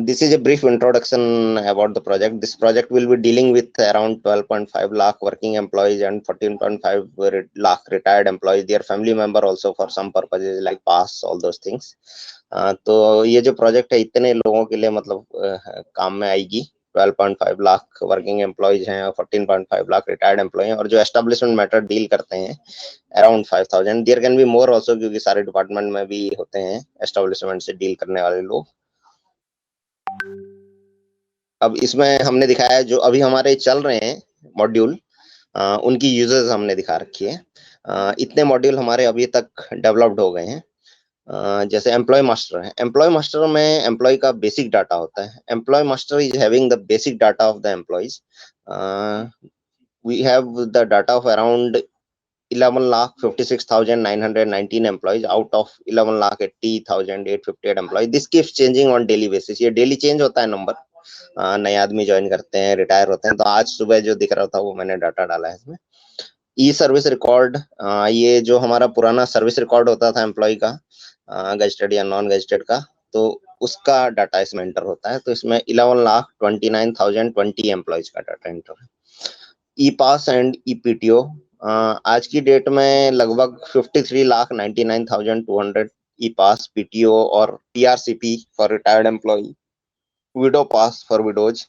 This is a brief introduction about the project. This project will be dealing with around 12.5 lakh working employees and 14.5 lakh retired employees, their family member also for some purposes like pass, all those things. तो ये जो project है इतने लोगों के लिए मतलब काम में आएगी। 12.5 लाख वर्किंग एम्प्लॉयज हैं और 14.5 लाख रिटायर्ड एम्प्लॉय हैं और जो एस्टेब्लिशमेंट मैटर डील करते हैं around 5000। There can be more also, क्योंकि सारे डिपार्टमेंट में भी होते हैं एस्टेब्लिशमेंट से डील करने वाले लोग। अब इसमें हमने दिखाया है जो अभी हमारे चल रहे हैं मॉड्यूल, उनकी यूजेस हमने दिखा रखी है। इतने मॉड्यूल हमारे अभी तक डेवलप्ड हो गए हैं। जैसे एम्प्लॉय मास्टर है, एम्प्लॉय मास्टर में एम्प्लॉय का बेसिक डाटा होता है। Employee master is having the basic data of the employees. We have the data of around 11,56,919 employees out of 11,80,858 employees. This keeps changing on daily basis. ये daily change होता है number, नए आदमी join करते हैं, retire होते हैं। तो आज सुबह जो दिख रहा था वो मैंने डाटा डाला है इसमें। ई सर्विस रिकॉर्ड, ये जो हमारा पुराना सर्विस रिकॉर्ड होता था एम्प्लॉय का, गजेटेड या नॉन गजेटेड का, तो उसका डाटा इसमें एंटर होता है। तो इसमें 11,29,020 एम्प्लॉयज का डाटा एंटर है। ई पास एंड ई पीटीओ, आज की डेट में लगभग 53,99,200 ई पास, पीटीओ और PRCP for retired employee, widow pass for widows.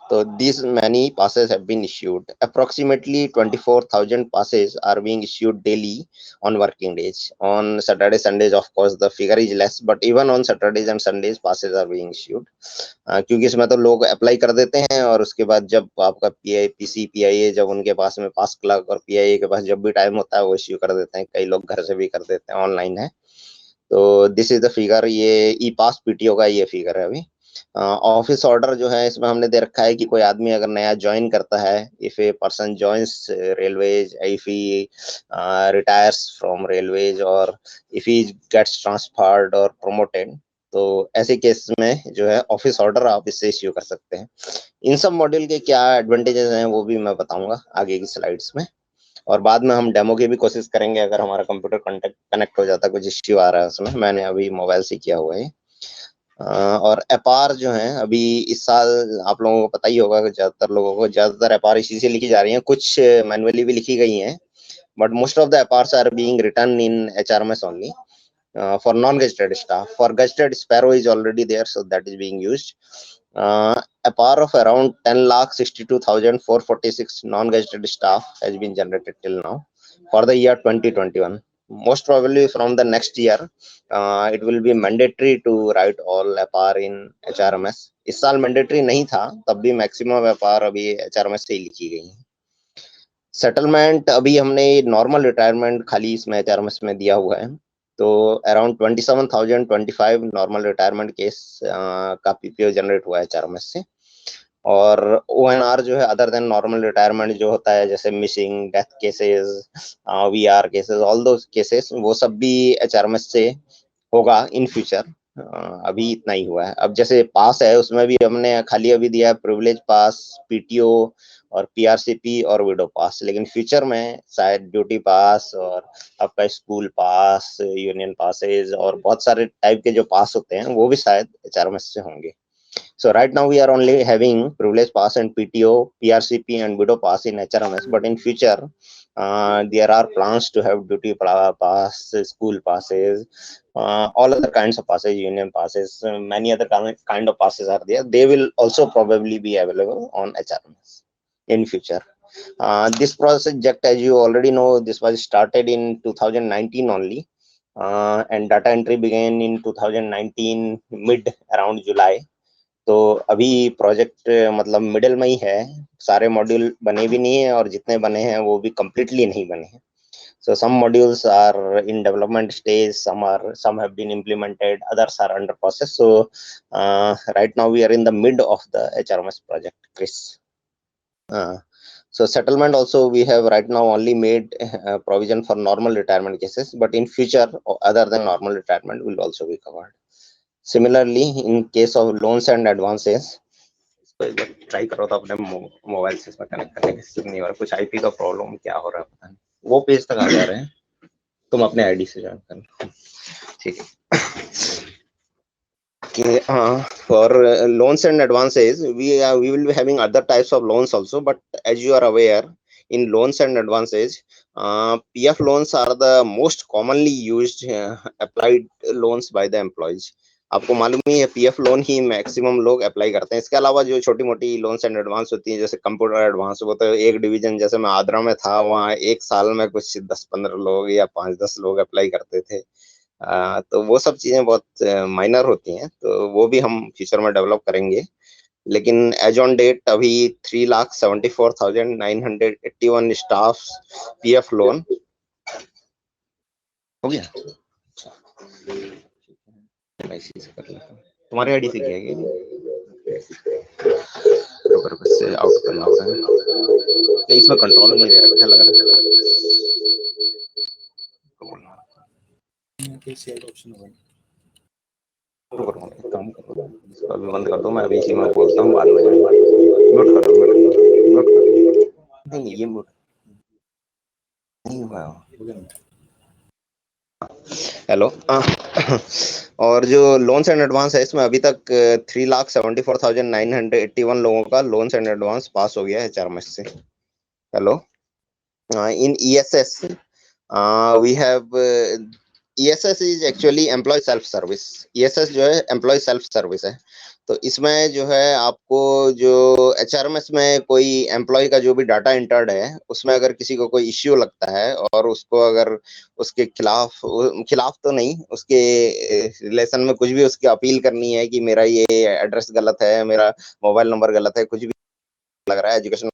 So these many passes have been issued. Approximately 24,000 passes are being issued daily on working days. On Saturday, Sundays, of course, the figure is less, but even on Saturdays and Sundays, passes are being issued. क्योंकि इसमें तो लोग apply कर देते हैं और उसके बाद जब आपका पीआई पीसी पीआईए जब उनके पास में पास क्लर्क और पीआईए के पास जब भी टाइम होता है वो इश्यू कर देते हैं। कई लोग घर से भी कर देते हैं, ऑनलाइन है। तो दिस इज द फिगर, ये ई पास पीटीओ का ये फिगर है अभी। ऑफिस ऑर्डर जो है इसमें हमने दे रखा है कि कोई आदमी अगर नया ज्वाइन करता है, if a person joins railways, if he retires from railways और इफ ही गेट्स ट्रांसफर्ड और प्रमोटेड, तो ऐसे केस में जो है ऑफिस ऑर्डर आप इससे इश्यू कर सकते हैं। इन सब मॉड्यूल के क्या एडवांटेजेस हैं वो भी मैं बताऊंगा आगे की स्लाइड्स में, और बाद में हम डेमो की भी कोशिश करेंगे अगर हमारा कंप्यूटर कनेक्ट हो जाता है, कुछ इश्यू आ रहा है उसमें। मैंने अभी मोबाइल से किया हुआ है। और एपार जो है अभी इस साल आप लोगों को पता ही होगा कि ज्यादातर एपार इसी से लिखी जा रही हैं, कुछ मैनुअली भी लिखी गई हैं, but most of the APARs are being written in HRMS only for non-gazetted staff. For gazetted, Sparrow is already there, so that is being used. A par of around 10,62,446 non-gazetted staff has been generated till now for the year 2021. Most probably from the next year, it will be mandatory to write all APAR in HRMS. इस साल mandatory नहीं था, तब भी maximum APAR अभी HRMS से ही लिखी गई है। सेटलमेंट अभी हमने नॉर्मल रिटायरमेंट खाली इसमें एचआरएमएस में दिया हुआ है, तो अराउंड 27,025 नॉर्मल रिटायरमेंट केस का पीपीओ जनरेट हुआ है एचआरएमएस से। और ओएनआर जो है अदर देन नॉर्मल रिटायरमेंट जो होता है, जैसे missing, death cases, VR cases, all those cases, वो सब भी एचआरएमएस से होगा इन फ्यूचर। अभी इतना ही हुआ है। अब जैसे पास है उसमें भी हमने खाली अभी दिया है प्रिविलेज पास, पीटीओ और पीआरसीपी और विडो पास, लेकिन फ्यूचर में शायद ड्यूटी पास और आपका स्कूल पास, यूनियन पासेज और बहुत सारे टाइप के जो पास होते हैं वो भी शायद एचआरएमएस से होंगे। So right now we are only having privilege pass and PTO, PRCP and widow pass in HRMS, but in future there are plans to have duty pass, school passes, all other kinds of passes, union passes, many other kind of passes are there. They will also probably be available on HRMS in future. This project, as you already know, this was started in 2019 only, and data entry began in 2019 mid around July. तो अभी project मतलब middle में ही है, सारे module बने भी नहीं है और जितने बने हैं वो भी completely नहीं बने हैं। So some modules are in development stage, some have been implemented, others are under process. So right now we are in the mid of the HRMS project, Chris. So settlement also we have right now only made provision for normal retirement cases, but in future other than normal retirement will also be covered. Similarly, in case of loans and advances, इसको एक बार try करो तो अपने mobile से इसमें connect करने की SIM नहीं हो रहा, कुछ आईपी का प्रॉब्लम क्या हो रहा है पता नहीं, वो पेज तक आ जा रहे हैं, तुम अपने आईडी से ज्वाइन करना, ठीक है। Okay, for loans and advances, we will be having other types of loans also, but as you are aware, in loans and advances, PF loans are the most commonly used applied loans by the employees. आपको मालूम ही है PF loan ही maximum लोग apply करते हैं। इसके अलावा जो छोटी मोटी लोन्स एंड एडवांस होती हैं, जैसे कंप्यूटर एडवांस, वो तो एक डिवीजन, जैसे मैं आद्रा में था वहाँ एक साल में कुछ 10-15 लोग या 5-10 लोग अप्लाई करते थे। तो वो सब चीजें बहुत माइनर होती हैं, तो वो भी हम फ्यूचर में डेवलप करेंगे। लेकिन एज ऑन डेट अभी 3,74,981 स्टाफ पीएफ लोन हो गया। LIC से कर लेता हूं। तुम्हारे आईडी से क्या है से आउट करना होगा, तो इसमें कंट्रोल नहीं दे रखा लग रहा है। काम करो, इसको अभी बंद कर दो, मैं अभी इसी में बोलता हूँ, बाद में म्यूट करो, म्यूट करो। नहीं ये म्यूट नहीं हुआ। हेलो। और जो लोन्स एंड एडवांस है, इसमें अभी तक 3,74,981 लोगों का लोन्स एंड एडवांस पास हो गया है एचआरएमएस से। Hello. In ESS we have ESS is actually employee self service. ESS जो है एम्प्लॉय सेल्फ सर्विस है। तो इसमें जो है आपको जो एचआरएमएस में कोई एम्प्लॉय का जो भी डाटा इंटर्ड है, उसमें अगर किसी को कोई इश्यू लगता है और उसको अगर उसके खिलाफ तो नहीं, उसके रिलेशन में कुछ भी उसकी अपील करनी है कि मेरा ये एड्रेस गलत है, मेरा मोबाइल नंबर गलत है, कुछ भी लग रहा है एजुकेशन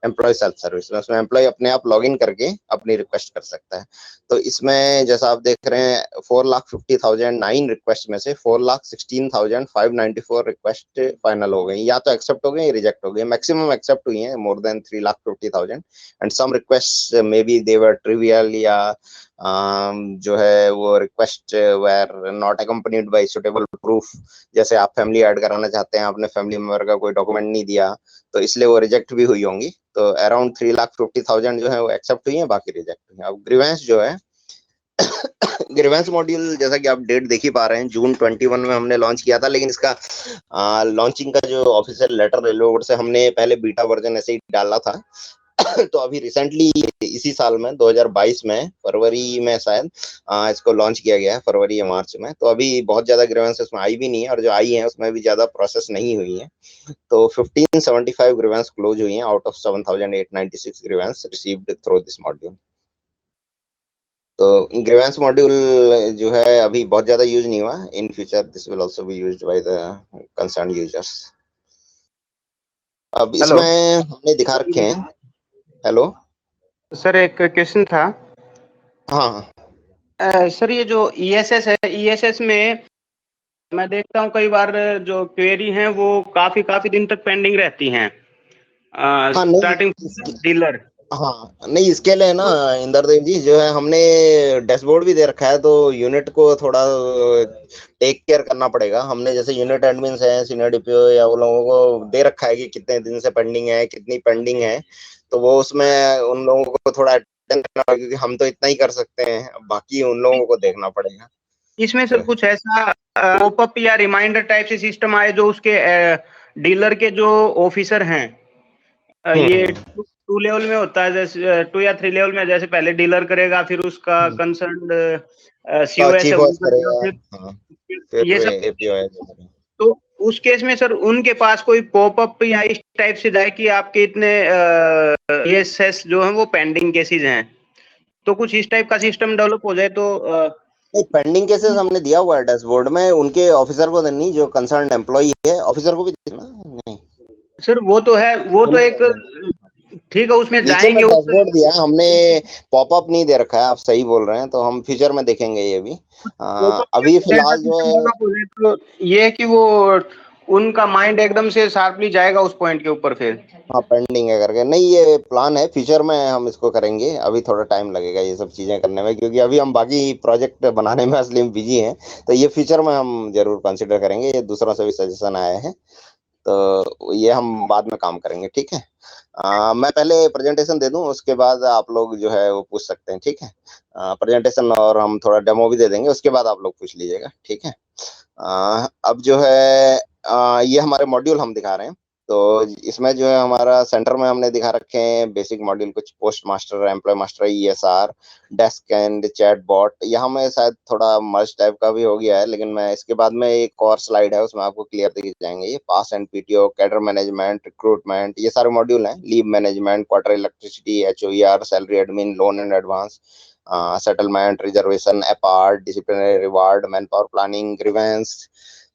एम्प्लॉय सेल्फ सर्विस में, उसमें एम्प्लॉय अपने आप लॉग इन करके अपनी रिक्वेस्ट कर सकता है। तो इसमें जैसा आप देख रहे हैं 4,50,009 रिक्वेस्ट में से 4,16,594 रिक्वेस्ट फाइनल हो गई, या तो एक्सेप्ट हो गई, रिजेक्ट हो गई। मैक्सिमम एक्सेप्ट हुई है, more than 3,50,000, and some request may be they were trivial, या जो है वो request were not accompanied by suitable proof. जैसे आप फैमिली ऐड कराना चाहते हैं, आपने फैमिली मेंबर का कोई डॉक्यूमेंट नहीं दिया, तो इसलिए वो रिजेक्ट भी हुई होंगी। तो अराउंड 3,50,000 जो है वो एक्सेप्ट हुई है, बाकी रिजेक्ट हुई है। अब ग्रीवेंस जो है ग्रीवेंस मॉड्यूल, जैसा कि आप डेट देख ही पा रहे हैं, जून 21 में हमने लॉन्च किया था, लेकिन इसका लॉन्चिंग का जो ऑफिशियल लेटर रेलवे बोर्ड से हमने पहले बीटा वर्जन ऐसे ही डाला था। तो अभी रिसेंटली इसी साल में 2022 में फरवरी में शायद इसको लॉन्च किया गया है, फरवरी या मार्च में। तो अभी बहुत ज्यादा ग्रीवेंस उसमें आई भी नहीं है, और जो आई है उसमें भी ज्यादा प्रोसेस नहीं हुई है। तो 1575 ग्रीवेंस क्लोज हुई हैं out of 7,896 grievance received through this module. तो ग्रीवेंस मॉड्यूल जो है अभी बहुत ज्यादा यूज नहीं हुआ। In future this will also be used by the concern users. अब हेलो इसमें हमने दिखा रखे हैं। हेलो सर, एक क्वेश्चन था। हाँ सर, ये जो ईएसएस है, ईएसएस में मैं देखता हूँ कई बार जो क्वेरी हैं वो काफी दिन तक पेंडिंग रहती हैं, हाँ स्टार्टिंग नहीं डीलर। हाँ नहीं, इसके लिए ना इंदरदेव जी, जो है हमने डैशबोर्ड भी दे रखा है, तो यूनिट को थोड़ा टेक केयर करना पड़ेगा। हमने जैसे यूनिट एडमिन्स हैं, सीनियर डीपीओ या वो लोगों को दे रखा है कि कितने दिन से पेंडिंग है, कितनी पेंडिंग है। तो वो उसमें उन लोगों को थोड़ा अटेंड करना पड़ेगा, क्योंकि हम तो इतना ही कर सकते हैं, बाकी उन लोगों को देखना पड़ेगा। इसमें सर कुछ ऐसा पॉपअप या रिमाइंडर टाइप से सिस्टम आए जो उसके डीलर के जो ऑफिसर हैं, ये 2 लेवल में होता है, जैसे 2 या 3 लेवल में, जैसे पहले डीलर करेगा, फिर उसका कंसर्न सीओएस है चीफ वो वॉइस करेगा, करेगा, हाँ, फिर ये फिर सब। एपीओ है। तो उस केस में सर उनके पास कोई पॉपअप या इस टाइप से जाए कि आपके इतने ईएसएस जो हैं वो पेंडिंग केसेस हैं, तो कुछ इस टाइप का सिस्टम डेवलप हो जाए तो नहीं, पेंडिंग केसेस हमने दिया हुआ है डैशबोर्ड में, उनके ऑफिसर को नहीं, जो कंसर्न एम्प्लॉई है, ऑफिसर को भी देखना नहीं। सर वो तो है, वो तो एक ठीक है, उसमें नीचे में जाएंगे डैशबोर्ड दिया है हमने, पॉपअप नहीं दे रखा है। आप सही बोल रहे हैं, तो हम फ्यूचर में देखेंगे ये भी। अभी फिलहाल जो है, तो ये है कि वो उनका माइंड एकदम से शार्पली जाएगा उस पॉइंट के ऊपर फिर। हाँ पेंडिंग है करके नहीं, ये प्लान है, फ्यूचर में हम इसको करेंगे। अभी थोड़ा टाइम लगेगा ये सब चीजें करने में, क्योंकि अभी हम बाकी प्रोजेक्ट बनाने में असली में बिजी हैं। तो ये फ्यूचर में हम जरूर कंसिडर करेंगे, ये दूसरों से भी सजेशन आए हैं। तो ये हम बाद में काम करेंगे, ठीक है। मैं पहले प्रेजेंटेशन दे दूं, उसके बाद आप लोग जो है वो पूछ सकते हैं, ठीक है। प्रेजेंटेशन और हम थोड़ा डेमो भी दे देंगे, उसके बाद आप लोग पूछ लीजिएगा, ठीक है। अब जो है ये हमारे मॉड्यूल हम दिखा रहे हैं। तो इसमें जो है हमारा सेंटर में हमने दिखा रखे हैं बेसिक मॉड्यूल, कुछ post master, employee master, ESR, desk and chat bot. यहाँ में शायद थोड़ा मर्ज टाइप का भी हो गया है, लेकिन मैं इसके बाद में एक और स्लाइड है उसमें आपको क्लियर दिख जाएंगे। ये pass and PTO, cadre management, recruitment, ये सारे मॉड्यूल हैं। Leave management, quarter electricity, HOER, salary admin, loan and advance, settlement, reservation, APAR, disciplinary reward, man power planning, grievance,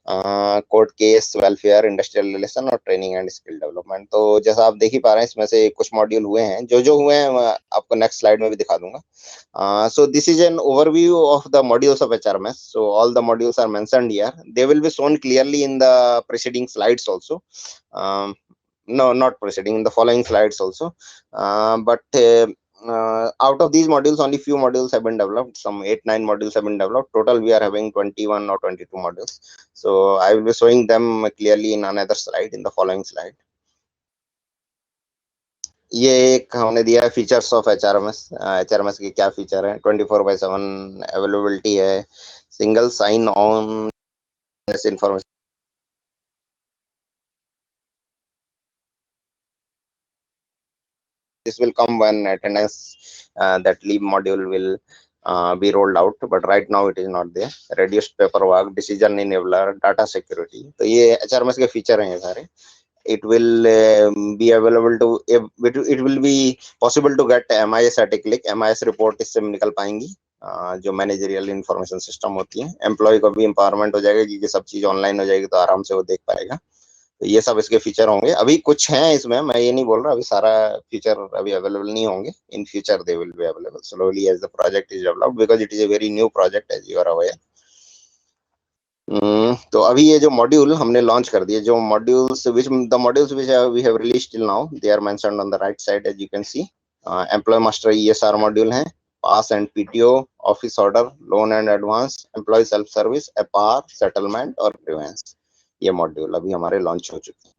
court case, welfare, industrial relation और training and skill development. तो जैसा आप देख ही पा रहे हैं, इसमें से कुछ मॉड्यूल हुए हैं। जो हुए हैं मैं आपको नेक्स्ट स्लाइड में भी दिखा दूंगा। So this is an overview of the modules of HRMS. So all the modules are mentioned here. They will be shown clearly in the preceding slides also. No, not preceding, in the following slides also. Out of these modules, only few modules have been developed. Some 8-9 modules have been developed. Total, we are having 21 or 22 modules. So I will be showing them clearly in another slide, in the following slide. ये एक हमने दिया है features of HRMS के क्या feature है। 24/7 availability है, single sign on information. This will come when attendance that leave module will be rolled out, but right now it is not there. Reduced paperwork, decision enabler, data security. तो ये HRMS के feature हैं ये सारे। It will be available to it will be possible to get MIS at a click. MIS report इससे निकल पाएंगी, जो मैनेजरियल इंफॉर्मेशन सिस्टम होती है। एम्प्लॉय को भी एम्पावरमेंट हो जाएगा, क्योंकि सब चीज ऑनलाइन हो जाएगी, तो आराम से वो देख पाएगा। तो ये सब इसके फीचर होंगे। अभी कुछ हैं इसमें, मैं ये नहीं बोल रहा अभी सारा फीचर अभी अवेलेबल नहीं होंगे। In future they will be available slowly as the project is developed, because it is a very new project as you are aware. तो अभी ये जो मॉड्यूल हमने लॉन्च कर दिए, जो modules which we have released till now, they are mentioned on the right side as you can see. Employee master ESR module है, pass and PTO, office order, loan and advance, employee self service, APAR, settlement और grievance. ये module अभी हमारे launch हो चुके हैं।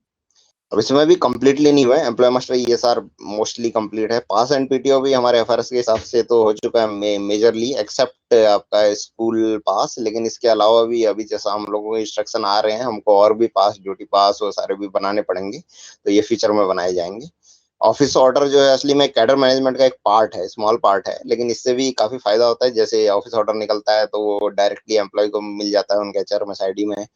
अब इसमें भी कंप्लीटली नहीं हुआ है। Employee master ESR mostly complete है। पास एंड PTO भी हमारे FRS के हिसाब से तो हो चुका है मेजरली, एक्सेप्ट आपका स्कूल पास। लेकिन इसके अलावा भी अभी जैसा हम लोगों को इंस्ट्रक्शन आ रहे हैं, हमको और भी पास, ड्यूटी पास, वो सारे भी बनाने पड़ेंगे। तो ये फीचर में बनाए जाएंगे। ऑफिस ऑर्डर जो है असली में कैडर मैनेजमेंट का एक पार्ट है, स्मॉल पार्ट है, लेकिन इससे भी काफी फायदा होता है। जैसे ऑफिस ऑर्डर निकलता है तो वो डायरेक्टली एम्प्लॉय को मिल जाता है उनके HRMS ID में,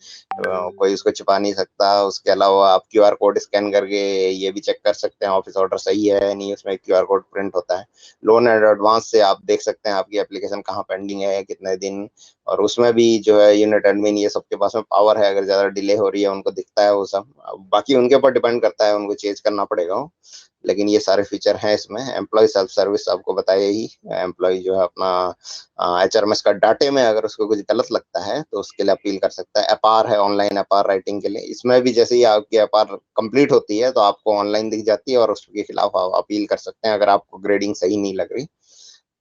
कोई उसको छिपा नहीं सकता। उसके अलावा आप QR कोड स्कैन करके ये भी चेक कर सकते हैं ऑफिस ऑर्डर सही है नहीं, उसमें QR कोड प्रिंट होता है। लोन एंड एडवांस से आप देख सकते हैं आपकी एप्लीकेशन कहाँ पेंडिंग है, कितने दिन, और उसमें भी जो है यूनिट एडमिन ये सबके पास में पावर है। अगर ज्यादा डिले हो रही है उनको दिखता है वो सब, बाकी उनके ऊपर डिपेंड करता है, उनको चेंज करना पड़ेगा। लेकिन ये सारे फीचर हैं इसमें। एम्प्लॉय सेल्फ सर्विस आपको बताया ही, एम्प्लॉय जो है अपना HRMS का डाटे में अगर उसको कुछ गलत लगता है तो उसके लिए अपील कर सकता है। एपार है, ऑनलाइन एपार राइटिंग के लिए। इसमें भी जैसे ही आपकी एपार कंप्लीट होती है तो आपको ऑनलाइन दिख जाती है और उसके खिलाफ आप अपील कर सकते हैं अगर आपको ग्रेडिंग सही नहीं लग रही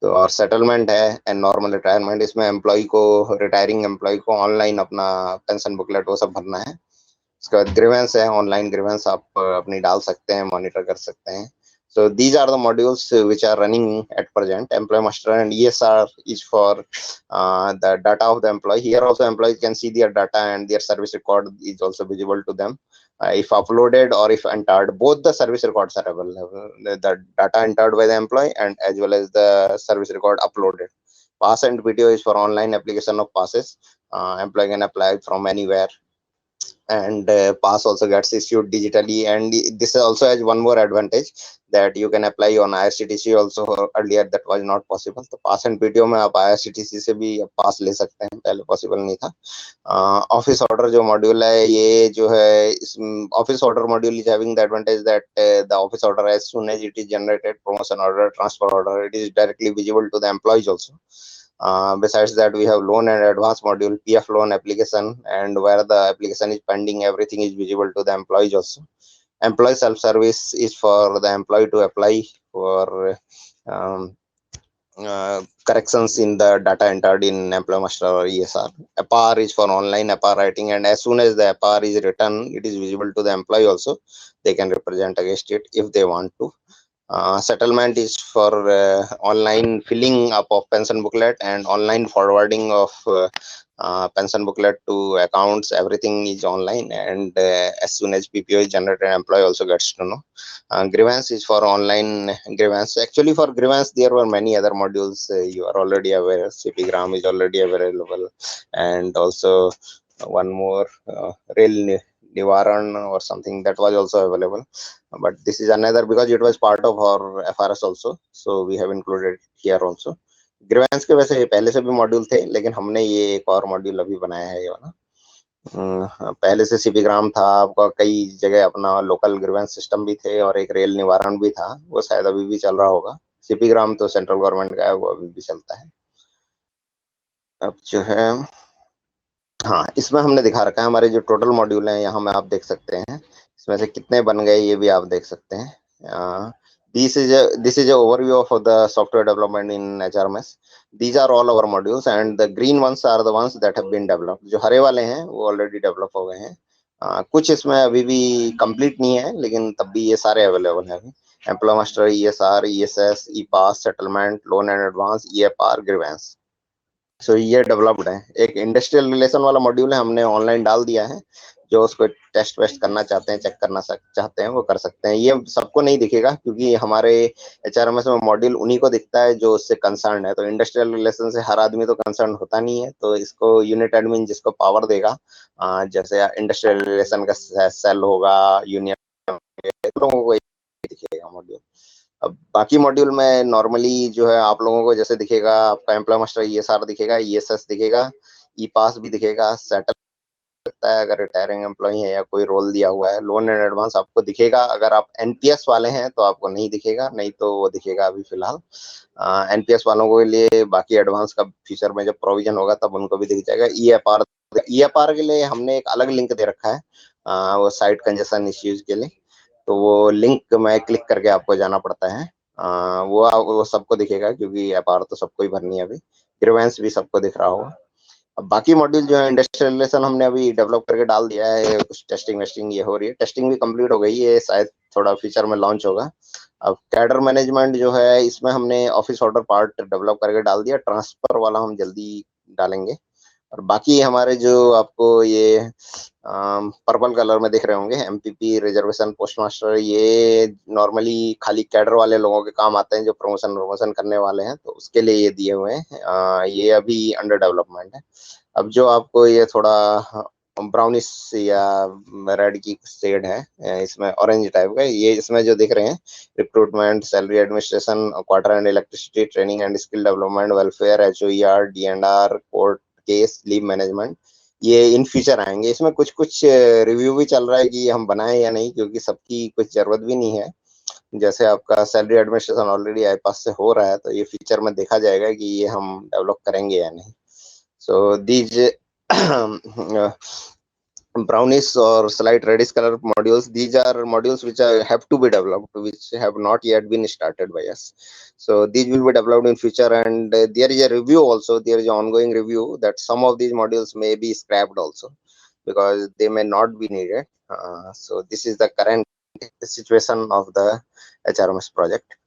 तो। और सेटलमेंट है एंड नॉर्मल रिटायरमेंट, इसमें एम्प्लॉय को, रिटायरिंग एम्प्लॉय को ऑनलाइन अपना पेंशन बुकलेट वो सब भरना है। उसके बाद ग्रीवेंस है, ऑनलाइन ग्रीवेंस आप अपनी डाल सकते हैं, मॉनिटर कर सकते हैं। So these are the modules which are running at present. Employee master and ESR is for the data of the employee. Here also employees can see their data and their service record is also visible to them. If uploaded or if entered, both the service records are available. The data entered by the employee and as well as the service record uploaded. Pass and PTO is for online application of passes. Employee can apply from anywhere. And pass also gets issued digitally, and this also has one more advantage that you can apply on IRCTC also. Earlier that was not possible, तो pass and PTO में आप IRCTC से भी पास ले सकते हैं, पहले possible नहीं था। ऑफिस ऑर्डर जो मॉड्यूल है, ये जो है office order module is having the advantage that the office order as soon as it is generated, promotion order, transfer order, it is directly visible to the employees also. Besides that, we have loan and advance module, PF loan application, and where the application is pending, everything is visible to the employees also. Employee self service is for the employee to apply for corrections in the data entered in Employee Master or ESR. APAR is for online APAR writing, and as soon as the APAR is written, it is visible to the employee also. They can represent against it if they want to. Settlement is for online filling up of pension booklet and online forwarding of pension booklet to accounts. Everything is online, and as soon as PPO is generated, employee also gets to know. Grievance is for online grievance. Actually, for grievance there were many other modules. You are already aware. CPGram is already available, and also one more rail Nivaran or something that was also available. But this is another because it was part of our FRS also, so we have included here also. Grievance के वैसे पहले से भी module थे, लेकिन हमने ये एक और मॉड्यूल अभी बनाया है ये वाला। पहले से सीपीग्राम था आपका, कई जगह अपना लोकल ग्रीवेंस सिस्टम भी थे और एक रेल निवारण भी था, वो शायद अभी भी चल रहा होगा। सीपीग्राम तो सेंट्रल गवर्नमेंट का है, वो अभी भी चलता है। अब जो है, हाँ, इसमें हमने दिखा रखा है हमारे जो टोटल मॉड्यूल हैं, यहाँ में आप देख सकते हैं इसमें से कितने बन गए, ये भी आप देख सकते हैं। this is a overview of the software development in HRMS. These are all our modules, and the green ones are the ones that have been developed. जो हरे वाले हैं वो ऑलरेडी डेवलप हो गए हैं। कुछ इसमें अभी भी कंप्लीट नहीं है, लेकिन तब भी ये सारे अवेलेबल हैं अभी। Employee master, ESR, ESS, EPAS, settlement, loan and advance, EFR, grievance. So ये डेवलप्ड है। एक इंडस्ट्रियल रिलेशन वाला मॉड्यूल है, हमने ऑनलाइन डाल दिया है। जो उसको टेस्ट वेस्ट करना चाहते हैं, चेक करना चाहते हैं, वो कर सकते हैं। ये सबको नहीं दिखेगा क्योंकि हमारे HRMS में मॉड्यूल उन्हीं को दिखता है जो उससे कंसर्न है। तो इंडस्ट्रियल रिलेशन से हर आदमी तो कंसर्न होता नहीं है, तो इसको यूनिट एडमिन जिसको पावर देगा, जैसे इंडस्ट्रियल रिलेशन का सेल होगा, यूनियन लोगों को दिखेगा मॉड्यूल। अब बाकी मॉड्यूल में नॉर्मली जो है आप लोगों को जैसे दिखेगा, आपका एम्प्लॉय मास्टर ESR दिखेगा, ESS दिखेगा, EPAS भी दिखेगा, सेटल सकता है अगर रिटायरिंग एम्प्लॉय है या कोई रोल दिया हुआ है। लोन एंड एडवांस आपको दिखेगा, अगर आप NPS वाले हैं तो आपको नहीं दिखेगा, नहीं तो वो दिखेगा अभी फिलहाल। NPS वालों के लिए बाकी एडवांस का फ्यूचर में जब प्रोविजन होगा तब उनको भी दिख जाएगा। EFR के लिए हमने एक अलग लिंक दे रखा है, वो साइट कंजेशन इश्यूज के लिए। तो वो लिंक में क्लिक करके आपको जाना पड़ता है। वो सबको दिखेगा क्योंकि एफआर तो सबको ही भरनी है अभी। ग्रीवेंस भी सबको दिख रहा होगा। अब बाकी मॉड्यूल जो है इंडस्ट्रियल रिलेशन हमने अभी डेवलप करके डाल दिया है। कुछ टेस्टिंग वेस्टिंग ये हो रही है, टेस्टिंग भी कंप्लीट हो गई है, शायद थोड़ा फ्यूचर में लॉन्च होगा। अब कैडर मैनेजमेंट जो है, इसमें हमने ऑफिस ऑर्डर पार्ट डेवलप करके डाल दिया, ट्रांसफर वाला हम जल्दी डालेंगे। और बाकी हमारे जो आपको ये पर्पल कलर में दिख रहे होंगे, MPP, रिजर्वेशन, पोस्ट मास्टर, ये नॉर्मली खाली कैडर वाले लोगों के काम आते हैं जो प्रमोशन करने वाले हैं, तो उसके लिए ये दिए हुए हैं। ये अभी अंडर डेवलपमेंट है। अब जो आपको ये थोड़ा ब्राउनिश या रेड की शेड है, इसमें ऑरेंज टाइप का, ये इसमें जो दिख रहे हैं recruitment, salary administration, quarter and electricity, training and skill development, welfare, HOER, DNR, court case, leave management, ये इन फ्यूचर आएंगे। इसमें कुछ कुछ रिव्यू भी चल रहा है कि हम बनाएं या नहीं, क्योंकि सबकी कुछ जरूरत भी नहीं है। जैसे आपका सैलरी एडमिनिस्ट्रेशन ऑलरेडी आईपास से हो रहा है, तो ये फ्यूचर में देखा जाएगा कि ये हम डेवलप करेंगे या नहीं। So these brownish or slight reddish color modules, these are modules which have to be developed, which have not yet been started by us. So these will be developed in future, and there is a review also, there is an ongoing review that some of these modules may be scrapped also because they may not be needed. So this is the current situation of the HRMS project.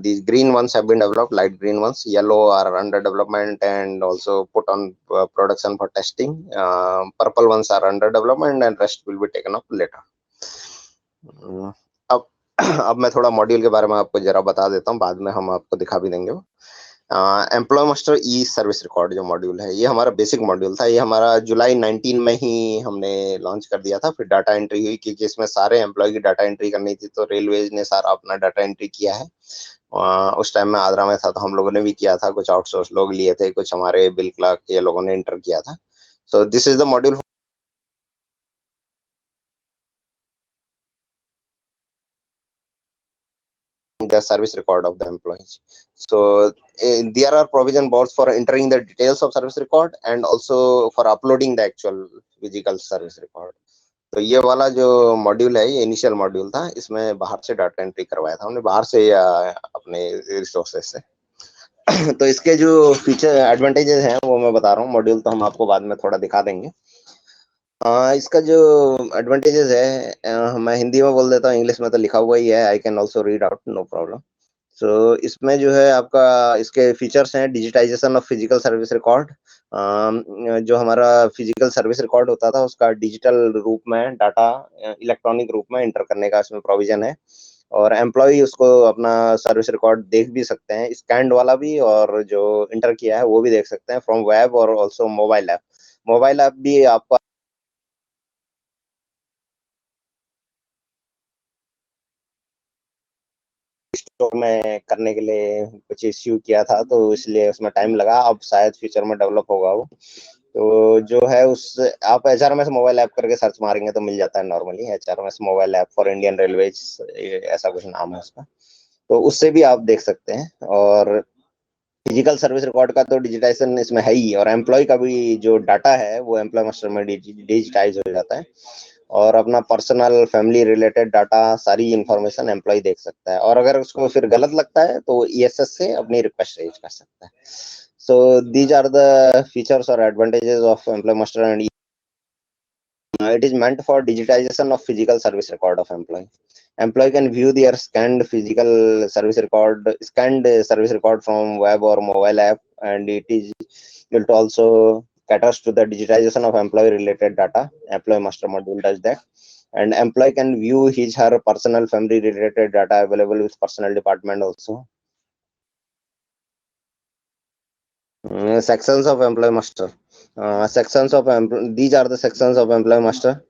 These green ones have been developed, light green ones. Yellow are under development and also put on production for testing. Purple ones are under development and rest will be taken up later. अब मैं थोड़ा module के बारे में आपको जरा बता देता हूँ, बाद में हम आपको दिखा भी देंगे। एम्प्लॉय मास्टर ई सर्विस रिकॉर्ड जो मॉड्यूल है, ये हमारा बेसिक मॉड्यूल था। ये हमारा जुलाई 19 में ही हमने लॉन्च कर दिया था। फिर डाटा एंट्री हुई क्योंकि इसमें सारे एम्प्लॉय की डाटा एंट्री करनी थी, तो रेलवेज ने सारा अपना डाटा एंट्री किया है। उस टाइम में आगरा में था तो हम लोगों ने भी किया था, कुछ आउटसोर्स लोग लिए थे, कुछ हमारे बिल क्लर्क ये लोगों ने एंटर किया था। सो this is the module the service record of the employees. So there are provision boards for entering the details of service record and also for uploading the actual physical service record. तो ये वाला जो module है, ये initial module था, इसमें बाहर से डाटा एंट्री करवाया था हमने, बाहर से या अपने रिसोर्सेस से। तो इसके जो फीचर एडवांटेजेस हैं वो मैं बता रहा हूँ, मॉड्यूल तो हम आपको बाद में थोड़ा दिखा देंगे। इसका जो एडवांटेजेस है, मैं हिंदी में बोल देता हूँ, इंग्लिश में तो लिखा हुआ ही है, I can also read out, no problem. So इसमें जो है आपका इसके फीचर्स हैं, digitisation of physical service record. जो हमारा फिजिकल सर्विस रिकॉर्ड होता था उसका डिजिटल रूप में डाटा इलेक्ट्रॉनिक रूप में इंटर करने का इसमें प्रोविजन है, और एम्प्लॉय उसको अपना सर्विस रिकॉर्ड देख भी सकते हैं, स्कैंड वाला भी, और जो इंटर किया है वो भी देख सकते हैं फ्रॉम वेब और also mobile app. Mobile app भी आपका स्टोर में करने के लिए कुछ इश्यू किया था, तो इसलिए उसमें टाइम लगा, अब शायद फ्यूचर में डेवलप होगा वो। तो जो है उस आप एचआरएमएस मोबाइल ऐप करके सर्च मारेंगे तो मिल जाता है, normally HRMS mobile app for Indian railways, ऐसा कुछ नाम है उसका। तो उससे भी आप देख सकते हैं, और फिजिकल सर्विस रिकॉर्ड का तो डिजिटाइजेशन इसमें है ही, और एम्प्लॉय का भी जो डाटा है वो एम्प्लॉय मास्टर में डिजिटाइज हो जाता है, और अपना पर्सनल फैमिली रिलेटेड डाटा सारी इंफॉर्मेशन एम्प्लॉय देख सकता है, और अगर उसको फिर गलत लगता है तो ईएसएस से अपनी रिक्वेस्ट रेज कर सकता है। So these are the features और advantages of employee master, and it is meant for digitization of physical service record of employee. Employee can view their scanned service record from web or mobile app, and it also caters to the digitization of employee related data. Employee master module does that, and employee can view his her personal family related data available with personal department also. Sections of employee master. These are the sections of employee master.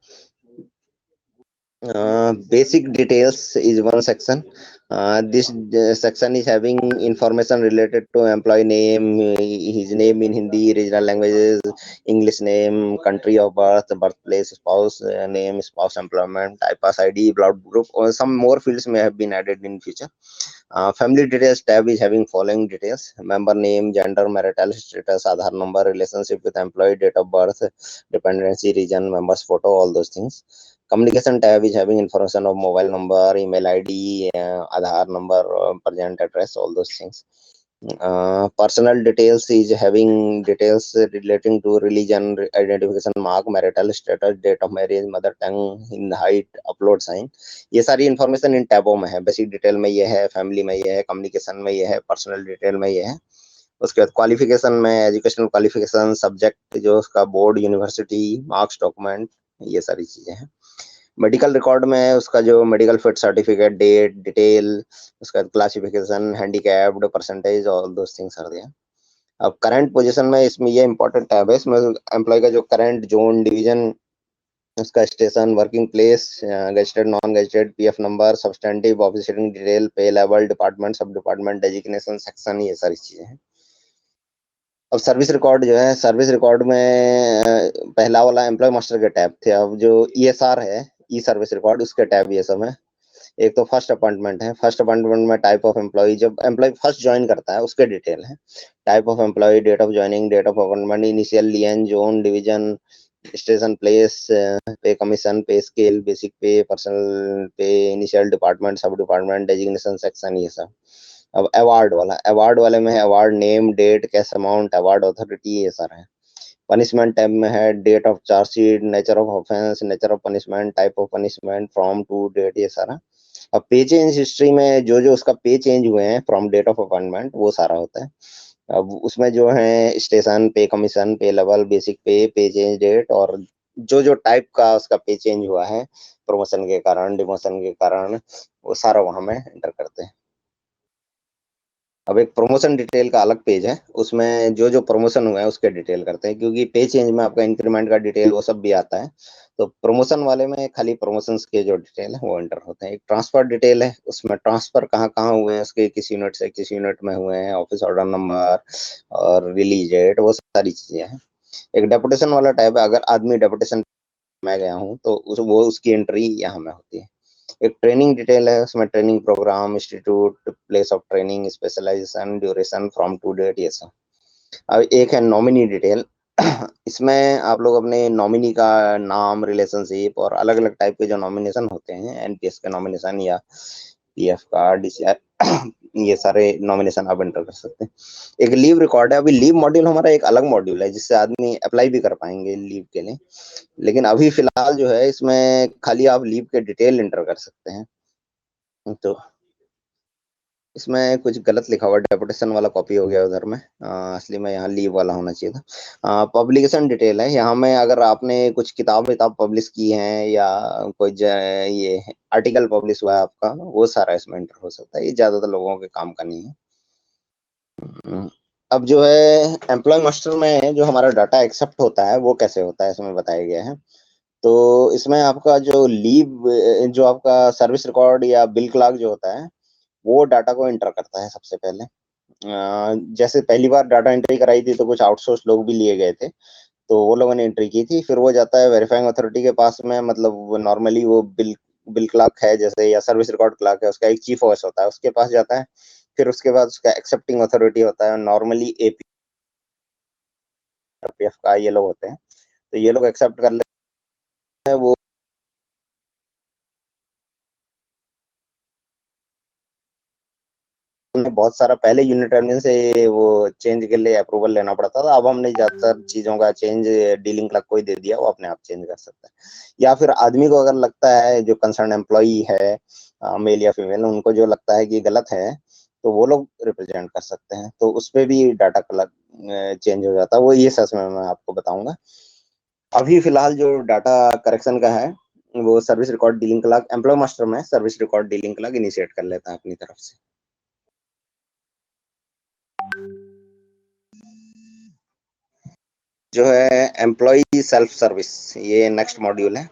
Basic details is one section. This section is having information related to employee name, his name in Hindi, regional languages, English name, country of birth, birthplace, spouse name, spouse employment, typos ID, blood group, or some more fields may have been added in future. Family details tab is having following details: member name, gender, marital status, Aadhaar number, relationship with employee, date of birth, dependency, region, members photo, all those things. Communication tab is having information of mobile number, email ID, Aadhaar number, present address, all those things. Personal details is having details relating to religion, identification mark, marital status, date of marriage, mother tongue, in height, upload sign. ये सारी information in टैबों में है। Basic detail में ये है, family में ये है, कम्युनिकेशन में ये है, पर्सनल डिटेल में ये है। उसके बाद क्वालिफिकेशन में एजुकेशनल क्वालिफिकेशन, सब्जेक्ट जो उसका बोर्ड, यूनिवर्सिटी, मार्क्स, डॉक्यूमेंट, ये सारी चीजें हैं। मेडिकल रिकॉर्ड में उसका जो medical fit certificate, date, detail, उसका classification, handicapped, percentage, all those things are there. अब करंट पोजीशन में इसमें ये इंपॉर्टेंट टैब है, इसमें एम्प्लॉय का जो करंट जोन, डिवीजन, उसका station, working place, gazetted, non gazetted, PF number, substantive, official detail, पे level, department, sub department, designation, section, ये सारी चीजें हैं। अब सर्विस रिकॉर्ड जो है, सर्विस रिकॉर्ड में पहला वाला एम्प्लॉय मास्टर के टैब थे, अब जो ईएसआर है, ई सर्विस रिकॉर्ड, उसके टैब ये सब है। एक तो फर्स्ट अपॉइंटमेंट है, फर्स्ट अपॉइंटमेंट में टाइप ऑफ एम्प्लॉय, जब एम्प्लॉय फर्स्ट ज्वाइन करता है उसके डिटेल है, type of employee, date of joining, date of appointment, initial lien, zone, division, station, place, pay commission, pay scale, basic pay, personal pay, initial department, sub department, designation, section, ये सब। अब award वाले में है award name, date, cash amount, award authority, ये सारा है। Punishment type में है date of chargesheet, nature of offence, nature of punishment, type of punishment, from to date, ये सारा। अब पे चेंज हिस्ट्री में जो जो उसका पे चेंज हुए हैं फ्रॉम डेट ऑफ अपॉइंटमेंट, वो सारा होता है। अब उसमें जो है स्टेशन, पे कमीशन, पे लेवल, बेसिक पे चेंज डेट, और जो जो टाइप का उसका पे चेंज हुआ है प्रमोशन के कारण, डिमोशन के कारण, वो सारा वहां में एंटर करते हैं। अब एक प्रमोशन डिटेल का अलग पेज है, उसमें जो जो प्रमोशन हुआ है उसके डिटेल करते हैं, क्योंकि पे चेंज में आपका इंक्रीमेंट का डिटेल वो सब भी आता है। तो प्रमोशन वाले में खाली प्रमोशंस के जो डिटेल है वो एंटर होते हैं। एक ट्रांसफर डिटेल है, उसमें ट्रांसफर कहाँ कहाँ हुए हैं, उसके किस यूनिट से किस यूनिट में हुए हैं, ऑफिस ऑर्डर नंबर और रिलीज डेट, वो सारी चीजें हैं। एक डेपुटेशन वाला टाइप है, अगर आदमी डेपुटेशन में गया हूँ तो वो उसकी एंट्री यहाँ में होती है। एक ट्रेनिंग डिटेल है, उसमें training programme, institute, place of training, specialisation, duration, from to date, ये सब। अब एक है नॉमिनी डिटेल। इसमें आप लोग अपने नॉमिनी का नाम, रिलेशनशिप और अलग अलग टाइप के जो नॉमिनेशन होते हैं, एनपीएस के नॉमिनेशन या पीएफ का, डीसीआर ये सारे नॉमिनेशन आप एंटर कर सकते हैं। एक लीव रिकॉर्ड है, अभी लीव मॉड्यूल हमारा एक अलग मॉड्यूल है जिससे आदमी अप्लाई भी कर पाएंगे लीव के लिए, लेकिन अभी फिलहाल जो है इसमें खाली आप लीव के डिटेल एंटर कर सकते हैं। तो इसमें कुछ गलत लिखा हुआ, डेपुटेशन वाला कॉपी हो गया उधर में, असली में यहाँ लीव वाला होना चाहिए था। पब्लिकेशन डिटेल है, यहाँ में अगर आपने कुछ किताब पब्लिश की हैं या कोई ये आर्टिकल पब्लिश हुआ है आपका, वो सारा इसमें एंटर हो सकता है। ये ज्यादातर लोगों के काम का नहीं है। अब जो है एम्प्लॉय मास्टर में जो हमारा डाटा एक्सेप्ट होता है वो कैसे होता है इसमें बताया गया है। तो इसमें आपका जो लीव, जो आपका सर्विस रिकॉर्ड या बिल क्लॉक जो होता है वो डाटा को एंटर करता है सबसे पहले। जैसे पहली बार डाटा एंट्री कराई थी तो कुछ आउटसोर्स लोग भी लिए गए थे, तो वो लोगों ने एंट्री की थी। फिर वो जाता है वेरीफाइंग अथॉरिटी के पास में, मतलब नॉर्मली वो बिल बिल क्लर्क है जैसे, या सर्विस रिकॉर्ड क्लर्क है, उसका एक चीफ ओएस होता है, उसके पास जाता है। फिर उसके बाद उसका एक्सेप्टिंग अथॉरिटी होता है, नॉर्मली एपीएफ का ये लोग होते हैं, तो ये लोग एक्सेप्ट कर लेते हैं। वो हमें बहुत सारा पहले यूनिट एडमिन से वो चेंज के लिए अप्रूवल लेना पड़ता था, अब हमने ज्यादातर चीजों का चेंज डीलिंग क्लर्क को ही दे दिया, वो अपने आप चेंज कर सकता है। या फिर आदमी को अगर लगता है, जो कंसर्न एम्प्लॉई है मेल या फीमेल, उनको जो लगता है कि गलत है तो वो लोग रिप्रेजेंट कर सकते हैं, तो उस पर भी डाटा कलर चेंज हो जाता है। वो ये सच में मैं आपको बताऊंगा। अभी फिलहाल जो डाटा करेक्शन का है वो service record dealing clerk, employee master में service record dealing clerk initiate कर लेता है अपनी तरफ से। जो है एम्प्लॉय सेल्फ सर्विस, ये नेक्स्ट मॉड्यूल है।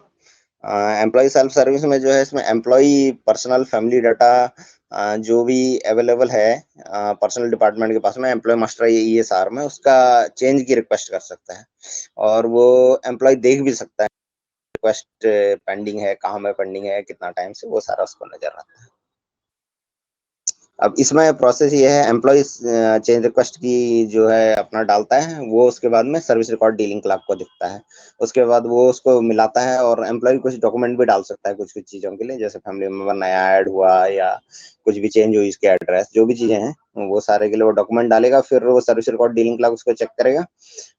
एम्प्लॉय सेल्फ सर्विस में जो है इसमें एम्प्लॉय पर्सनल फैमिली डाटा जो भी अवेलेबल है पर्सनल डिपार्टमेंट के पास में, एम्प्लॉय मास्टर ईएसआर में उसका चेंज की रिक्वेस्ट कर सकता है, और वो एम्प्लॉय देख भी सकता है रिक्वेस्ट पेंडिंग है, कहाँ में पेंडिंग है, कितना टाइम से, वो सारा उसको नजर आता है। अब इसमें प्रोसेस ये है, एम्प्लॉय चेंज रिक्वेस्ट की जो है अपना डालता है, वो उसके बाद में सर्विस रिकॉर्ड डीलिंग क्लर्क को दिखता है। उसके बाद वो उसको मिलाता है, और एम्प्लॉय कुछ डॉक्यूमेंट भी डाल सकता है कुछ कुछ चीजों के लिए, जैसे फैमिली मेंबर नया ऐड हुआ या कुछ भी चेंज हुई इसके एड्रेस, जो भी चीजें हैं वो सारे के लिए वो डॉक्यूमेंट डालेगा। फिर वो सर्विस रिकॉर्ड डीलिंग क्लर्क उसको चेक करेगा।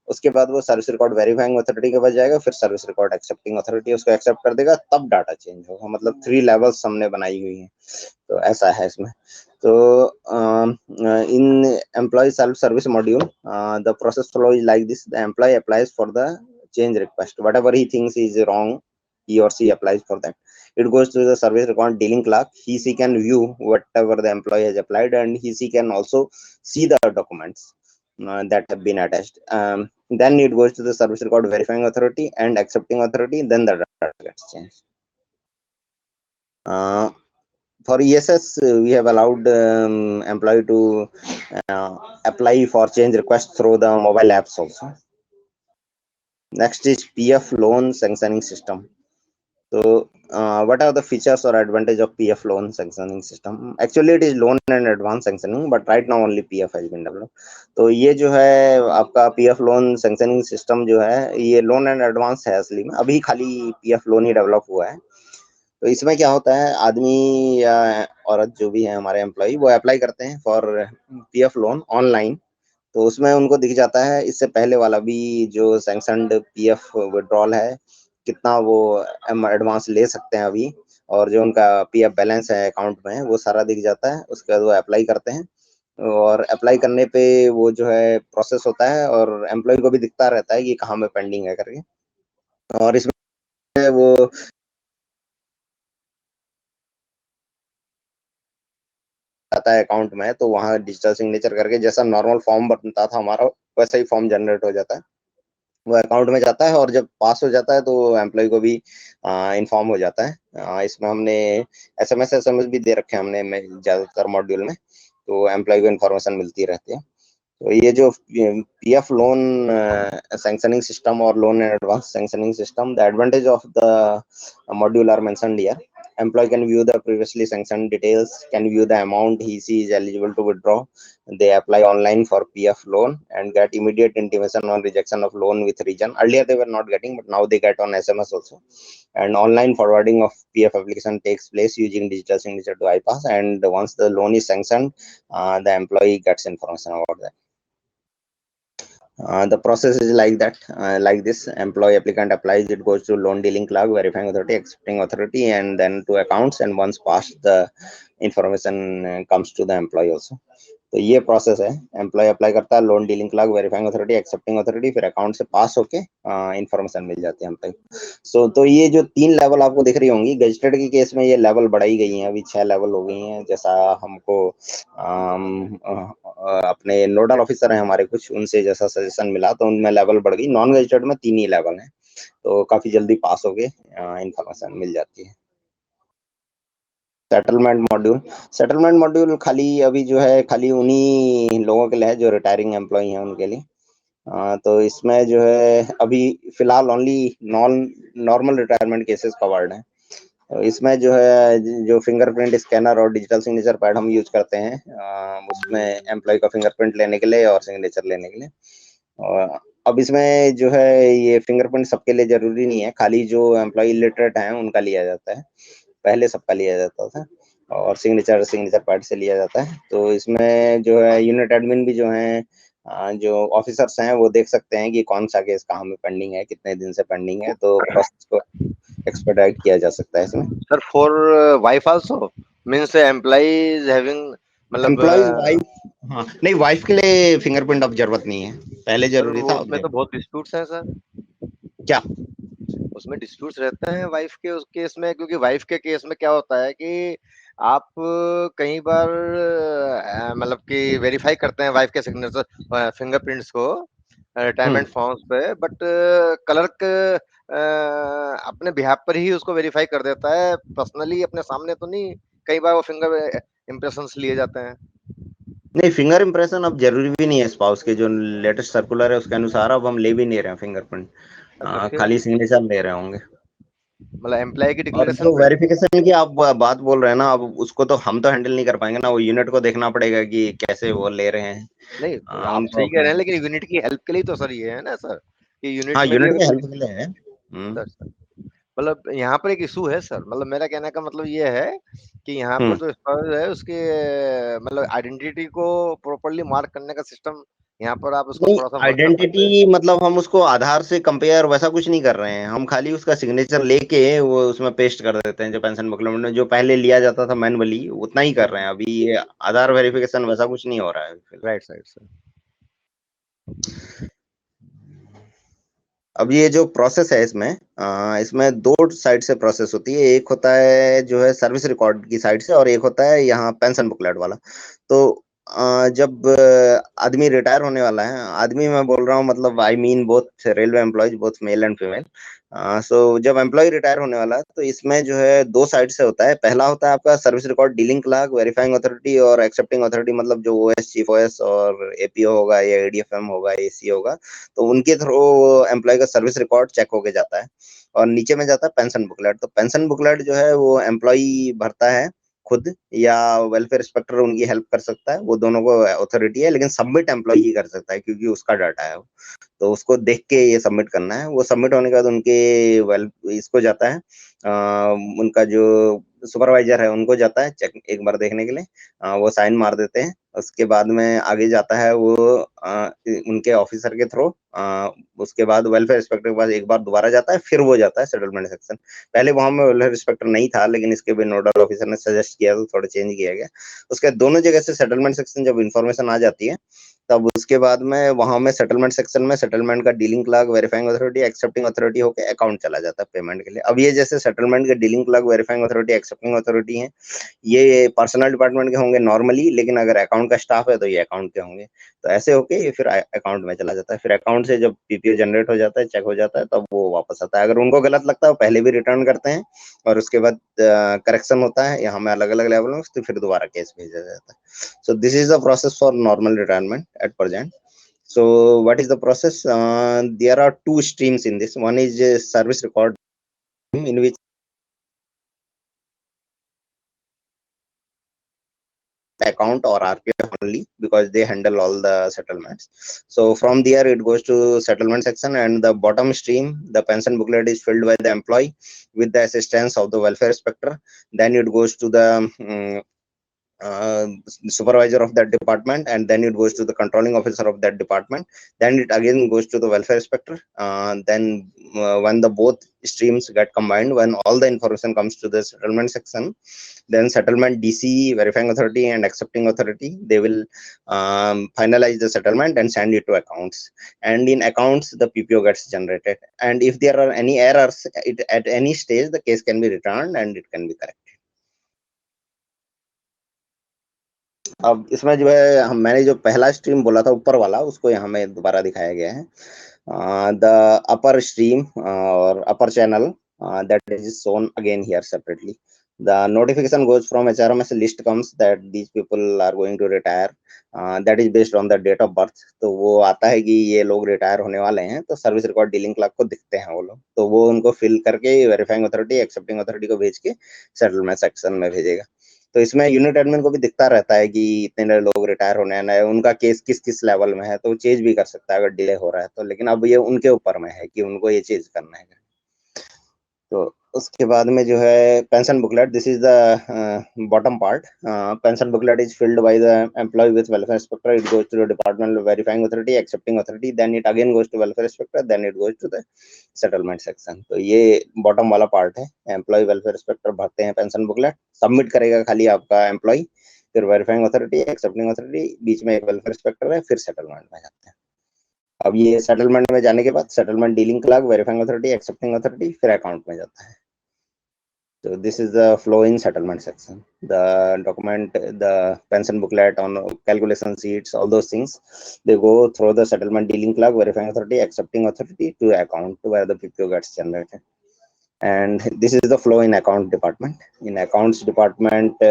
उसके बाद वो सर्विस रिकॉर्ड वेरीफाइंग अथॉरिटी के पास जाएगा, फिर सर्विस रिकॉर्ड एक्सेप्टिंग अथॉरिटी उसको एक्सेप्ट कर देगा, तब डाटा चेंज होगा। मतलब 3 लेवल्स हमने बनाई हुई है, तो ऐसा है इसमें। तो in employee self service module, the process flow is like this: the employee applies for the change request, whatever he thinks is wrong, he or she applies for that. It goes to the service record dealing clerk. He she can view whatever the employee has applied, and he she can also see the documents that have been attached. Then it goes to the service record verifying authority and accepting authority, then the data gets changed. For ESS, we have allowed employee to apply for change request through the mobile apps also. Next is PF loan sanctioning system. So what are the features or advantage of PF loan sanctioning system? Actually it is loan and advance sanctioning, but right now only PF has been developed. तो ये जो है आपका PF loan sanctioning system जो है, ये loan and advance है असली में, अभी खाली PF लोन ही डेवलप हुआ है। तो इसमें क्या होता है, आदमी या औरत जो भी है हमारे एम्प्लॉय, वो अप्लाई करते हैं फॉर पीएफ लोन ऑनलाइन, तो उसमें उनको दिख जाता है इससे पहले वाला भी जो सैंक्शनड पीएफ विड्रॉल है, कितना वो एडवांस ले सकते हैं अभी, और जो उनका पीएफ बैलेंस है अकाउंट में वो सारा दिख जाता है। उसके बाद वो अप्लाई करते हैं, और अप्लाई करने पे वो जो है प्रोसेस होता है, और एम्प्लॉय को भी दिखता रहता है कि कहाँ में पेंडिंग है करके। और इसमें वो आता है अकाउंट में, तो वहाँ डिजिटल सिग्नेचर करके जैसा नॉर्मल फॉर्म बनता था हमारा, वैसा ही फॉर्म जनरेट हो जाता है, वो अकाउंट में जाता है, और जब पास हो जाता है तो एम्प्लॉय को भी इन्फॉर्म हो जाता है। इसमें हमने एसएमएस भी दे रखे हैं हमने ज्यादातर मॉड्यूल में, तो एम्प्लॉय को इन्फॉर्मेशन मिलती रहती है। तो ये जो पीएफ लोन सैंक्शनिंग सिस्टम और loan and advance sanctioning system, the advantage of the module are mentioned here. employee can view the previously sanctioned details, can view the amount he is eligible to withdraw. They apply online for PF loan and get immediate intimation on rejection of loan with region. Earlier they were not getting, but now they get on SMS also. And online forwarding of PF application takes place using digital signature to iPass. And once the loan is sanctioned, the employee gets information about that. The process is like that, like this: employee applicant applies, it goes to loan dealing clerk, verifying authority, accepting authority, and then to accounts. And once passed, the information comes to the employee also. तो ये process है, employ apply करता है, loan dealing clerk verifying authority, accepting authority, फिर account से पास होके information मिल जाती है एम्प्लॉय। सो तो ये जो 3 लेवल आपको दिख रही होंगी, गजेटेड के केस में ये लेवल बढ़ाई गई हैं, अभी 6 लेवल हो गई हैं। जैसा हमको अपने नोडल ऑफिसर हैं हमारे कुछ, उनसे जैसा सजेशन मिला तो उनमें लेवल बढ़ गई। नॉन गजेटेड में 3 ही लेवल हैं, तो काफी जल्दी पास होके इंफॉर्मेशन मिल जाती है। सेटलमेंट मॉड्यूल खाली अभी जो है खाली उन्हीं लोगों के लिए है जो रिटायरिंग एम्प्लॉय हैं उनके लिए। तो इसमें जो है अभी फिलहाल only normal retirement cases covered हैं। तो इसमें जो है जो फिंगरप्रिंट स्कैनर और डिजिटल सिग्नेचर पैड हम यूज करते हैं, उसमें एम्प्लॉय का फिंगरप्रिंट लेने के लिए और सिग्नेचर लेने के लिए। और अब इसमें जो है ये फिंगरप्रिंट सबके लिए जरूरी नहीं है, खाली जो एम्प्लॉय इलिटरेट हैं उनका लिया जाता है। पहले सबका लिया जाता था और सिग्नेचर पैड से लिया जाता है। तो इसमें जो है यूनिट एडमिन भी जो है जो ऑफिसर्स हैं वो देख सकते हैं कि कौन सा केस कहाँ में पेंडिंग है, कितने दिन से पेंडिंग है, तो प्रोसेस को एक्सपेडाइट किया जा सकता है इसमें। Sir for wife also means employees having मतलब एम्प्लॉइज वाइफ, हाँ नहीं, वाइफ के लिए फिंगरप्रिंट अब जरूरत नहीं है, पहले जरूरी था। उसमें तो बहुत डिस्प्यूट्स हैं सर। क्या उसमें डिस्प्यूट्स रहते हैं वाइफ के उस केस में? क्योंकि वाइफ के केस में क्या होता है कि आप कई बार मतलब कि वेरीफाई करते हैं वाइफ के सिग्नेचर फिंगरप्रिंट्स को रिटायरमेंट फॉर्म्स पे, बट क्लर्क अपने बिहाफ पर ही उसको वेरीफाई कर देता है, पर्सनली अपने सामने तो नहीं। कई बार वो फिंगर इम्प्रेशंस लिए जाते हैं। नहीं, फिंगर इम्प्रेशन अब जरूरी भी नहीं है। स्पाउस के जो लेटेस्ट सर्कुलर है उसके अनुसार अब हम ले भी नहीं रहे हैं फिंगरप्रिंट, खाली सिग्नेचर ले रहे होंगे। मतलब एम्प्लॉय की और डिक्लेरेशन जो वेरिफिकेशन की आप बात बोल रहे हैं ना, अब उसको तो हम तो हैंडल नहीं कर पाएंगे ना, वो यूनिट को देखना पड़ेगा कि कैसे वो ले रहे हैं। नहीं आप सही कह रहे हैं, लेकिन यूनिट की हेल्प के लिए तो सर ये है ना सर कि यूनिट हाँ, में भी यूनिट की अगर हेल्प के लिए है। मतलब यहाँ पर एक इशू है सर। मतलब मेरा कहने का मतलब ये है कि यहाँ पर जो स्पाउस है उसके मतलब आइडेंटिटी को प्रॉपर्ली मार्क करने का सिस्टम यहाँ पर आप उसको थोड़ा सा वर्क कर सकते हैं। आइडेंटिटी मतलब हम उसको आधार से कंपेयर वैसा कुछ नहीं कर रहे हैं, हम खाली उसका सिग्नेचर लेके वो उसमें पेस्ट कर देते हैं। जो पेंशन बुकलेट में जो पहले लिया जाता था मैनुअली, उतना ही कर रहे हैं अभी। ये आधार वेरिफिकेशन वैसा कुछ नहीं हो रहा है। Right side sir. अब ये जो प्रोसेस है इसमें 2 साइड से प्रोसेस होती है। एक होता है जो है सर्विस रिकॉर्ड की साइड से, और एक होता है यहाँ पेंशन बुकलेट वाला। तो जब आदमी रिटायर होने वाला है, आदमी मैं बोल रहा हूँ मतलब I mean both railway employees, both male and female. So जब एम्प्लॉय रिटायर होने वाला है तो इसमें जो है 2 साइड से होता है। पहला होता है आपका service record dealing clerk, verifying authority और एक्सेप्टिंग अथॉरिटी, मतलब जो ओएस, चीफ ओएस और एपीओ होगा या एडीएफएम होगा, एसी होगा, तो उनके थ्रू एम्प्लॉय का सर्विस रिकॉर्ड चेक होके जाता है। और नीचे में जाता है पेंशन बुकलेट। तो पेंशन बुकलेट जो है वो एम्प्लॉय भरता है खुद, या वेलफेयर इंस्पेक्टर उनकी हेल्प कर सकता है, वो दोनों को अथॉरिटी है, लेकिन सबमिट एम्प्लॉय ही कर सकता है क्योंकि उसका डाटा है। तो उसको देख के ये सबमिट करना है। वो सबमिट होने के बाद उनके इसको जाता है, उनका जो सुपरवाइजर है उनको जाता है चेक एक बार देखने के लिए, वो साइन मार देते हैं। उसके बाद में आगे जाता है वो उनके ऑफिसर के थ्रू, उसके बाद वेलफेयर इंस्पेक्टर के पास एक बार दोबारा जाता है, फिर वो जाता है सेटलमेंट सेक्शन। पहले वहां में वेलफेयर इंस्पेक्टर नहीं था, लेकिन इसके भी नोडल ऑफिसर ने सजेस्ट किया तो थोड़ा चेंज किया गया। उसके दोनों जगह से सेटलमेंट सेक्शन जब इन्फॉर्मेशन आ जाती है, तब उसके बाद में वहां में सेटलमेंट सेक्शन में सेटलमेंट का dealing clerk, verifying authority, accepting authority होकर अकाउंट चला जाता है पेमेंट के लिए। अब ये जैसे सेटलमेंट के dealing clerk, verifying authority, accepting authority हैं, ये पर्सनल डिपार्टमेंट के होंगे नॉर्मली, लेकिन अगर अकाउंट का स्टाफ है तो ये अकाउंट के होंगे। तो ऐसे होके ये फिर अकाउंट में चला जाता है। फिर अकाउंट से जब पीपीओ जनरेट हो जाता है, चेक हो जाता है, तब वो वापस आता है। अगर उनको गलत लगता है वो पहले भी रिटर्न करते हैं, और उसके बाद करेक्शन होता है यहाँ में अलग अलग लेवल में, तो फिर दोबारा केस भेजा जाता है। सो this is the process for normal retirement at present. So what is the process? There are 2 streams in this. One is service record, in which account or RPF only, because they handle all the settlements. So from there it goes to settlement section, and the bottom stream, the pension booklet is filled by the employee with the assistance of the welfare inspector. Then it goes to the supervisor of that department, and then it goes to the controlling officer of that department. Then it again goes to the welfare inspector. Then when the both streams get combined, when all the information comes to the settlement section, then settlement DC, verifying authority and accepting authority, they will finalize the settlement and send it to accounts. And in accounts, the PPO gets generated, and if there are any errors at any stage, the case can be returned and it can be corrected. अब इसमें जो है मैंने जो पहला stream बोला था ऊपर वाला, उसको यहाँ में दोबारा दिखाया गया है. द अपर स्ट्रीम और अपर channel that is shown again here separately. The notification goes from HRMS, list comes that these people are going to retire, that is based on the date of birth. तो वो आता है कि ये लोग retire होने वाले हैं, तो सर्विस रिकॉर्ड डीलिंग क्लर्क को दिखते हैं वो लोग, तो वो उनको फिल करके वेरीफाइंग अथॉरिटी, एक्सेप्टिंग अथॉरिटी को भेज के सेटलमेंट सेक्शन में भेजेगा. तो इसमें यूनिट एडमिन को भी दिखता रहता है कि इतने लोग रिटायर होने हैं, उनका केस किस किस लेवल में है, तो चेंज भी कर सकता है अगर डिले हो रहा है तो. लेकिन अब ये उनके ऊपर में है कि उनको ये चेंज करना है. तो उसके बाद में जो है pension booklet, this is the bottom part. Pension booklet is filled by the employee with welfare inspector. It goes to the department verifying authority, accepting authority, then it again goes to welfare inspector, then it goes to the settlement section. तो ये bottom वाला part है. Employ welfare inspector भरते हैं pension booklet, submit करेगा खाली आपका employ, फिर वेरीफाइंग अथॉरिटी, एक्सेप्टिंग अथॉरिटी, बीच में एक वेलफेयर इंस्पेक्टर है, फिर सेटलमेंट में जाते हैं. अब ये सेटलमेंट में जाने के बाद settlement dealing clerk, verifying authority, accepting authority, फिर अकाउंट में जाता है. So this is the flow in settlement section. The document, the pension booklet on calculation sheets, all those things, they go through the settlement dealing clerk, verifying authority, accepting authority to account where the PPO gets generated. And this is the flow in account department. In accounts department,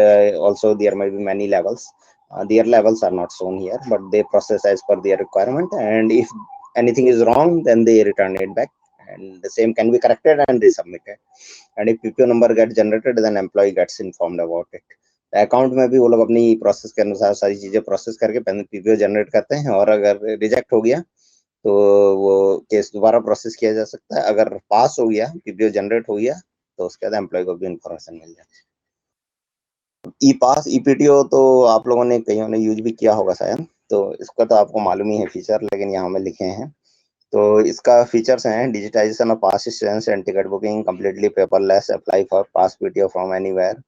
also there may be many levels. Their levels are not shown here, but they process as per their requirement. And if anything is wrong, then they return it back, and the same can be corrected and resubmitted. And if PPO number gets generated, then employee gets informed about it. Account में भी वो लोग अपनी process के अनुसार सारी चीजें process करके PPO जनरेट करते हैं, और अगर रिजेक्ट हो गया तो वो केस दोबारा प्रोसेस किया जा सकता है. अगर पास हो गया, PPO जनरेट हो गया, तो उसके बाद एम्प्लॉय को भी इंफॉर्मेशन मिल जाती है. ई पास EPTO तो आप लोगों ने कईयों ने यूज भी किया होगा शायद, तो इसका तो आपको मालूम ही है फीचर, लेकिन यहाँ में लिखे हैं. तो इसका फीचर्स हैं: digitisation of pass issuance and ticket booking, completely paperless, apply for pass PTO from anywhere,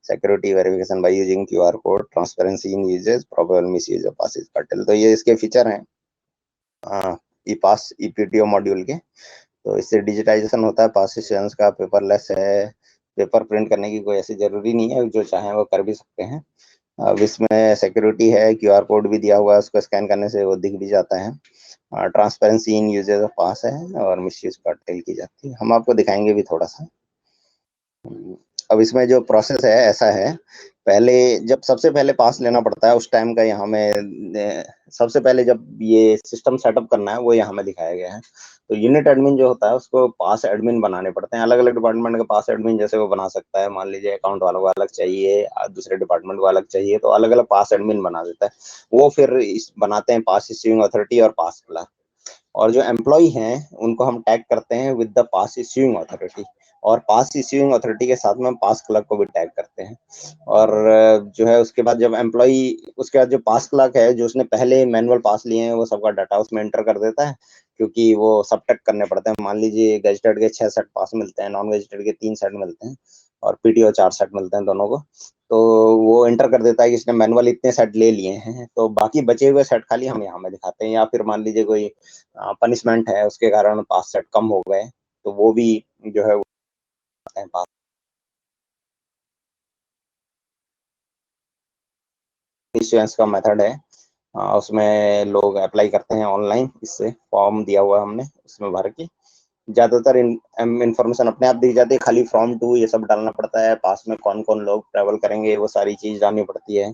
security verification by using QR code, transparency in uses, probable misuse of pass cartel. तो ये इसके फीचर हैं ई पास EPTO module के. तो इससे digitisation होता है पास issuance का, पेपरलेस है, पेपर प्रिंट करने की कोई ऐसी जरूरी नहीं है, जो चाहें वो कर भी सकते हैं. अब इसमें सिक्योरिटी है, QR कोड भी दिया हुआ है, उसको स्कैन करने से वो दिख भी जाता है. ट्रांसपेरेंसी इन यूजेस ऑफ पास है, और मिसयूज कार्टेल की जाती है. हम आपको दिखाएंगे भी थोड़ा सा. अब इसमें जो प्रोसेस है ऐसा है, पहले जब सबसे पहले पास लेना पड़ता है उस टाइम का यहाँ में सबसे पहले जब ये सिस्टम सेटअप करना है वो यहाँ में दिखाया गया है. तो यूनिट एडमिन जो होता है उसको पास एडमिन बनाने पड़ते हैं. अलग अलग डिपार्टमेंट के पास एडमिन जैसे वो बना सकता है. मान लीजिए अकाउंट वालों को अलग चाहिए, दूसरे डिपार्टमेंट को अलग चाहिए, तो अलग अलग पास एडमिन बना देता है. वो फिर बनाते हैं पास इश्यूइंग अथॉरिटी और पास क्लर्क. और जो एम्प्लॉय हैं उनको हम टैग करते हैं with the pass issuing authority, और पास इश्यूइंग अथॉरिटी के साथ में पास क्लर्क को भी टैग करते हैं. और जो है उसके बाद जब एम्प्लॉय, उसके बाद जो पास क्लर्क है, जो उसने पहले मैनुअल पास लिए हैं, वो सबका डाटा उसमें एंटर कर देता है, क्योंकि वो सब टैग करने पड़ते हैं. मान लीजिए गजेटेड के 6 सेट पास मिलते हैं, नॉन गजेटेड के 3 सेट मिलते हैं, और PTO 4 सेट मिलते हैं दोनों को. तो वो एंटर कर देता है कि इसने मैनुअल इतने सेट ले लिए हैं, तो बाकी बचे हुए सेट खाली हम यहाँ में दिखाते हैं. या फिर मान लीजिए कोई पनिशमेंट है, उसके कारण पास सेट कम हो गए, तो वो भी जो है पास. इश्यूएंस का मेथड है, उसमें लोग अप्लाई करते हैं ऑनलाइन. इससे फॉर्म दिया हुआ है हमने, उसमें भर के ज्यादातर इंफॉर्मेशन अपने आप दी जाती है. खाली फॉर्म 2 ये सब डालना पड़ता है. पास में कौन कौन लोग ट्रेवल करेंगे वो सारी चीज डालनी पड़ती है.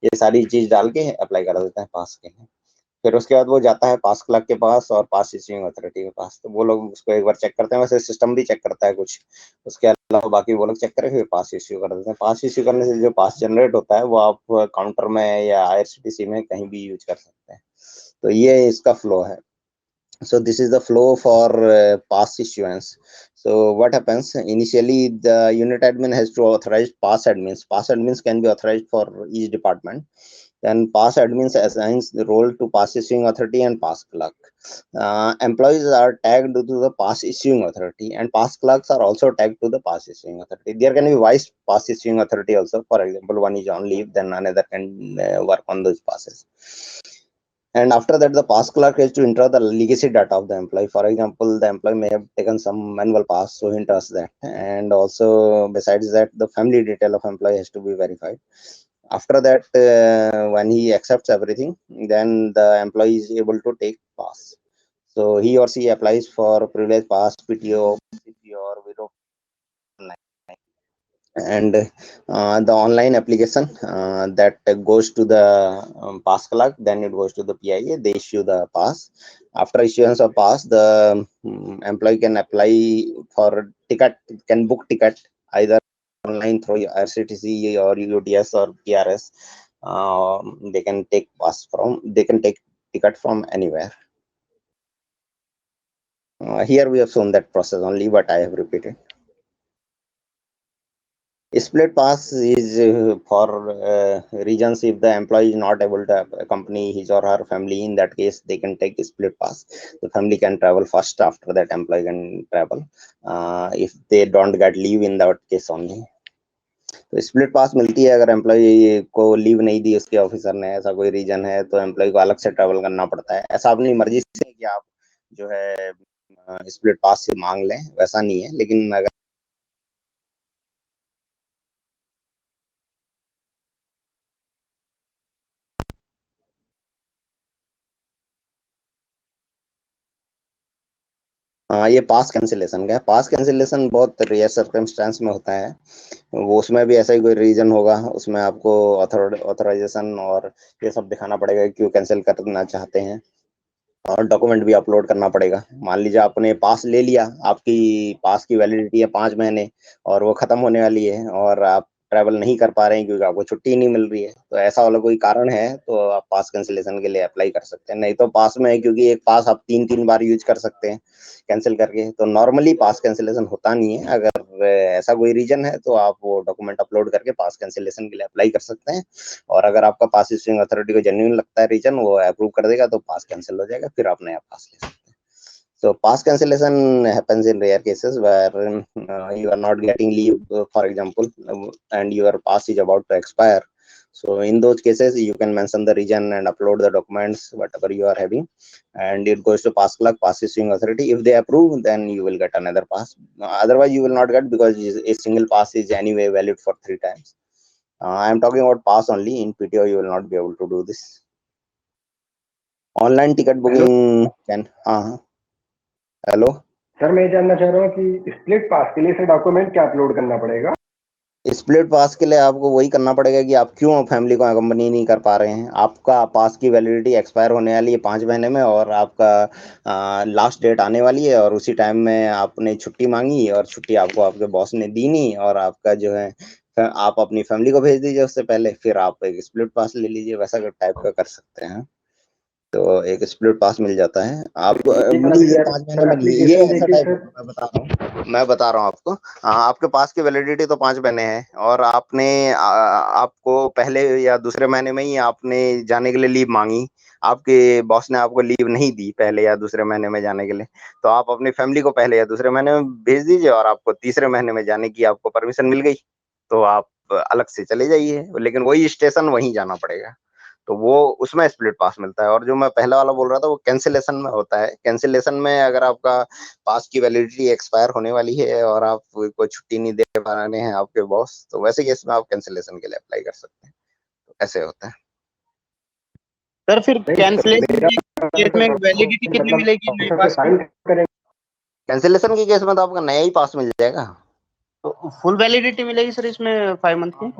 ये सारी चीज डाल के अप्लाई करा देते हैं पास के लिए. फिर उसके बाद वो जाता है पास क्लर्क के पास और पास इश्यूइंग अथॉरिटी के पास, तो वो लोग उसको एक बार चेक करते हैं, वैसे सिस्टम भी चेक करता है कुछ, उसके अलावा बाकी वो लोग चेक करें फिर पास इश्यू कर देते हैं। पास इश्यू करने से जो पास जनरेट होता है वो आप काउंटर में या IRCTC में कहीं भी यूज कर सकते हैं। तो ये इसका फ्लो है। So this is the flow for pass issuance. So what happens initially, the unit admin has to authorize pass admins. Pass admins can be authorized for each department. Then pass admins assigns the role to pass issuing authority and pass clerk. Employees are tagged to the pass issuing authority, and pass clerks are also tagged to the pass issuing authority. There can be vice pass issuing authority also. For example, one is on leave, then another can work on those passes. And after that, the pass clerk has to enter the legacy data of the employee. For example, the employee may have taken some manual pass, so he enters that. And also, besides that, the family detail of employee has to be verified. After that, when he accepts everything, then the employee is able to take pass. So he or she applies for privilege pass, PTO, CPO, or widow, and the online application that goes to the pass clerk, then it goes to the PIA, they issue the pass. After issuance of pass, the employee can apply for ticket, can book ticket either online through IRCTC or UTS or PRS. They can take pass from, they can take ticket from anywhere. Here we have shown that process only, but I have repeated. Split pass is for reasons if the employee is not able to accompany his or her family. In that case, they can take split pass. The family can travel first, after that employee can travel. If they don't get leave, in that case only. तो split पास मिलती है अगर employ को leave नहीं दी उसके officer ने, ऐसा कोई रीजन है तो एम्प्लॉय को अलग से ट्रैवल करना पड़ता है। ऐसा अपनी मर्जी से कि आप जो है स्प्लिट पास से मांग लें, वैसा नहीं है। लेकिन अगर ये पास कैंसिलेशन का है। पास कैंसिलेशन बहुत रेयर सर्कमस्टेंस में होता है, वो उसमें भी ऐसा ही कोई रीजन होगा, उसमें आपको ऑथराइजेशन और ये सब दिखाना पड़ेगा क्यों कैंसिल करना चाहते हैं, और डॉक्यूमेंट भी अपलोड करना पड़ेगा। मान लीजिए आपने पास ले लिया, आपकी पास की वैलिडिटी है 5 महीने और वो खत्म होने वाली है और आप ट्रैवल नहीं कर पा रहे हैं क्योंकि आपको छुट्टी नहीं मिल रही है, तो ऐसा वाला कोई कारण है तो आप पास कैंसिलेशन के लिए अप्लाई कर सकते हैं। नहीं तो पास में है क्योंकि एक पास आप 3-3 बार यूज कर सकते हैं कैंसिल करके, तो नॉर्मली पास कैंसिलेशन होता नहीं है। अगर ऐसा कोई रीजन है तो आप वो डॉक्यूमेंट अपलोड करके पास कैंसिलेशन के लिए अप्लाई कर सकते हैं, और अगर आपका पास इश्यूइंग अथॉरिटी को जेन्युइन लगता है रीजन, वो अप्रूव कर देगा तो पास कैंसिल हो जाएगा, फिर आप नया पास ले सकते हैं। So pass cancellation happens in rare cases where you are not getting leave, for example, and your pass is about to expire. So in those cases, you can mention the reason and upload the documents, whatever you are having, and it goes to pass clerk, pass issuing authority. If they approve, then you will get another pass. Otherwise, you will not get, because a single pass is anyway valid for 3 times. I am talking about pass only. In PTO, you will not be able to do this. Online ticket booking can. Hello sir, मैं जानना चाह रहा हूँ कि split पास के लिए sir document क्या upload करना पड़ेगा? स्प्लिट पास के लिए आपको वही करना पड़ेगा कि आप क्यों फैमिली को अकम्पनी नहीं कर पा रहे हैं। आपका पास की वैलिडिटी एक्सपायर होने वाली है 5 महीने में, और आपका लास्ट डेट आने वाली है, और उसी टाइम में आपने छुट्टी मांगी और छुट्टी आपको आपके बॉस ने दी नहीं, और आपका जो है आप अपनी फैमिली को भेज दीजिए उससे पहले, फिर आप एक स्प्लिट पास ले लीजिए, वैसा टाइप का कर सकते हैं। तो एक स्प्लिट पास मिल जाता है आपको। ये 5 महीने में नहीं, ये ऐसा टाइप मैं बता रहा हूँ आपको। आपके पास की वैलिडिटी तो 5 महीने है, और आपने आपको पहले या दूसरे महीने में ही आपने जाने के लिए लीव मांगी, आपके बॉस ने आपको लीव नहीं दी पहले या दूसरे महीने में जाने के लिए, तो आप अपनी फैमिली को पहले या दूसरे महीने में भेज दीजिए, और आपको तीसरे महीने में जाने की आपको परमिशन मिल गई तो आप अलग से चले जाइए, लेकिन वही स्टेशन वहीं जाना पड़ेगा, तो वो उसमें स्प्लिट पास मिलता है। और जो मैं पहला वाला बोल रहा था वो कैंसिलेशन में होता है। कैंसिलेशन में अगर आपका पास की वैलिडिटी एक्सपायर होने वाली है और आप कोई छुट्टी नहीं दे पा रहे हैं आपके बॉस, तो वैसे केस में आप कैंसिलेशन के लिए अप्लाई कर सकते हैं। तो ऐसे होता है सर। फिर कैंसिलेशन की केस में वैलिडिटी कितनी मिलेगी नए पास की? कैंसिलेशन के केस में तो आपका नया ही पास मिल जाएगा। तो फुल वैलिडिटी मिलेगी सर इसमें 5 मंथ की?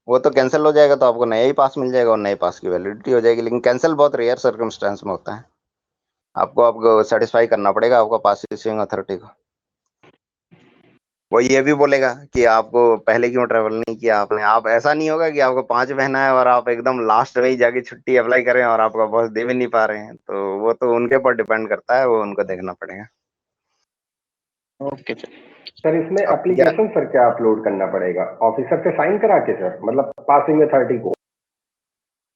वो तो कैंसिल हो जाएगा तो आपको नया ही पास मिल जाएगा और नए पास की वैलिडिटी हो जाएगी, लेकिन कैंसिल बहुत रेयर सर्कमस्टेंस में होता है। आपको सेटिस्फाई करना पड़ेगा आपका पास इश्यूइंग अथॉरिटी को। वो ये भी बोलेगा कि आपको पहले क्यों ट्रेवल नहीं किया आपने। आप ऐसा नहीं होगा कि आपको 5 महीना है और आप एकदम लास्ट में ही जाके छुट्टी अप्लाई करें और आपका बॉस दे भी नहीं पा रहे हैं, तो वो तो उनके ऊपर डिपेंड करता है, वो उनको देखना पड़ेगा। Okay sir. सर इसमें अब क्या, एप्लीकेशन सर क्या अपलोड करना पड़ेगा ऑफिसर से साइन करा के सर, मतलब पासिंग अथॉरिटी को?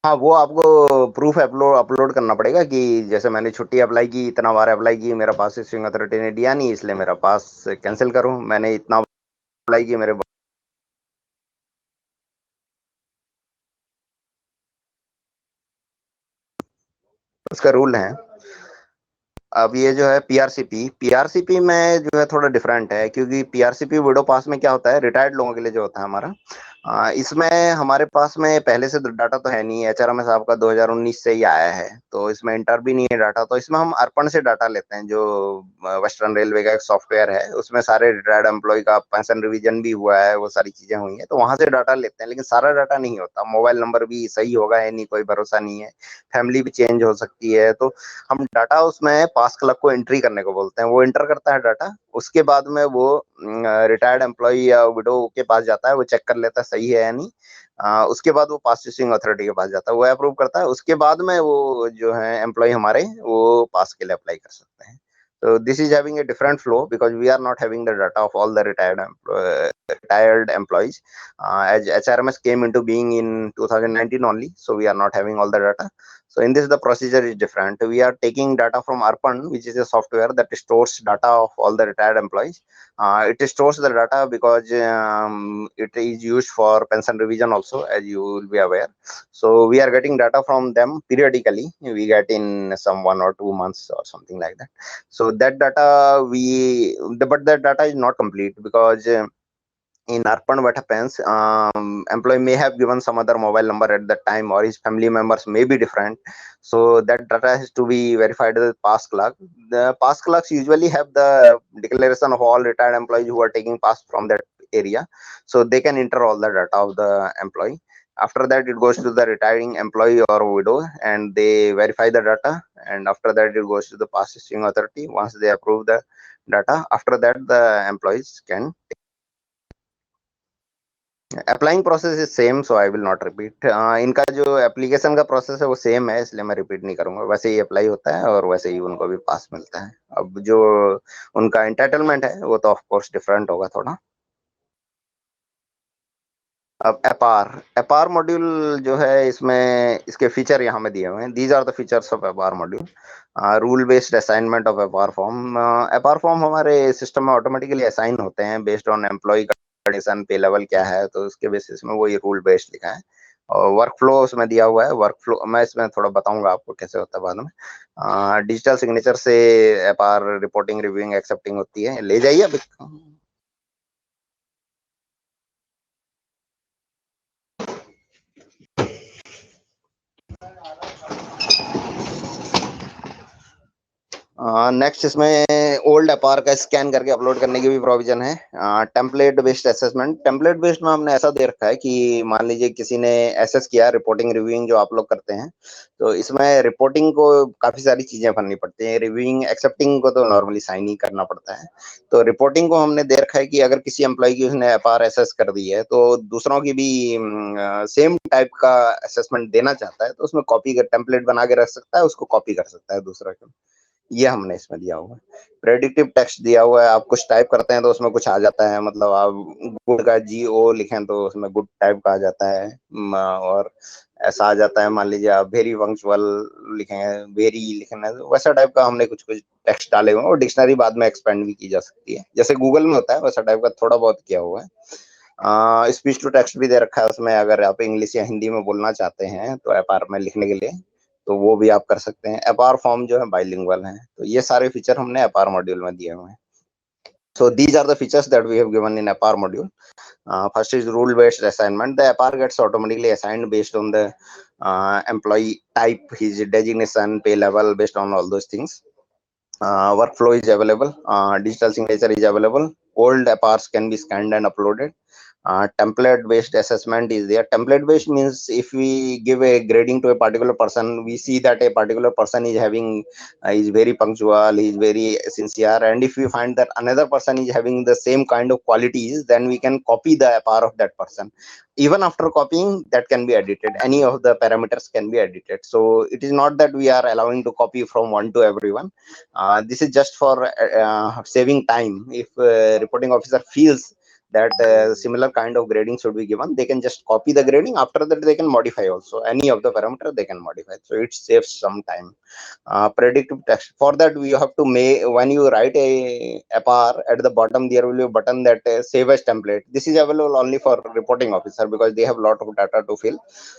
हाँ वो आपको प्रूफ अपलोड करना पड़ेगा कि जैसे मैंने छुट्टी अप्लाई की, इतना बार अप्लाई की, मेरा पास इश्यूइंग अथॉरिटी ने दिया नहीं, इसलिए मेरा पास कैंसिल करूं। मैंने इतना अप्लाई की, मेरे उसका रूल है। अब ये जो है पीआरसीपी में जो है थोड़ा डिफरेंट है, क्योंकि पीआरसीपी विडो पास में क्या होता है, रिटायर्ड लोगों के लिए जो होता है हमारा, इसमें हमारे पास में पहले से डाटा तो है नहीं। एचआरएमएस आपका 2019 से ही आया है, तो इसमें इंटर भी नहीं है डाटा। तो इसमें हम अर्पण से डाटा लेते हैं, जो वेस्टर्न रेलवे का एक सॉफ्टवेयर है, उसमें सारे रिटायर्ड एम्प्लॉय का पेंशन रिवीजन भी हुआ है, वो सारी चीजें हुई हैं, तो वहां से डाटा लेते हैं। लेकिन सारा डाटा नहीं होता, मोबाइल नंबर भी सही होगा या नहीं कोई भरोसा नहीं है, फैमिली भी चेंज हो सकती है। तो हम डाटा उसमें पास क्लर्क को एंट्री करने को बोलते हैं, वो एंटर करता है डाटा। उसके बाद में वो रिटायर्ड एम्प्लॉय या विडो के पास जाता है, वो चेक कर लेता है सही है या नहीं। उसके बाद वो पास इश्यूइंग अथॉरिटी के पास जाता है, वो अप्रूव करता है। उसके बाद में वो जो है एम्प्लॉय हमारे, वो पास के लिए अप्लाई कर सकते हैं। So this is having a different flow because we are not having the data of all the retired employees. As HRMS came into being in 2019 only, so we are not having all the data. So in this, the procedure is different. We are taking data from Arpan, which is a software that stores data of all the retired employees. It stores the data because it is used for pension revision also, as you will be aware. So we are getting data from them periodically. We get in some 1 or 2 months or something like that. So that data but that data is not complete because in Arpan, what happens, employee may have given some other mobile number at that time, or his family members may be different. So that data has to be verified with pass clerk. The pass clerks usually have the declaration of all retired employees who are taking pass from that area, so they can enter all the data of the employee. After that, it goes to the retiring employee or widow, and they verify the data. And after that, it goes to the pass issuing authority. Once they approve the data, after that, the employees can applying process is same, so I will not repeat. इनका जो application का process है वो same है, इसलिए मैं repeat नहीं करूंगा। वैसे ही अप्लाई होता है और वैसे ही उनको भी पास मिलता है। अब जो उनका एंटाइटलमेंट है वो तो ऑफ कोर्स डिफरेंट होगा थोड़ा। अब एपार मॉड्यूल जो है, इसमें इसके फीचर यहाँ में दिए हुए हैं। These are the features of APAR module. Rule based assignment of APAR form. APAR form हमारे सिस्टम में ऑटोमेटिकली असाइन होते हैं based on employee condition, pay level क्या है, तो उसके बेसिस में वो ये रूल बेस्ड लिखा है। और वर्क फ्लो उसमें दिया हुआ है। वर्क फ्लो मैं इसमें थोड़ा बताऊंगा आपको कैसे होता है बाद में। डिजिटल सिग्नेचर से एपार रिपोर्टिंग, रिव्यूइंग, एक्सेप्टिंग होती है। ले जाइए अब। नेक्स्ट इसमें ओल्ड एपार का स्कैन करके अपलोड करने की भी प्रोविजन है। Template based assessment. Template based में हमने ऐसा दे रखा है कि मान लीजिए किसी ने एसेस किया, रिपोर्टिंग रिव्यूइंग जो आप लोग करते हैं, तो इसमें रिपोर्टिंग को काफी सारी चीजें भरनी पड़ती है। रिव्यूइंग, एक्सेप्टिंग को तो नॉर्मली साइन ही करना पड़ता है। तो रिपोर्टिंग को हमने दे रखा है कि अगर किसी एम्प्लॉय की उसने एपार एसेस कर दी है, तो दूसरों की भी सेम टाइप का असेसमेंट देना चाहता है, तो उसमें कॉपी का टेम्पलेट बना के रख सकता है, उसको कॉपी कर सकता है दूसरा का। ये हमने इसमें दिया हुआ है। प्रेडिक्टिव टेक्स्ट दिया हुआ है। आप कुछ टाइप करते हैं तो उसमें कुछ आ जाता है, मतलब आप गुड का GO लिखें तो उसमें गुड टाइप का आ जाता है। और ऐसा आ जाता है, मान लीजिए आप वेरी पंक्चुअल लिखेंगे, वेरी लिखना है, तो वैसा टाइप का हमने कुछ कुछ टेक्स्ट डाले हुए हैं। और डिक्शनरी बाद में एक्सपेंड भी की जा सकती है, जैसे गूगल में होता है वैसा टाइप का थोड़ा बहुत किया हुआ है। स्पीच टू टेक्स्ट भी दे रखा है उसमें। अगर आप इंग्लिश या हिंदी में बोलना चाहते हैं तो एपार में लिखने के लिए, तो वो भी आप कर सकते हैं। एपार फॉर्म जो है बाइलिंगुअल है। तो ये सारे फीचर हमने एपार मॉड्यूल में दिए हुए हैं। So these are the features that we have given in APAR module. First is rule-based assignment. The APAR gets automatically assigned based on the employee type, his designation, pay level, based on all those things. Workflow is available. Digital signature is available. Old APARs can be scanned and uploaded. template based assessment is there. Template based means if we give a grading to a particular person, we see that a particular person is having is very punctual, he is very sincere, and if we find that another person is having the same kind of qualities, then we can copy the power of that person. Even after copying, that can be edited, any of the parameters can be edited. So it is not that we are allowing to copy from one to everyone. This is just for saving time. If reporting officer feels that similar kind of grading should be given, they can just copy the grading. After that, they can modify also any of the parameter, they can modify, so it saves some time. Predictive text, for that we have to make, when you write a FR, at the bottom there will be a button that save as template. This is available only for reporting officer because they have a lot of data to fill.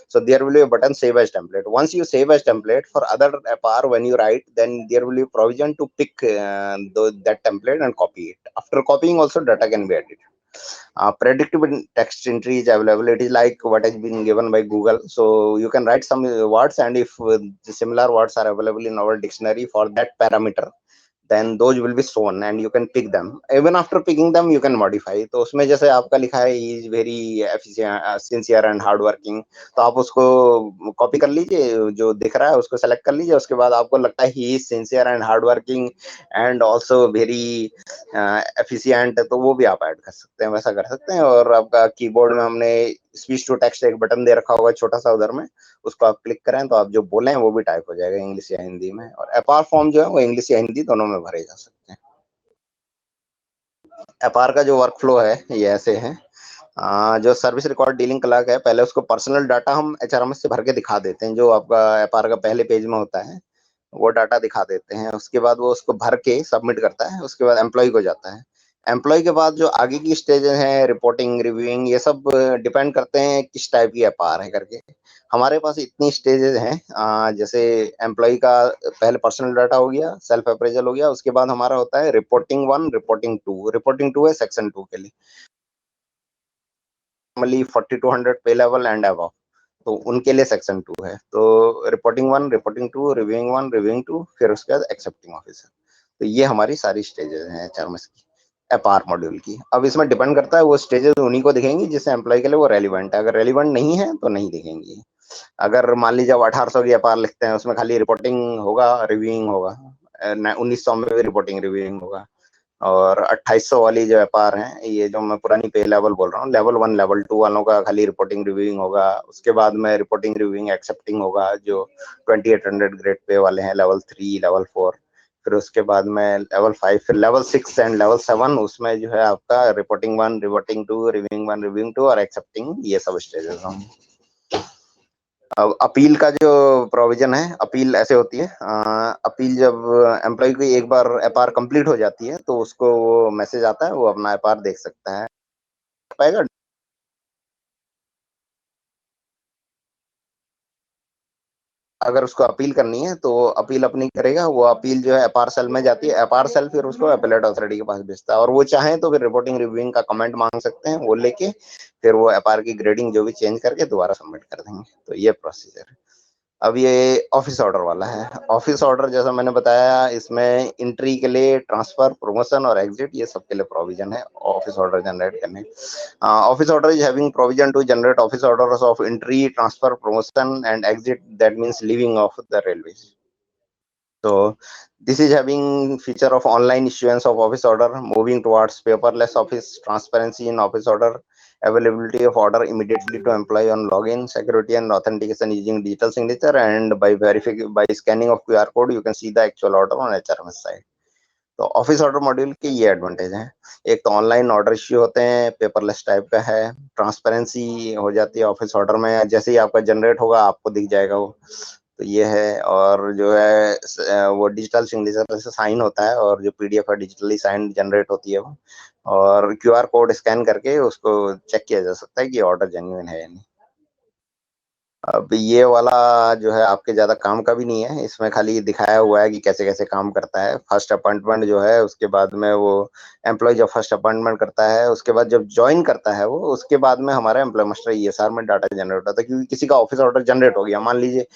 So there will be a button save as template. Once you save as template, for other FR when you write, then there will be provision to pick that template and copy it. After copying also, data can be edited. Predictive text entry is available. It is like what has been given by Google. So you can write some words, and if the similar words are available in our dictionary for that parameter, then those will be shown and you can pick them. Even after picking them, you can modify. तो उसमें जैसे आपका लिखा है he is very efficient, sincere and hard working, तो आप उसको copy कर लीजिए, जो दिख रहा है उसको सेलेक्ट कर लीजिए. उसके बाद आपको लगता है he is sincere and hard working and also very efficient है, तो वो भी आप ऐड कर सकते हैं, वैसा कर सकते हैं. और आपका कीबोर्ड में हमने स्पीच टू टेक्स्ट एक बटन दे रखा होगा छोटा सा उधर में, उसको आप क्लिक करें तो आप जो बोले हैं वो भी टाइप हो जाएगा इंग्लिश या हिंदी में. और एपार फॉर्म जो है वो इंग्लिश या हिंदी दोनों में भरे जा सकते हैं. एपार का जो वर्क फ्लो है ये ऐसे है. जो सर्विस रिकॉर्ड डीलिंग क्लर्क है, पहले उसको पर्सनल डाटा हम एचआरएमएस से भर के दिखा देते हैं. जो आपका एपार का पहले पेज में होता है वो डाटा दिखा देते हैं. उसके बाद वो उसको भर के सबमिट करता है. उसके बाद एम्प्लॉय को जाता है. एम्प्लॉय के बाद जो आगे की स्टेजेस हैं, रिपोर्टिंग, रिव्यूइंग, ये सब डिपेंड करते हैं किस टाइप की एपार है करके. हमारे पास इतनी स्टेजेस हैं. जैसे एम्प्लॉय का पहले पर्सनल डाटा हो गया, सेल्फ अप्रेजल हो गया, उसके बाद हमारा होता है रिपोर्टिंग 1, रिपोर्टिंग 2. रिपोर्टिंग 2 है सेक्शन 2 के लिए, नॉर्मली 4200 पे लेवल एंड अबव, तो उनके लिए सेक्शन 2 है. तो रिपोर्टिंग 1, रिपोर्टिंग 2, रिव्यूइंग 1, रिव्यूइंग 2, फिर उसके बाद एक्सेप्टिंग ऑफिसर. तो ये हमारी सारी स्टेजेस हैं एचआरएमएस की, एपार मॉड्यूल की. अब इसमें डिपेंड करता है, वो स्टेजेस उन्हीं को दिखेंगी जिससे एम्प्लॉय के लिए वो रेलिवेंट है. अगर रेलिवेंट नहीं है तो नहीं दिखेंगी. अगर मान लीजिए आप 1800 की एपार लिखते हैं, उसमें खाली रिपोर्टिंग होगा, रिव्यूइंग होगा. 1900 में भी रिपोर्टिंग, रिव्यूइंग होगा. और 2800 वाली जो एपार है, ये जो मैं पुरानी पे लेवल बोल रहा हूँ, लेवल 1, लेवल 2 वालों का खाली रिपोर्टिंग, रिव्यूइंग होगा. उसके बाद में रिपोर्टिंग, रिव्यूइंग, एक्सेप्टिंग होगा. जो 2800 ग्रेड पे वाले हैं, लेवल 3, लेवल 4. फिर उसके बाद में लेवल 5, फिर लेवल 6 एंड लेवल 7, उसमें जो है आपका रिपोर्टिंग 1, रिपोर्टिंग 2, रिव्यूइंग 1, रिव्यूइंग 2 और एक्सेप्टिंग, ये सब स्टेजेस हैं. अब अपील का जो प्रोविजन है, अपील ऐसे होती है. अपील जब एम्प्लॉय की एक बार एफआर कंप्लीट हो जाती है तो उसको वो मैसेज आता है, वो अपना एफआर देख सकता है. पाएगा. अगर उसको अपील करनी है तो अपील अपनी करेगा. वो अपील जो है एफआर सेल में जाती है. एफआर सेल फिर उसको अपीलेट अथॉरिटी के पास भेजता है, और वो चाहे तो फिर रिपोर्टिंग, रिव्यूइंग का कमेंट मांग सकते हैं. वो लेके फिर वो एफआर की ग्रेडिंग जो भी चेंज करके दोबारा सबमिट कर देंगे. तो ये प्रोसीजर है. अब ये ऑफिस ऑर्डर वाला है. ऑफिस ऑर्डर जैसा मैंने बताया, इसमें एंट्री के लिए, ट्रांसफर, प्रमोशन और एग्जिट, ये सब के लिए प्रोविजन है ऑफिस ऑर्डर जनरेट करने. Office order is having provision to generate office orders of entry, transfer, promotion and exit, that means leaving of the railway. So this is having feature of online issuance of office order, moving towards paperless office, transparency in office order, availability of order immediately to employee on login, security and authentication using digital signature, and by scanning of QR code you can see the actual order on HRMS side. तो office order module के ये advantage हैं. एक तो online order issue होते हैं, paperless type का है. ट्रांसपेरेंसी हो जाती है ऑफिस ऑर्डर में, जैसे ही आपका जनरेट होगा आपको दिख जाएगा वो. तो ये है. और जो है वो डिजिटल सिग्नेचर से साइन होता है, और जो पीडीएफ है डिजिटली साइन जनरेट होती है वो. और क्यूआर कोड स्कैन करके उसको चेक किया जा सकता है कि ऑर्डर जेन्युइन है या नहीं. अब ये वाला जो है आपके ज्यादा काम का भी नहीं है. इसमें खाली दिखाया हुआ है कि कैसे कैसे काम करता है. फर्स्ट अपॉइंटमेंट जो है, उसके बाद में वो एम्प्लॉय जब फर्स्ट अपॉइंटमेंट करता है, उसके बाद जब ज्वाइन करता है वो, उसके बाद में हमारा एम्प्लॉय मास्टर ईएसआर में डाटा जनरेट होता है. क्योंकि किसी का ऑफिस ऑर्डर जनरेट हो गया, मान लीजिए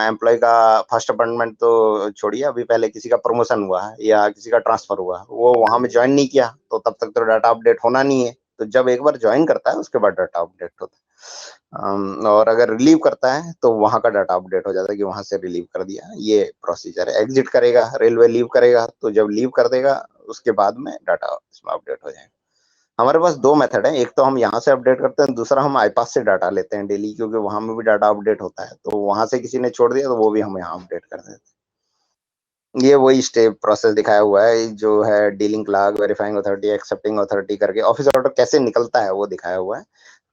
एम्प्लॉय का फर्स्ट अपॉइंटमेंट तो छोड़िए, अभी पहले किसी का प्रमोशन हुआ है या किसी का ट्रांसफर हुआ, वो वहां में ज्वाइन नहीं किया, तो तब तक तो डाटा अपडेट होना नहीं है. तो जब एक बार ज्वाइन करता है उसके बाद डाटा अपडेट होता है। और अगर रिलीव करता है तो वहां का डाटा अपडेट हो जाता है कि वहां से रिलीव कर दिया, ये प्रोसीजर है। एग्जिट करेगा, रेलवे लीव करेगा, तो जब लीव कर देगा उसके बाद में डाटा इसमें अपडेट हो जाएगा। हमारे पास दो मेथड है, एक तो हम यहाँ से अपडेट करते हैं, दूसरा हम आईपास से डाटा लेते हैं डेली, क्योंकि वहां में भी डाटा अपडेट होता है, तो वहां से किसी ने छोड़ दिया तो वो भी हम यहाँ अपडेट कर देते हैं। ये वही स्टेप प्रोसेस दिखाया हुआ है जो है, dealing clerk, verifying authority, accepting authority करके ऑफिस ऑर्डर कैसे निकलता है वो दिखाया हुआ है।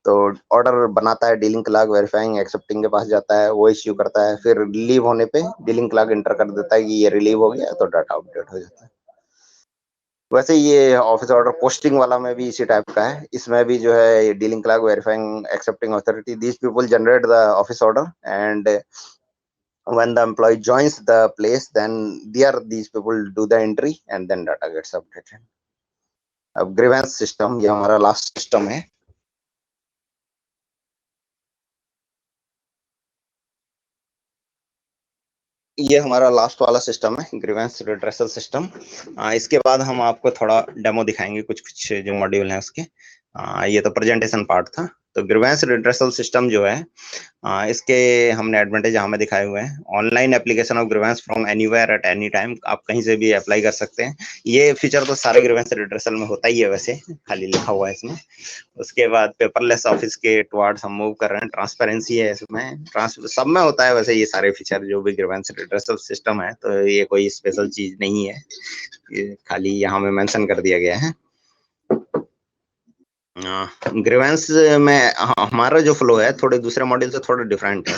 तो ऑर्डर बनाता है डीलिंग क्लर्क, वेरीफाइंग एक्सेप्टिंग के पास जाता है, वो इश्यू करता है, फिर रिलीव होने पे डीलिंग क्लर्क इंटर कर देता है कि ये रिलीव हो गया, तो डाटा अपडेट हो जाता है। वैसे ये ऑफिस ऑर्डर पोस्टिंग वाला में भी इसी टाइप का है। इसमें भी जो है dealing clerk, verifying, accepting authority, these people generate the office order, and when the employee joins the place, then there these people do the entry and then data gets updated. अब grievance system, ये हमारा last system है। ये हमारा last वाला system है, grievance redressal system. इसके बाद हम आपको थोड़ा डेमो दिखाएंगे, कुछ कुछ जो मॉड्यूल हैं उसके। ये तो प्रेजेंटेशन पार्ट था। तो ग्रीवेंस रिड्रेसल सिस्टम जो है, इसके हमने एडवांटेज यहाँ में दिखाए हुए हैं। Online application of grievance from anywhere at any time, आप कहीं से भी अप्लाई कर सकते हैं। ये फीचर तो सारे ग्रीवेंस रिड्रेसल में होता ही है वैसे, खाली लिखा हुआ है इसमें। उसके बाद पेपरलेस ऑफिस के टुवर्ड्स हम मूव कर रहे हैं, ट्रांसपेरेंसी है इसमें, सब में होता है वैसे ये सारे फीचर जो भी ग्रीवेंस रिड्रेसल सिस्टम है, तो ये कोई स्पेशल चीज नहीं है, ये खाली यहाँ में मेंशन कर दिया गया है। ग्रीवेंस में हमारा जो फ्लो है थोड़े दूसरे मॉड्यूल से थोड़ा डिफरेंट है।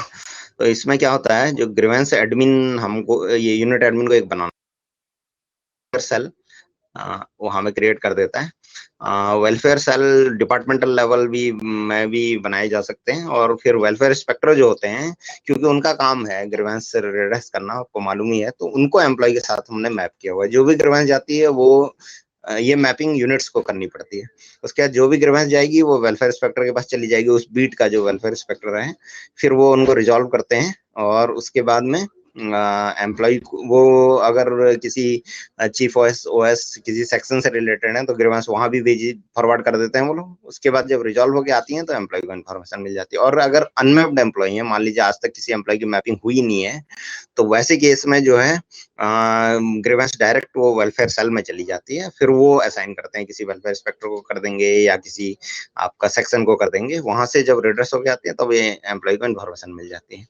तो इसमें क्या होता है, जो ग्रीवेंस एडमिन हमको, ये यूनिट एडमिन को एक बनाना सेल वो हमें क्रिएट कर देता है। वेलफेयर सेल डिपार्टमेंटल लेवल भी में भी बनाए जा सकते हैं, और फिर वेलफेयर इंस्पेक्टर जो होते हैं, क्योंकि उनका काम है ग्रीवेंस रिड्रेस करना, आपको मालूम ही है, तो उनको एम्प्लॉय के साथ हमने मैप किया हुआ है। जो भी ग्रीवेंस जाती है वो ये मैपिंग यूनिट्स को करनी पड़ती है। उसके बाद जो भी ग्रीवेंस जाएगी वो वेलफेयर इंस्पेक्टर के पास चली जाएगी, उस बीट का जो वेलफेयर इंस्पेक्टर है, फिर वो उनको रिजॉल्व करते हैं। और उसके बाद में एम्प्लॉय वो अगर किसी चीफ ओएस किसी सेक्शन से रिलेटेड है तो ग्रीवेंस वहां भी भेजी फॉरवर्ड कर देते हैं वो लोग। उसके बाद जब रिजॉल्व होकर आती हैं तो एम्प्लॉय को इन्फॉर्मेशन मिल जाती है। और अगर अनमैप्ड एम्प्लॉय है, मान लीजिए आज तक किसी एम्प्लॉय की मैपिंग हुई नहीं है, तो वैसे केस में जो है ग्रीवेंस डायरेक्ट वो वेलफेयर सेल में चली जाती है, फिर वो असाइन करते हैं, किसी वेलफेयर इंस्पेक्टर को कर देंगे या किसी आपका सेक्शन को कर देंगे। वहां से जब रिड्रेस होकर आती है तब ये एम्प्लॉय को इन्फॉर्मेशन मिल जाती है।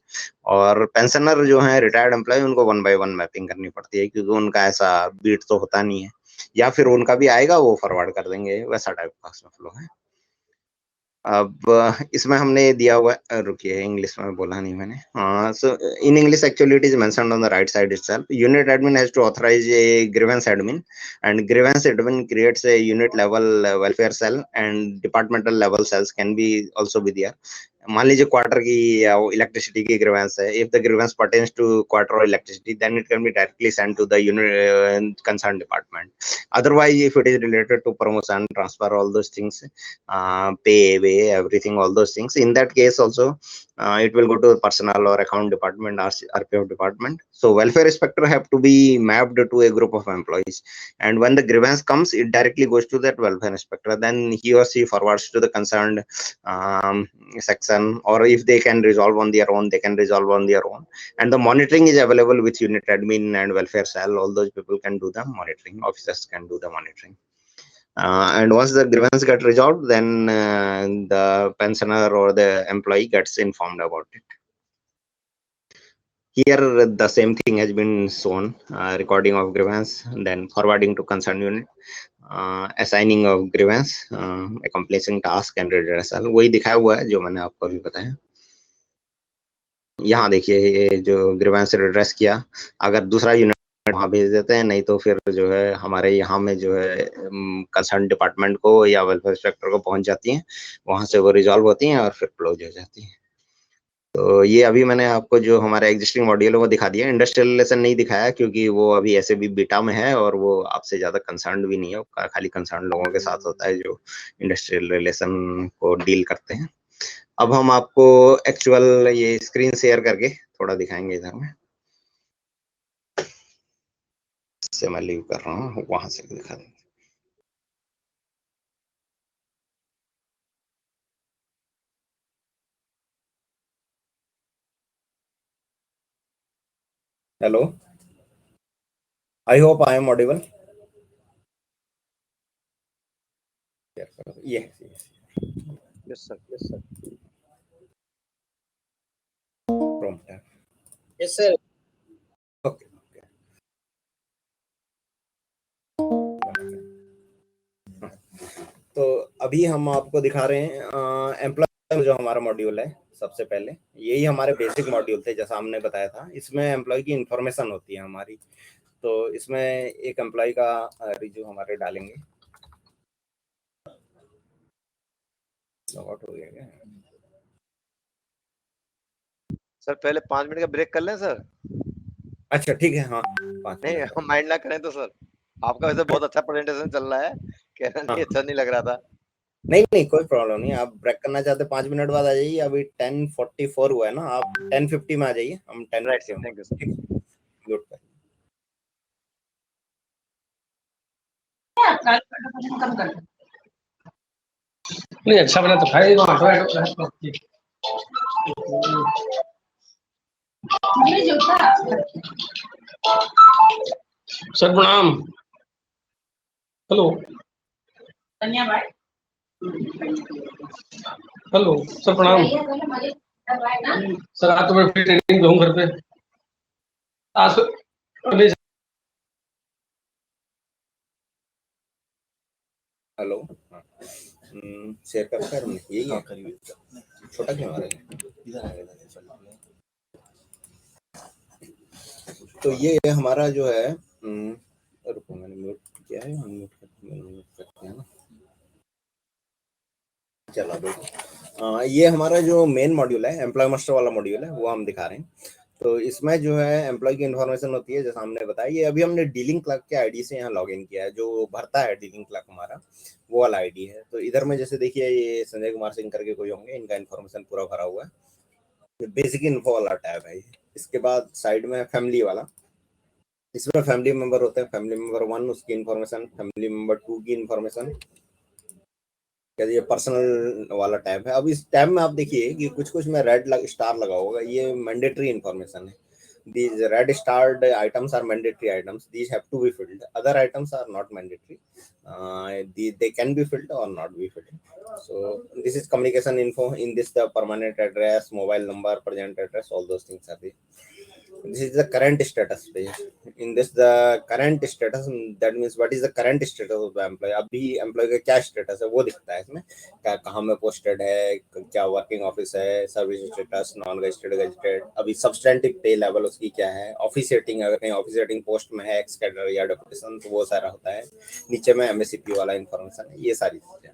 और पेंशनर जो है, रिटायर्ड एम्प्लॉय, उनको 1 बाय 1 मैपिंग करनी पड़ती है, क्योंकि उनका ऐसा बीट तो होता नहीं है, या फिर उनका भी आएगा वो फॉरवर्ड कर देंगे, वैसा टाइप का उसमें फ्लो है। अब इसमें हमने दिया हुआ है, रुकिए इंग्लिश में बोला नहीं मैंने। So in English actually it is mentioned on the right side itself. Unit admin has to authorize a grievance admin, and grievance admin creates a unit level welfare cell, and departmental level cells can be also be there. मान लीजिए quarter की या electricity की grievance है, if the grievance pertains to quarter और electricity, then it can be directly send to the unit concern department. Otherwise, if it is related to promotion, transfer, all those things, pay, way, everything, all those things, in that case also it will go to personnel or account department or RPF department. So welfare inspector have to be mapped to a group of employees, and when the grievance comes, it directly goes to that welfare inspector, then he or she forwards to the concerned section, or if they can resolve on their own, they can resolve on their own. And the monitoring is available with unit admin and welfare cell. All those people can do the monitoring, officers can do the monitoring. And once the grievance get resolved, then the pensioner or the employee gets informed about it. Here the same thing has been shown, recording of grievance, then forwarding to concerned unit, assigning of grievance, accomplishing task and redressal. वही दिखाया हुआ है जो मैंने आपको अभी बताया। यहाँ देखिए, ये जो ग्रीवेंस रिड्रेस किया, अगर दूसरा यूनिट वहां भेज देते हैं, नहीं तो फिर जो है हमारे यहाँ में जो है कंसर्न डिपार्टमेंट को या वेलफेयर इंस्पेक्टर को पहुंच जाती हैं, वहां से वो रिजॉल्व होती हैं और फिर क्लोज हो जाती हैं। तो ये अभी मैंने आपको जो हमारे एग्जिस्टिंग मॉड्यूल है वो दिखा दिया। इंडस्ट्रियल रिलेशन नहीं दिखाया क्योंकि वो अभी ऐसे भी बीटा में है और वो आपसे ज्यादा कंसर्न भी नहीं है, खाली कंसर्न लोगों के साथ होता है जो इंडस्ट्रियल रिलेशन को डील करते हैं। अब हम आपको एक्चुअल ये स्क्रीन शेयर करके थोड़ा दिखाएंगे इधर में, से मैं लीव कर रहा हूँ, वहां से दिखा देंगे। Hello, I hope I am audible. Yes yes sir. From yes sir. Okay. तो अभी हम आपको दिखा रहे हैं एम्प्लॉय जो हमारा मॉड्यूल है। सबसे पहले यही हमारे बेसिक मॉड्यूल थे, जैसा हमने बताया था। इसमें एम्प्लॉय की इंफॉर्मेशन होती है हमारी। तो इसमें एक एम्प्लॉय का रिज्यूम हमारे डालेंगे। लॉगआउट हो गया क्या? सर पहले 5 मिनट का ब्रेक कर लें सर? अच्छा ठीक है, हाँ 5 नहीं मिनट। माइंड ना करें तो सर। आपका वैसे बहुत अच्छा प्रेजेंटेशन चल रहा है, कहना नहीं अच्छा नहीं लग रहा था। नहीं नहीं, कोई प्रॉब्लम नहीं। आप ब्रेक करना चाहते 5 मिनट बाद आ जाइए। अभी 10:44 हुआ है ना, आप 10:50 में आ जाइए। हम राइट 10:50 सर, में। Thank you sir. गुड। नहीं अच्छा बना तो खाएगा सर प्रणाम। हेलो हेलो सर प्रणाम। सर आज तो मैं ट्रेनिंग पे हूँ घर पे। आज नहीं हेलो, शेयर कर हमने यही है। छोटा क्यों आ रहा है? तो ये हमारा जो है, रुको मैंने म्यूट किया है, अनम्यूट करते हैं ना। चला दो। ये हमारा जो मेन मॉड्यूल है, एम्प्लॉय मास्टर वाला मॉड्यूल है, वो हम दिखा रहे हैं। तो इसमें जो है एम्प्लॉय की इन्फॉर्मेशन होती है, जैसा हमने बताया। ये अभी हमने डीलिंग क्लर्क के आईडी से यहाँ लॉग इन किया है। जो भरता है डीलिंग क्लर्क हमारा, वो वाला आईडी है। तो इधर में जैसे देखिए, ये संजय कुमार सिंह करके कोई होंगे, इनका इन्फॉर्मेशन पूरा भरा हुआ है। बेसिक इन्फो वाला टैब है ये। इसके बाद साइड में फैमिली वाला, इसमें फैमिली मेंबर होते हैं। फैमिली मेंबर 1 उसकी इन्फॉर्मेशन, फैमिली मेंबर 2 की इन्फॉर्मेशन। ये पर्सनल वाला टैब है। अब इस टैब में आप देखिए कि कुछ कुछ में रेड स्टार लगा होगा, ये मैंडेटरी इन्फॉर्मेशन है। These red starred items are mandatory items. These have to be filled. Other items are not mandatory. They can be filled or not be filled. So this is communication info. In this, the permanent address, mobile number, present address, all those things are there. This is the current status page. In this, the current status, that means what is the current status of the employee. अभी employee का क्या status है वो दिखता है इसमें। क्या कहाँ में posted है, क्या working office है, service status, non gazetted, gazetted, अभी substantive pay level उसकी क्या है, officiating अगर कहीं officiating post में है, ex-cadre या deputation, तो वो सारा होता है। नीचे में MSCP वाला information है, ये सारी चीजें।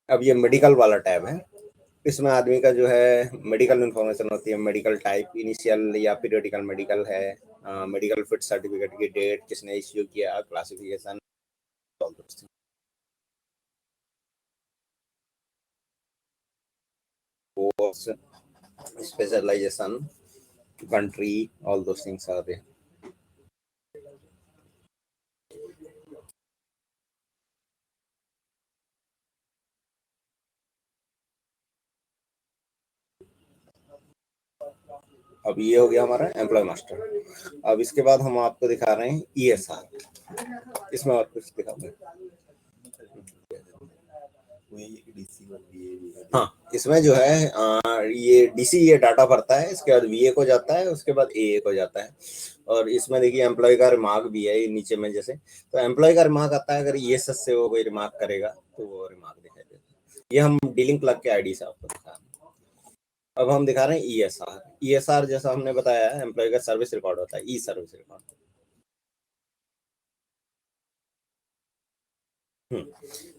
अब ये मेडिकल वाला टैब है। इसमें आदमी का जो है मेडिकल इन्फॉर्मेशन होती है। मेडिकल टाइप, इनिशियल या पीरियडिकल मेडिकल है, मेडिकल फिट सर्टिफिकेट की डेट, किसने इश्यू किया, classification, course, specialisation, country, all those things are there. अब ये हो गया हमारा एम्प्लॉय मास्टर। अब इसके बाद हम आपको दिखा रहे हैं ESR। इसमें और कुछ दिखा दें। हाँ, इसमें जो है ये DC ये डाटा भरता है, इसके बाद VA को जाता है, उसके बाद AA को जाता है। और इसमें देखिए एम्प्लॉय का रिमार्क भी है नीचे में। जैसे तो एम्प्लॉय का रिमार्क आता है, अगर ESS से वो कोई रिमार्क करेगा तो वो रिमार्क दिखाई देता है। ये हम डीलिंग क्लर्क के आईडी से आपको दिखा रहे हैं। अब हम दिखा रहे हैं ESR जैसा हमने बताया है, एम्प्लॉय का सर्विस रिकॉर्ड होता है, सर्विस रिकॉर्ड।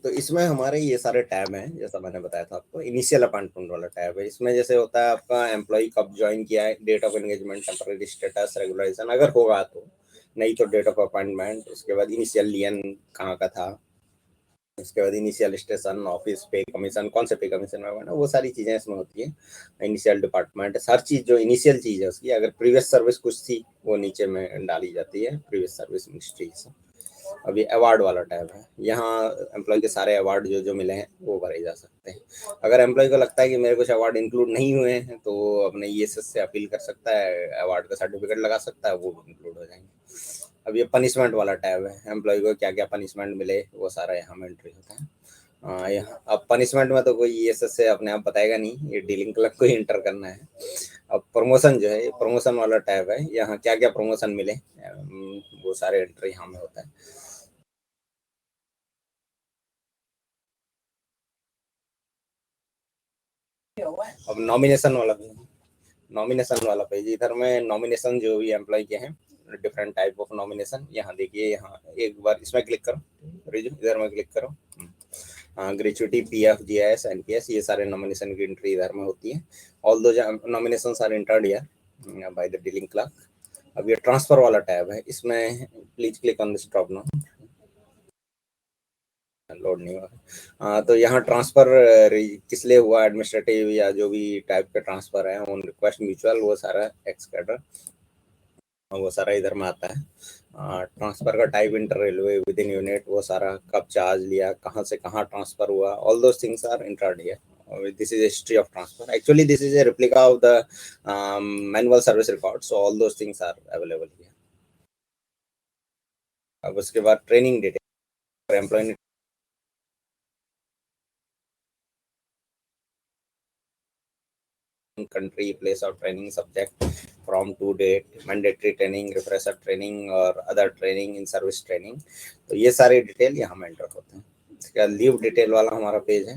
तो इसमें हमारे ये सारे टैब हैं, जैसा मैंने बताया था आपको। इनिशियल अपॉइंटमेंट वाला टैब है। इसमें जैसे होता है आपका एम्प्लॉय कब ज्वाइन किया है, date of engagement, temporary status, regularisation अगर होगा तो, नहीं तो डेट ऑफ अपॉइंटमेंट। उसके बाद इनिशियल लियन कहाँ का था, उसके बाद इनिशियल स्टेशन, ऑफिस, पे कमीशन, कौन से पे कमीशन में बना, वो सारी चीजें इसमें होती है। इनिशियल डिपार्टमेंट, हर चीज जो इनिशियल चीज है उसकी, अगर प्रीवियस सर्विस कुछ थी वो नीचे में डाली जाती है, प्रीवियस सर्विस मिनिस्ट्री। अभी अवार्ड वाला टैब है, यहाँ एम्प्लॉय के सारे अवार्ड जो जो मिले हैं वो भरे जा सकते हैं। अगर एम्प्लॉय को लगता है कि मेरे कुछ अवार्ड इंक्लूड नहीं हुए हैं तो वो अपने ईएसएस से अपील कर सकता है, अवार्ड का सर्टिफिकेट लगा सकता है, वो इंक्लूड हो जाएंगे। अब ये पनिशमेंट वाला टैब है, एम्प्लॉय को क्या क्या पनिशमेंट मिले वो सारा यहाँ में एंट्री होता है। यहाँ अब पनिशमेंट में तो कोई ईएसएस से अपने आप बताएगा नहीं, ये डीलिंग क्लर्क को ही इंटर करना है। अब प्रमोशन जो है, ये प्रमोशन वाला टैब है, यहाँ क्या क्या प्रमोशन मिले वो सारे एंट्री यहाँ में होता है। अब नॉमिनेशन वाला पेज, इधर में नॉमिनेशन जो भी एम्प्लॉय के हैं, डिफरेंट टाइप ऑफ नॉमिनेशन, यहाँ देखिए, यहाँ एक बार इसमें क्लिक करो, इधर में क्लिक करो, ग्रेचुइटी, पीएफ, जीआईएस, एनपीएस, ये सारे नॉमिनेशन की एंट्री इधर में होती है। All those nominations are entered here by the dealing clerk. अब ये ट्रांसफर वाला टैब है, इसमें please click on this drop now, load नहीं हुआ। तो यहाँ ट्रांसफर किस लिए हुआ, एडमिनिस्ट्रेटिव या जो भी टाइप के ट्रांसफर है, ऑन रिक्वेस्ट, म्यूचुअल, वो सारा एक्स कैडर, वो सारा इधर में आता है। ट्रांसफर का type, inter railway, with in unit, वो सारा कब चार्ज लिया, कहाँ से कहाँ ट्रांसफर हुआ, all those things are entered here. This is history of transfer, actually this is a replica of the manual service record, so all those things are available here. अब उसके बाद training detail, employee country, place of training, subject, from to date, mandatory training, refresher training और other training in service training, तो ये सारे detail यहाँ में enter होते हैं। इसका लीव डिटेल वाला हमारा पेज है,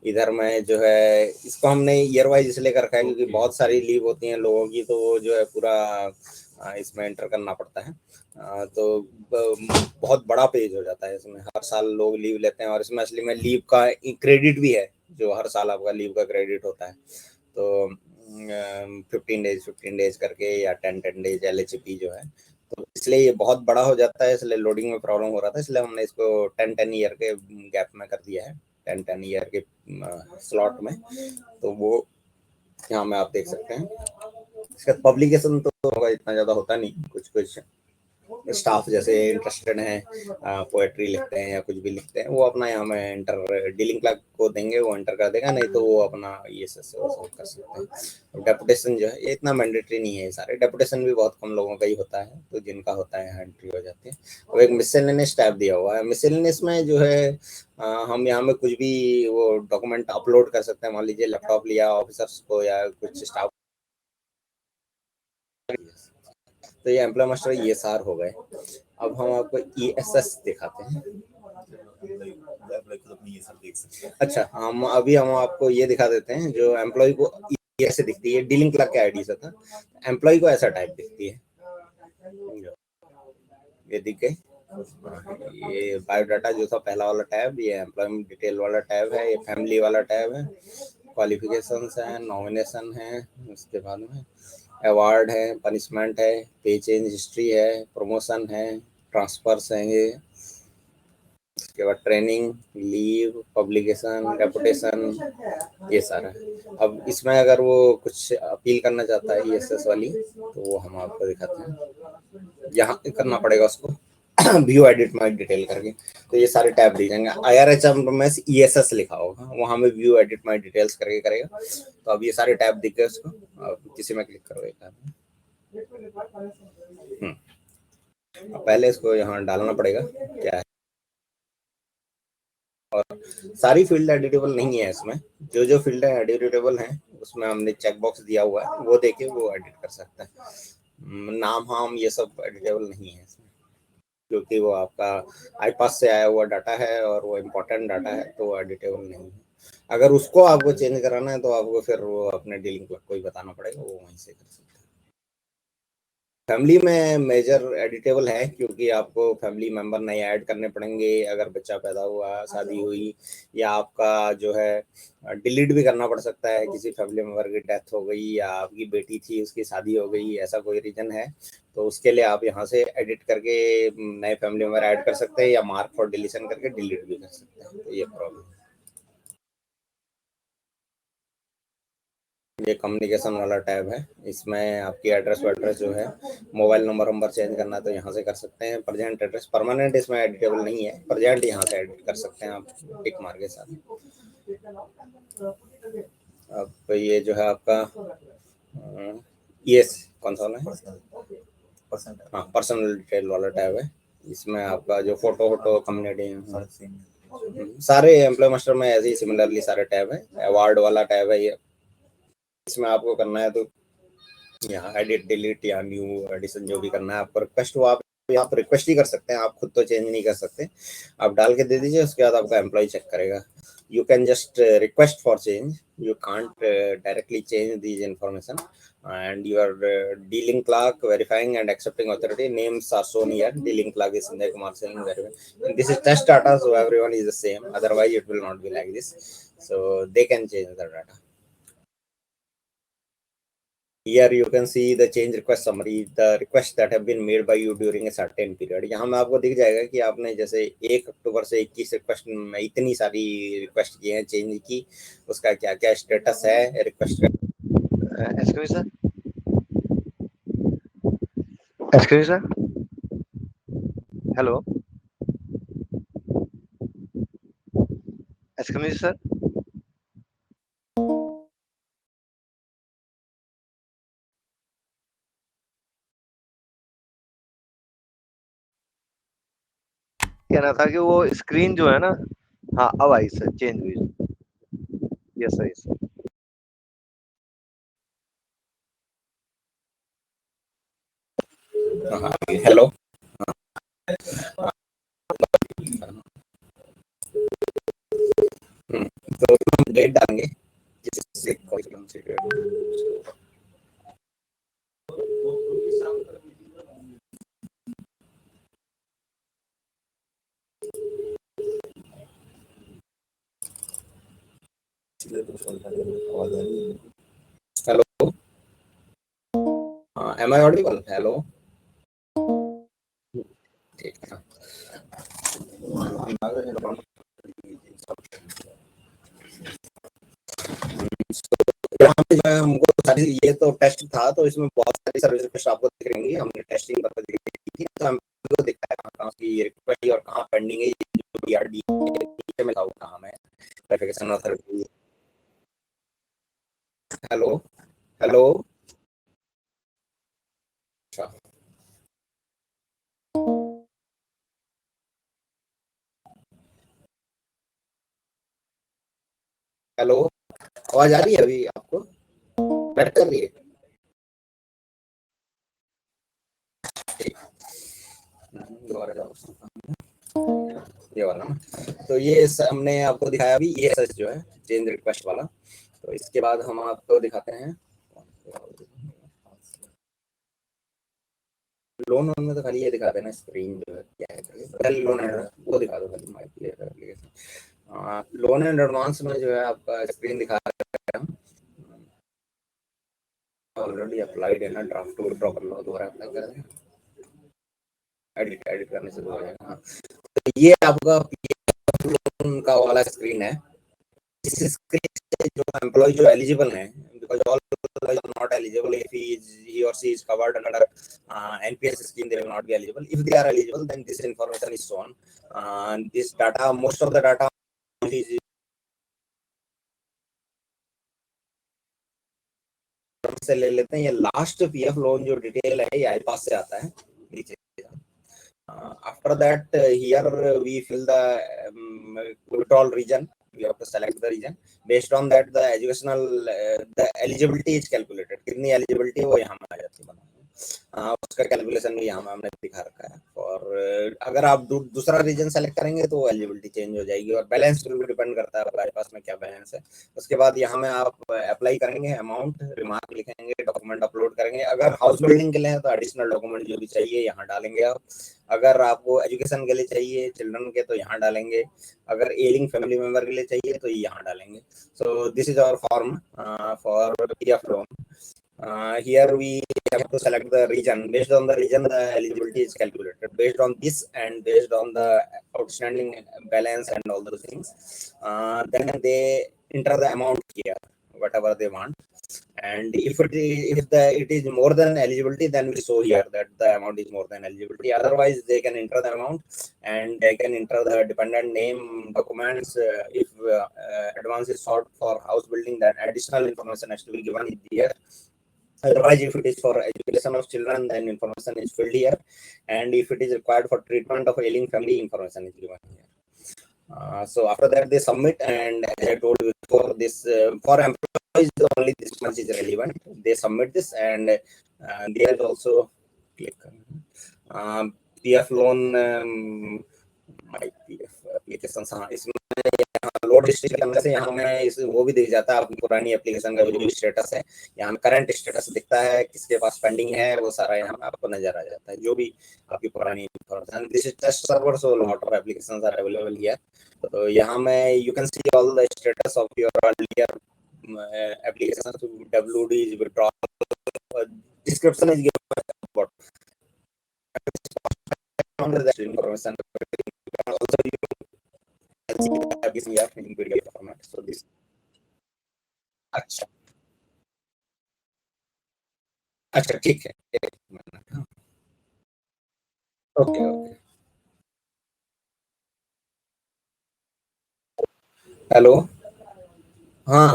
इधर में जो है, इसको हमने ईयर वाइज इसलिए कर रखा है क्योंकि बहुत सारी लीव होती हैं लोगों की, तो वो जो है पूरा इसमें एंटर करना पड़ता है। तो बहुत बड़ा पेज हो जाता है, इसमें हर साल लोग लीव लेते हैं, और इसमें असली में लीव का क्रेडिट भी है, जो हर साल आपका लीव का क्रेडिट होता है। तो 15 डेज करके, या 10 डेज LHP जो है, तो इसलिए ये बहुत बड़ा हो जाता है, इसलिए लोडिंग में प्रॉब्लम हो रहा था, इसलिए हमने इसको 10 ईयर के गैप में कर दिया है, 10 ईयर के स्लॉट में। तो वो यहाँ में आप देख सकते हैं। इसका पब्लिकेशन तो इतना ज़्यादा होता नहीं, कुछ स्टाफ जैसे इंटरेस्टेड हैं, पोएट्री लिखते हैं या कुछ भी लिखते हैं, वो अपना यहाँ में एंटर डीलिंग क्लर्क को देंगे, वो एंटर कर देगा, नहीं तो वो अपना ईएसएस से वो कर सकते हैं। डेपुटेशन जो है, ये इतना मैंडेटरी नहीं है, सारे डेपुटेशन भी बहुत कम लोगों का ही होता है, तो जिनका होता है यहाँ एंट्री हो जाती है। अब एक मिसलेनियस टैब दिया हुआ है, मिसलेनियस में जो है हम यहाँ में कुछ भी वो डॉक्यूमेंट अपलोड कर सकते हैं, मान लीजिए लैपटॉप लिया ऑफिसर्स को या कुछ स्टाफ, तो ये एम्प्लॉय मास्टर ESR हो गए। अब हम आपको ESS दिखाते हैं। अच्छा, हम आपको ये दिखा देते हैं, जो एम्प्लॉय को ऐसे दिखती है, डीलिंग क्लर्क के आईडी से था, एम्प्लॉय को ऐसा टाइप दिखती है, ये दिख गई। ये बायोडाटा जो था पहला वाला टैब, ये एम्प्लॉयमेंट डिटेल वाला टैब है, ये फैमिली वाला टैब है, क्वालिफिकेशंस है, नॉमिनेशन है, उसके बाद में अवार्ड है, पनिशमेंट है, पे चेंज हिस्ट्री है, प्रमोशन है, ट्रांसफर्स हैं, ये उसके बाद ट्रेनिंग, लीव, पब्लिकेशन, रेपुटेशन, ये सारा है। अब इसमें अगर वो कुछ अपील करना चाहता है ESS वाली, तो वो हम आपको दिखाते हैं, यहाँ करना पड़ेगा उसको व्यू एडिट माई डिटेल करके, तो ये सारे टैब दिए जाएंगे। IRHM में ESS लिखा होगा, वहाँ में व्यू एडिट माई डिटेल्स करके करेगा, तो अब ये सारे टैब दिख गए उसको, अब किसी में क्लिक करो एक आदमी। अब पहले इसको यहाँ डालना पड़ेगा क्या है, और सारी फील्ड एडिटेबल नहीं है इसमें, जो फील्ड एडिटेबल है उसमें हमने चेक बॉक्स दिया हुआ है, वो देके वो एडिट कर सकते हैं। नाम ये सब एडिटेबल नहीं है इसमें, क्योंकि वो आपका आईपास से आया हुआ डाटा है और वो इम्पोर्टेंट डाटा है, तो वो एडिटेबल नहीं है। अगर उसको आपको चेंज कराना है तो आपको फिर वो अपने डीलिंग क्लर्क को ही बताना पड़ेगा, वो वहीं से कर सकते हैं। फैमिली में मेजर एडिटेबल है, क्योंकि आपको फैमिली मेंबर नए ऐड करने पड़ेंगे, अगर बच्चा पैदा हुआ, शादी हुई, या आपका जो है डिलीट भी करना पड़ सकता है, किसी फैमिली मेंबर की डेथ हो गई, या आपकी बेटी थी उसकी शादी हो गई, ऐसा कोई रीजन है, तो उसके लिए आप यहाँ से एडिट करके नए फैमिली मेंबर ऐड कर सकते हैं, या मार्क फॉर डिलीशन करके डिलीट भी कर सकते हैं, तो ये प्रॉब्लम है। ये कम्युनिकेशन वाला टैब है। इसमें आपकी एड्रेस वैड्रेस जो है, मोबाइल नंबर चेंज करना है तो यहाँ से कर सकते हैं। प्रेजेंट एड्रेस परमानेंट इसमें एडिटेबल नहीं है, प्रेजेंट यहाँ से एडिट कर सकते हैं आप टिक मार के साथ। अब ये जो है आपका यस कौन सा वाला है, हाँ पर्सनल डिटेल वाला टैब है। इसमें आपका जो फोटो कम्युनिटी सारे एम्प्लॉय मास्टर में ऐसे ही सिमिलरली सारे टैब है। अवार्ड वाला टैब है ये, इसमें आपको करना है तो यहाँ एडिट डिलीट या न्यू एडिशन जो भी करना है आपको रिक्वेस्ट, वो आप यहाँ पर रिक्वेस्ट ही कर सकते हैं, आप खुद तो चेंज नहीं कर सकते। आप डाल के दे दीजिए, उसके बाद आपका एम्प्लॉय चेक करेगा। You can just request for change, you can't directly change these information, and your dealing clerk verifying and accepting authority names are shown here. Dealing clerk is Sanjay Kumar Singh. This is test data, so everyone is the same, otherwise it will not be like this, so they can change the data. Here you can see the change request summary, the requests that have been made by you during a certain period. यहाँ में आपको दिख जाएगा कि आपने जैसे 1 अक्टूबर से 21 request में इतनी सारी रिक्वेस्ट की हैं चेंज की, उसका क्या क्या स्टेटस है रिक्वेस्ट का। Excuse sir, excuse sir, hello, excuse sir, कहना था कि वो स्क्रीन जो है ना, हाँ अब आई सर, चेंज हुई। Yes sir, yes sir. Hello, तो डेट डालेंगे जिससे hello, am I audible? Hello, ठीक है। हमको सारी ये तो टेस्ट था, तो इसमें बहुत सारी सर्विस रिक्वेस्ट आपको दिख रही है। हमने टेस्टिंग पर देखी थी, तो हमको दिखता है कहाँ की रिक्वेस्ट और कहाँ पेंडिंग है, जो बीआरडी नीचे में कहाँ है वेरिफिकेशन अथॉरिटी। हेलो हेलो, अच्छा हेलो, आवाज आ रही है अभी आपको? बैठ कर रही है? दोबारा जाओ, ये वाला ना, तो ये हमने आपको दिखाया अभी ये सच जो है चेंज रिक्वेस्ट वाला। तो इसके बाद हम आपको दिखाते हैं लोन में, तो खाली ये दिखा देना स्क्रीन जो है क्या है, लोन है वो दिखा दो खाली mic clear application. Loan and advance में जो है आपका स्क्रीन दिखा रहा है, ऑलरेडी अप्लाइड है ना, ड्राफ्ट टू प्रॉपर लो, दोबारा अप्लाई कर दें, एडिट करने से हो जाएगा। तो ये आपका लोन का वाला स्क्रीन है। इस स्क्रीन से जो एम्प्लॉय जो एलिजिबल हैं, because all employees are not eligible, if he or she is covered under NPS scheme, they will not be eligible. If they are eligible, then this information is shown. This data, most of the data is से ले लेते हैं। ये last PF loan जो detail है ये आई पास से आता है नीचे। After that, here we fill the withdrawal region. We have to select the region. Based on that, the educational the eligibility is calculated. कितनी eligibility है वो यहाँ में आ जाती है, उसका कैलकुलेशन भी यहाँ में हमने दिखा रखा है। और अगर आप दूसरा रीजन सेलेक्ट करेंगे तो एलिजिबिलिटी चेंज हो जाएगी, और बैलेंस पे भी डिपेंड करता है आपके पास में क्या बैलेंस है। उसके बाद यहाँ में आप अप्लाई करेंगे, अमाउंट रिमार्क लिखेंगे, डॉक्यूमेंट अपलोड करेंगे। अगर हाउस बिल्डिंग के लिए है तो एडिशनल डॉक्यूमेंट जो भी चाहिए यहाँ डालेंगे आप। अगर आपको एजुकेशन के लिए चाहिए चिल्ड्रन के तो यहाँ डालेंगे, अगर एलिंग फैमिली मेंबर के लिए चाहिए तो यहाँ डालेंगे। So this is our form for PF loan. Here we have to select the region. Based on the region, the eligibility is calculated. Based on this and based on the outstanding balance and all those things, then they enter the amount here, whatever they want. And if it is more than eligibility, then we show here that the amount is more than eligibility. Otherwise, they can enter the amount and they can enter the dependent name, documents. If advance is sought for house building, then additional information has to be given here. Otherwise, if it is for education of children, then information is filled here. And if it is required for treatment of ailing family, information is given here. So after that, they submit, and as I told you before, this for employees only this much is relevant. They submit this, and there is also click PF loan. My PF application इसमें load history करने से यहाँ में इस वो भी दिख जाता है आपकी पुरानी एप्लीकेशन का जो स्टेटस है, यहाँ में करंट स्टेटस दिखता है, किसके पास पेंडिंग है, वो सारा यहाँ में आपको नजर आ जाता है, जो भी आपकी पुरानी information. This is test server, so lot of applications are available here. तो यहाँ में you can see all the status of your earlier applications. WD is withdrawal, description is given about that information. Also you can see the application here in PDF format. So this अच्छा अच्छा ठीक है, एक minute. Okay okay. Hello, हाँ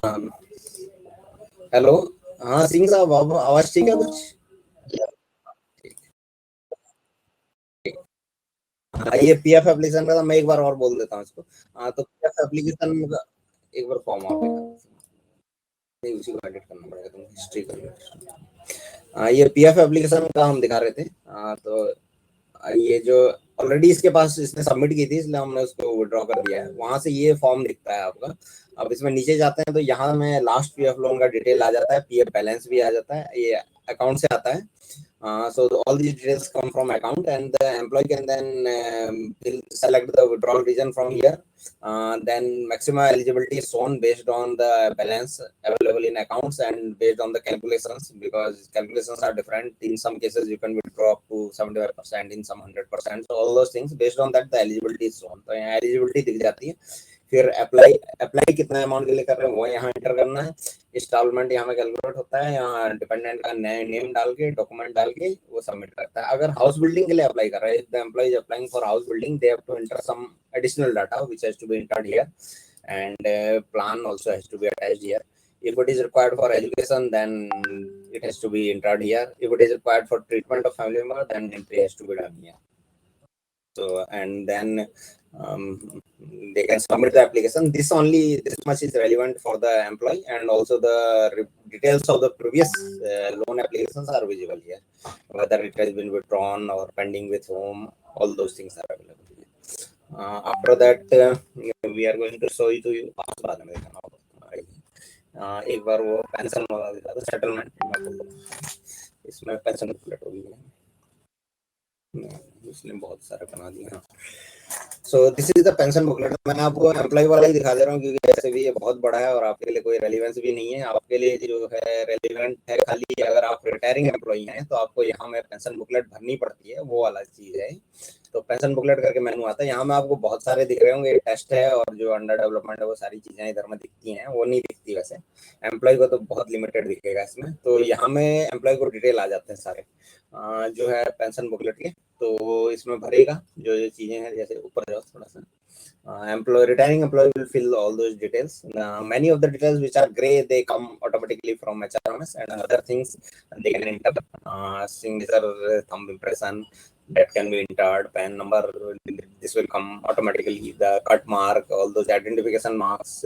hello, हाँ सिंह साहब, आवाज ठीक है कुछ? हाँ, ये पीएफ एप्लीकेशन का मैं एक बार और बोल देता हूँ इसको. हाँ, तो पीएफ एप्लीकेशन का एक बार फॉर्म आप नहीं, उसी को एडिट करना पड़ेगा, तुम हिस्ट्री कर. ये पीएफ एप्लीकेशन का हम दिखा रहे थे. तो ये जो ऑलरेडी इसके पास इसने सबमिट की थी, इसलिए हमने उसको विड्रॉ कर दिया है. वहां से ये फॉर्म दिखता है आपका. अब इसमें नीचे जाते हैं तो यहाँ में लास्ट पीएफ लोन का डिटेल आ जाता है, पीएफ बैलेंस भी आ जाता है, ये अकाउंट से आता है. So all these details come from account, and the employee can then will select the withdrawal region from here. Then maximum eligibility is shown based on the balance available in accounts and based on the calculations, because calculations are different. In some cases you can withdraw up to 75%, in some 100%. So all those things, based on that the eligibility is shown. तो यहाँ eligibility दिख जाती है. फिर apply कितना amount के लिए कर रहे हैं वो यहाँ एंटर करना है. इंस्टॉलमेंट यहाँ में कैलकुलेट होता है, यहाँ डिपेंडेंट का नेम डाल के, डॉक्यूमेंट डाल के वो सबमिट करता है. अगर हाउस बिल्डिंग के लिए अप्लाई कर रहा है, the employee is applying for house building, they have to enter some additional data which has to be entered here, and plan also has to be attached here. If it is required for education, then it has to be entered here. If it is required for treatment of family member, then entry has to be done here. So, and then they can submit the application. This much is relevant for the employee, and also the details of the previous loan applications are visible here, whether it has been withdrawn or pending with whom, all those things are available here. After that we are going to show it to you. एक बार वो pension वाला दिखा दो, settlement. इसमें pension booklet होगी, इसने बहुत सारे बना दिए. सो this is the pension booklet. मैं आपको एम्प्लॉय वाला ही दिखा दे रहा हूँ, क्योंकि ऐसे भी ये बहुत बड़ा है और आपके लिए कोई रेलिवेंस भी नहीं है. आपके लिए जो है रेलिवेंट है खाली अगर आप रिटायरिंग एम्प्लॉई हैं, तो आपको यहाँ में पेंशन बुकलेट भरनी पड़ती है, वो वाला चीज है. तो पेंशन बुकलेट करके मेनू आता है. यहाँ में आपको बहुत सारे दिख रहे होंगे, टेस्ट है और जो अंडर डेवलपमेंट है वो सारी चीजें इधर में दिखती हैं, वो नहीं दिखती. वैसे एम्प्लॉय को तो बहुत लिमिटेड दिखेगा इसमें. तो यहाँ में एम्प्लॉय को डिटेल आ जाते हैं सारे जो है पेंशन बुकलेट के. तो इसमें भरेगा जो जो चीजें हैं, जैसे ऊपर जाओ थोड़ा सा. Retiring employee will fill all those details. Many of the details which are gray, they come automatically from HRMS, and other things they can enter. Signature, thumb impression, that can be entered. PAN number, this will come automatically. The cut mark, all those identification marks,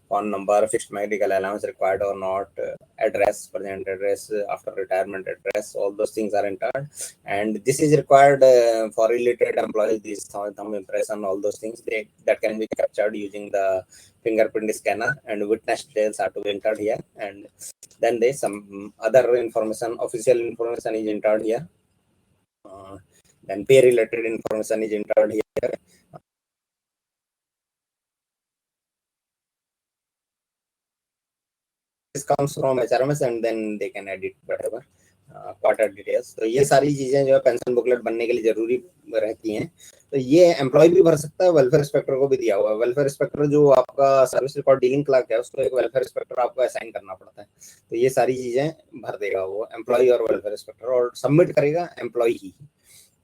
phone number, fixed medical allowance required or not, address, present address, after retirement address, all those things are entered. And this is required for related employees. This thumb impression, all those things, that can be captured using the fingerprint scanner, and witness details are to be entered here. And then there's some other information, official information is entered here. Then pay related information is entered here. This comes from HRMS, and then they can edit whatever. Quarter details. तो ये सारी चीजें जो है pension booklet बनने के लिए जरूरी रहती हैं। तो ये एम्प्लॉय भी भर सकता है, वेलफेयर इंस्पेक्टर को भी दिया हुआ है। वेलफेयर इंस्पेक्टर जो आपका सर्विस रिकॉर्ड डीलिंग क्लर्क है, उसको एक वेलफेयर इंस्पेक्टर आपको असाइन करना पड़ता है। तो ये सारी चीजें भर देगा वो एम्प्लॉय और वेलफेयर इंस्पेक्टर, और सबमिट करेगा एम्प्लॉय ही।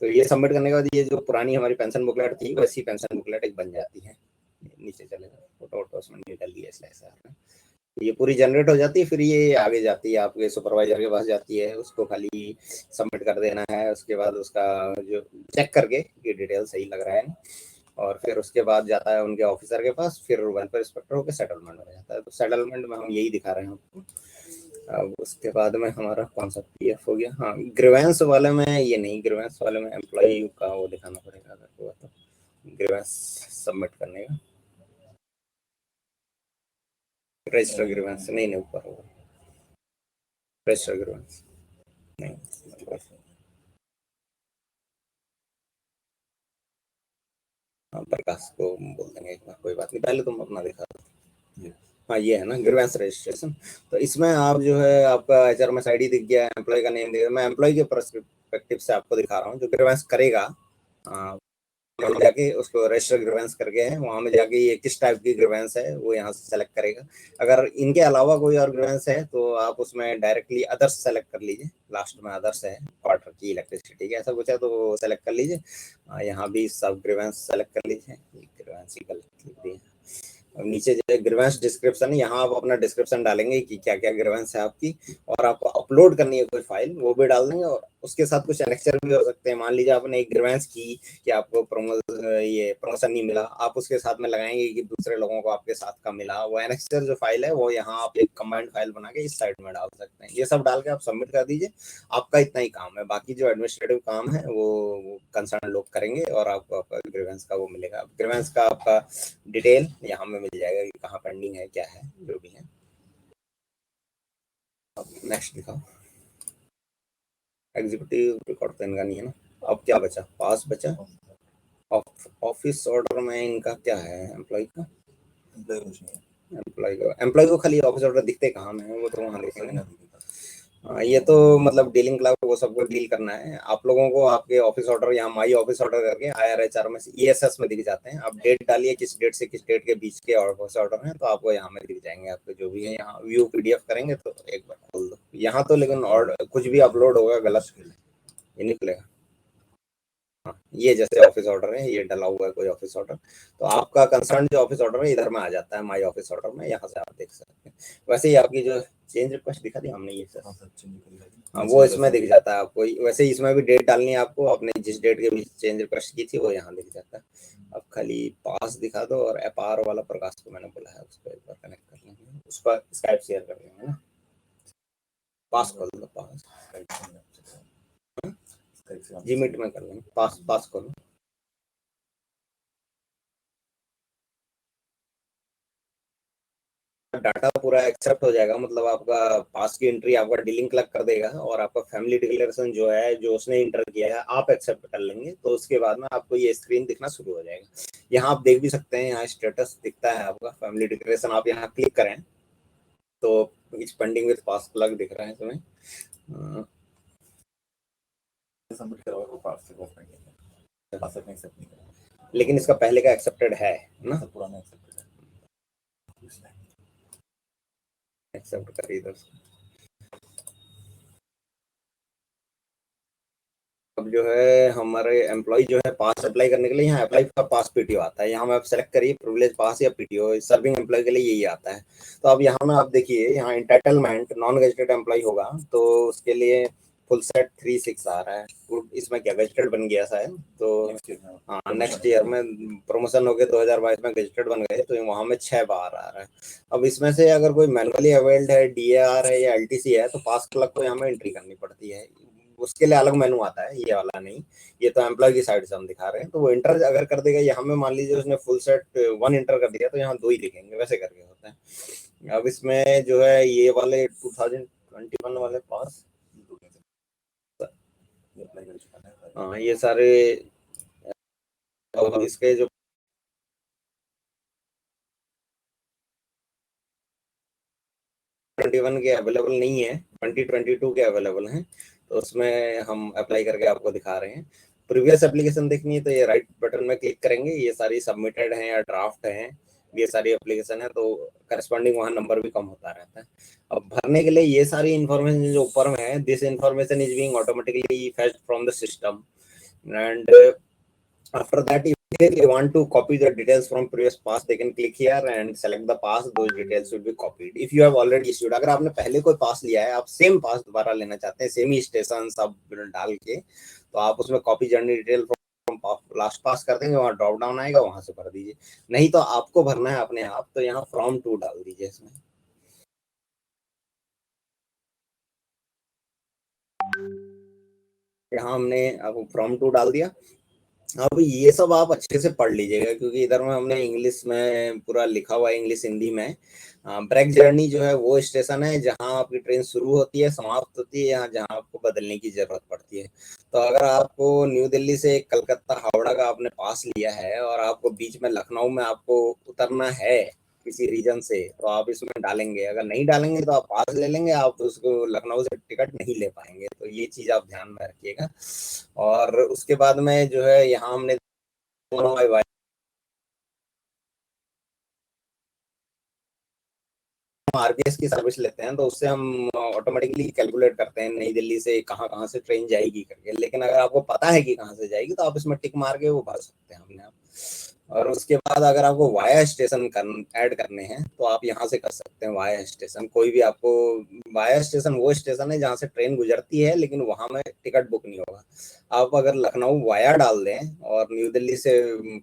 तो ये सबमिट करने के बाद ये जो पुरानी हमारी पेंशन बुकलेट थी वैसी पेंशन बुकलेट एक बन जाती है। नीचे चलेगा फोटो उसमें डिटेल दिया है, ये पूरी जनरेट हो जाती है। फिर ये आगे जाती है आपके सुपरवाइजर के पास जाती है, उसको खाली सबमिट कर देना है। उसके बाद उसका जो चेक करके ये डिटेल सही लग रहा है, और फिर उसके बाद जाता है उनके ऑफिसर के पास, फिर वेलफेयर इंस्पेक्टर होकर सेटलमेंट हो जाता है। तो सेटलमेंट में हम यही दिखा रहे हैं आपको। अब उसके बाद में हमारा कौन सा पीएफ हो गया, हाँ ग्रीवेंस वाले में ये नहीं, ग्रीवेंस वाले में एम्प्लॉय का वो दिखाना पड़ेगा अगर हुआ तो, ग्रीवेंस सबमिट करने का। रजिस्टर ग्रीवेंस नहीं ऊपर होगा, रजिस्टर ग्रीवेंस नहीं। हाँ प्रकाश को बोल देंगे एक बार, कोई बात नहीं, पहले तुम अपना दिखा दो। हाँ ये है ना ग्रीवेंस रजिस्ट्रेशन। तो इसमें आप जो है आपका एचआरएमएस आईडी दिख गया, एम्प्लॉय का नेम दिख गया। मैं एम्प्लॉय के पर्सपेक्टिव से आपको दिखा रहा हूँ। जो ग्रीवेंस करेगा वहाँ जाके उसको रजिस्टर ग्रीवेंस करके है, वहाँ में जाके ये किस टाइप की ग्रीवेंस है वो यहाँ से सेलेक्ट करेगा। अगर इनके अलावा कोई और ग्रीवेंस है तो आप उसमें डायरेक्टली अदर्स सेलेक्ट कर लीजिए। लास्ट में अदर्स है, वाटर की, इलेक्ट्रिसिटी का, ऐसा कुछ है तो सेलेक्ट कर लीजिए। यहाँ भी सब ग्रीवेंस सेलेक्ट कर लीजिए। ग्रीवेंस ही गलत लिख दिए। अब नीचे जो ग्रीवेंस डिस्क्रिप्शन है, यहाँ आप अपना डिस्क्रिप्शन डालेंगे कि क्या क्या ग्रीवेंस है आपकी, और आपको अपलोड करनी है कोई फाइल वो भी डाल देंगे। और उसके साथ कुछ एनेक्चर भी हो सकते हैं। मान लीजिए आपने एक ग्रीवेंस की कि आपको प्रमोशन नहीं मिला, आप उसके साथ में लगाएंगे कि दूसरे लोगों को आपके साथ का मिला। वो एनेक्चर जो फाइल है वो यहाँ आप एक कंबाइंड फाइल बना के इस साइड में डाल सकते हैं। ये सब डाल के आप सबमिट कर दीजिए, आपका इतना ही काम है। बाकी जो एडमिनिस्ट्रेटिव काम है वो कंसर्न लोग करेंगे, और आपको आपका ग्रीवेंस का वो मिलेगा। ग्रीवेंस का आपका डिटेल यहाँ में मिल जाएगा कि कहाँ पेंडिंग है, क्या है, जो भी है। नेक्स्ट दिखाओ। एग्जीक्यूटिव रिकॉर्ड तो इनका नहीं है ना। अब क्या बचा, पास बचा। ऑफिस ऑर्डर में इनका क्या है, एम्प्लॉय का, एम्प्लॉय को खाली ऑफिस ऑर्डर दिखते कहाँ में है, वो तो वहाँ देखेंगे ना। ये तो मतलब डीलिंग क्लर्क वो सबको डील करना है। आप लोगों को आपके ऑफिस ऑर्डर यहाँ माई ऑफिस ऑर्डर करके IRHR में ESS में दिख जाते हैं। आप डेट डालिए, किस डेट से किस डेट के बीच के ऑफिस ऑर्डर हैं, तो आपको यहाँ में दिख जाएंगे। आपके जो भी है यहाँ व्यू PDF करेंगे तो एक बार खोल दो यहाँ तो, लेकिन ऑर्डर कुछ भी अपलोड होगा गलत ये निकलेगा। ये जैसे ऑफिस ऑर्डर है, ये डला हुआ है कोई ऑफिस ऑर्डर, तो आपका कंसर्न जो ऑफिस ऑर्डर है इधर में आ जाता है माई ऑफिस ऑर्डर में, यहाँ से आप देख सकते हैं। वैसे ही आपकी जो चेंज रिक्वेस्ट दिखा दी हमने, ये हाँ वो इसमें दिख जाता है आपको। वैसे ही इसमें भी डेट डालनी है आपको, आपने जिस डेट के बीच चेंज रिक्वेस्ट की थी वो यहाँ दिख जाता है। अब खाली पास दिखा दो, और FR वाला प्रकाश को मैंने बोला है उसको एक बार कनेक्ट कर लेंगे, उसका स्काइप शेयर कर लेंगे ना। पास खोल दो, पास Gmeet में कर लेंगे। पास करो। डाटा पूरा एक्सेप्ट हो जाएगा, मतलब आपका पास की एंट्री आपका डीलिंग क्लर्क कर देगा, और आपका फैमिली डिक्लेरेशन जो है जो उसने इंटर किया है आप एक्सेप्ट कर लेंगे। तो उसके बाद में आपको ये स्क्रीन दिखना शुरू हो जाएगा। यहाँ आप देख भी सकते हैं, यहाँ स्टेटस दिखता है आपका फैमिली डिक्लेरेशन। आप यहाँ क्लिक करें तो it's pending with pass clerk दिख रहा है तुम्हें। लेकिन इसका पहले का एक्सेप्टेड है ना, एक्सेप्ट कर इधर। अब जो है हमारे एम्प्लॉय जो है पास अप्लाई करने के लिए यहाँ अप्लाई फॉर पास PTO आता है। यहाँ में आप सेलेक्ट करिए प्रिविलेज पास या PTO, सर्विंग एम्प्लॉय के लिए यही आता है। तो अब यहाँ में आप देखिए, यहाँ इंटाइटलमेंट नॉन गजेटेड एम्प्लॉय होगा तो उसके लिए फुल सेट 3-6 आ रहा है। इसमें क्या गजेटेड बन गया शायद, तो हाँ नेक्स्ट ईयर में प्रमोशन हो गए 2022 में गजेटेड बन गए, तो वहाँ में 6 बार आ रहा है। अब इसमें से अगर कोई मैनुअली अवेल्ड है, DAR है या LTC है, तो पास क्लर्क को यहाँ में एंट्री करनी पड़ती है। उसके लिए अलग मेनू आता है, ये वाला नहीं। ये तो एम्प्लॉय की साइड से हम दिखा रहे हैं। तो वो इंटर अगर कर देगा, यहाँ में मान लीजिए उसने फुल सेट 1 इंटर कर दिया तो यहाँ 2 ही दिखेंगे, वैसे करके होता है। अब इसमें जो है ये वाले 2021 वाले पास, हाँ ये सारे इसके जो 2021 के अवेलेबल नहीं है, 2022 के अवेलेबल हैं। तो उसमें हम अप्लाई करके आपको दिखा रहे हैं। प्रीवियस एप्लीकेशन देखनी है तो ये राइट बटन में क्लिक करेंगे, ये सारी सबमिटेड हैं या ड्राफ्ट हैं, ये सारी एप्लीकेशन है, तो करस्पॉन्डिंग वहाँ नंबर भी कम होता रहता है। अब भरने के लिए ये सारी इन्फॉर्मेशन जो ऊपर में है, this information is being automatically fetched from the system and after that if they want to copy the details from previous pass they can click here and select the pass, those details will be copied if you have already issued। अगर आपने पहले कोई पास लिया है, आप same पास दोबारा लेना चाहते हैं, सेम ही स्टेशन सब डाल के, तो आप उसमें copy journey detail from last पास कर देंगे, वहाँ ड्रॉप डाउन आएगा, वहां से भर दीजिए। नहीं तो आपको भरना है अपने आप, तो यहाँ फ्रॉम टू डाल दीजिए। इसमें यहाँ हमने अब फ्रॉम टू डाल दिया। अब ये सब आप अच्छे से पढ़ लीजिएगा, क्योंकि इधर में हमने इंग्लिश में पूरा लिखा हुआ है, इंग्लिश हिंदी में। ब्रेक जर्नी जो है वो स्टेशन है जहां आपकी ट्रेन शुरू होती है, समाप्त होती है, यहाँ जहां आपको बदलने की जरूरत पड़ती है। तो अगर आपको न्यू दिल्ली से कलकत्ता हावड़ा का आपने पास लिया है और आपको बीच में लखनऊ में आपको उतरना है किसी रीजन से, तो आप इसमें डालेंगे। अगर नहीं डालेंगे तो आप पास ले लेंगे, आप उसको लखनऊ से टिकट नहीं ले पाएंगे। तो ये चीज आप ध्यान में रखिएगा। और उसके बाद में जो है यहाँ हमने आरपीएस की सर्विस लेते हैं, तो उससे हम ऑटोमेटिकली कैलकुलेट करते हैं नई दिल्ली से कहाँ कहाँ से ट्रेन जाएगी करके। लेकिन अगर आपको पता है कि कहाँ से जाएगी तो आप इसमें टिक मार के वो भर सकते हैं अपने आप। और उसके बाद अगर आपको वाया स्टेशन ऐड करने हैं तो आप यहाँ से कर सकते हैं। वाया स्टेशन कोई भी आपको, वाया स्टेशन वो स्टेशन है जहाँ से ट्रेन गुजरती है, लेकिन वहां में टिकट बुक नहीं होगा। आप अगर लखनऊ वाया डाल दें और न्यू दिल्ली से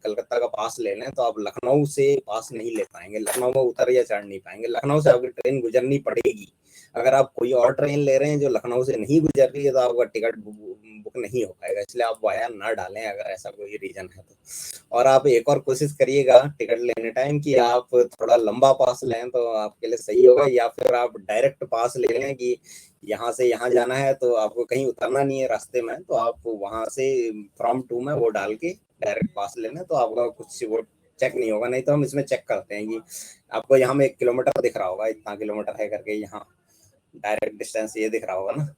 कलकत्ता का पास ले लें, तो आप लखनऊ से पास नहीं ले पाएंगे, लखनऊ में उतर या चढ़ नहीं पाएंगे। लखनऊ से आपकी ट्रेन गुजरनी पड़ेगी। अगर आप कोई और ट्रेन ले रहे हैं जो लखनऊ से नहीं गुजर रही है, तो आपका टिकट बुक नहीं हो पाएगा। इसलिए आप वाया ना डालें अगर ऐसा कोई रीजन है तो। और आप एक और कोशिश करिएगा टिकट लेने टाइम कि आप थोड़ा लंबा पास लें, तो आपके लिए सही होगा। या फिर आप डायरेक्ट पास ले लें कि यहाँ से यहाँ जाना है, तो आपको कहीं उतरना नहीं है रास्ते में, तो आप वहां से फ्रॉम टू में वो डाल के डायरेक्ट पास ले लें, तो आपका कुछ वो चेक नहीं होगा। नहीं तो हम इसमें चेक करते हैं कि आपको यहाँ में 1 किलोमीटर दिख रहा होगा, इतना किलोमीटर है करके, यहाँ डायरेक्ट डिस्टेंस ये दिख रहा होगा ना।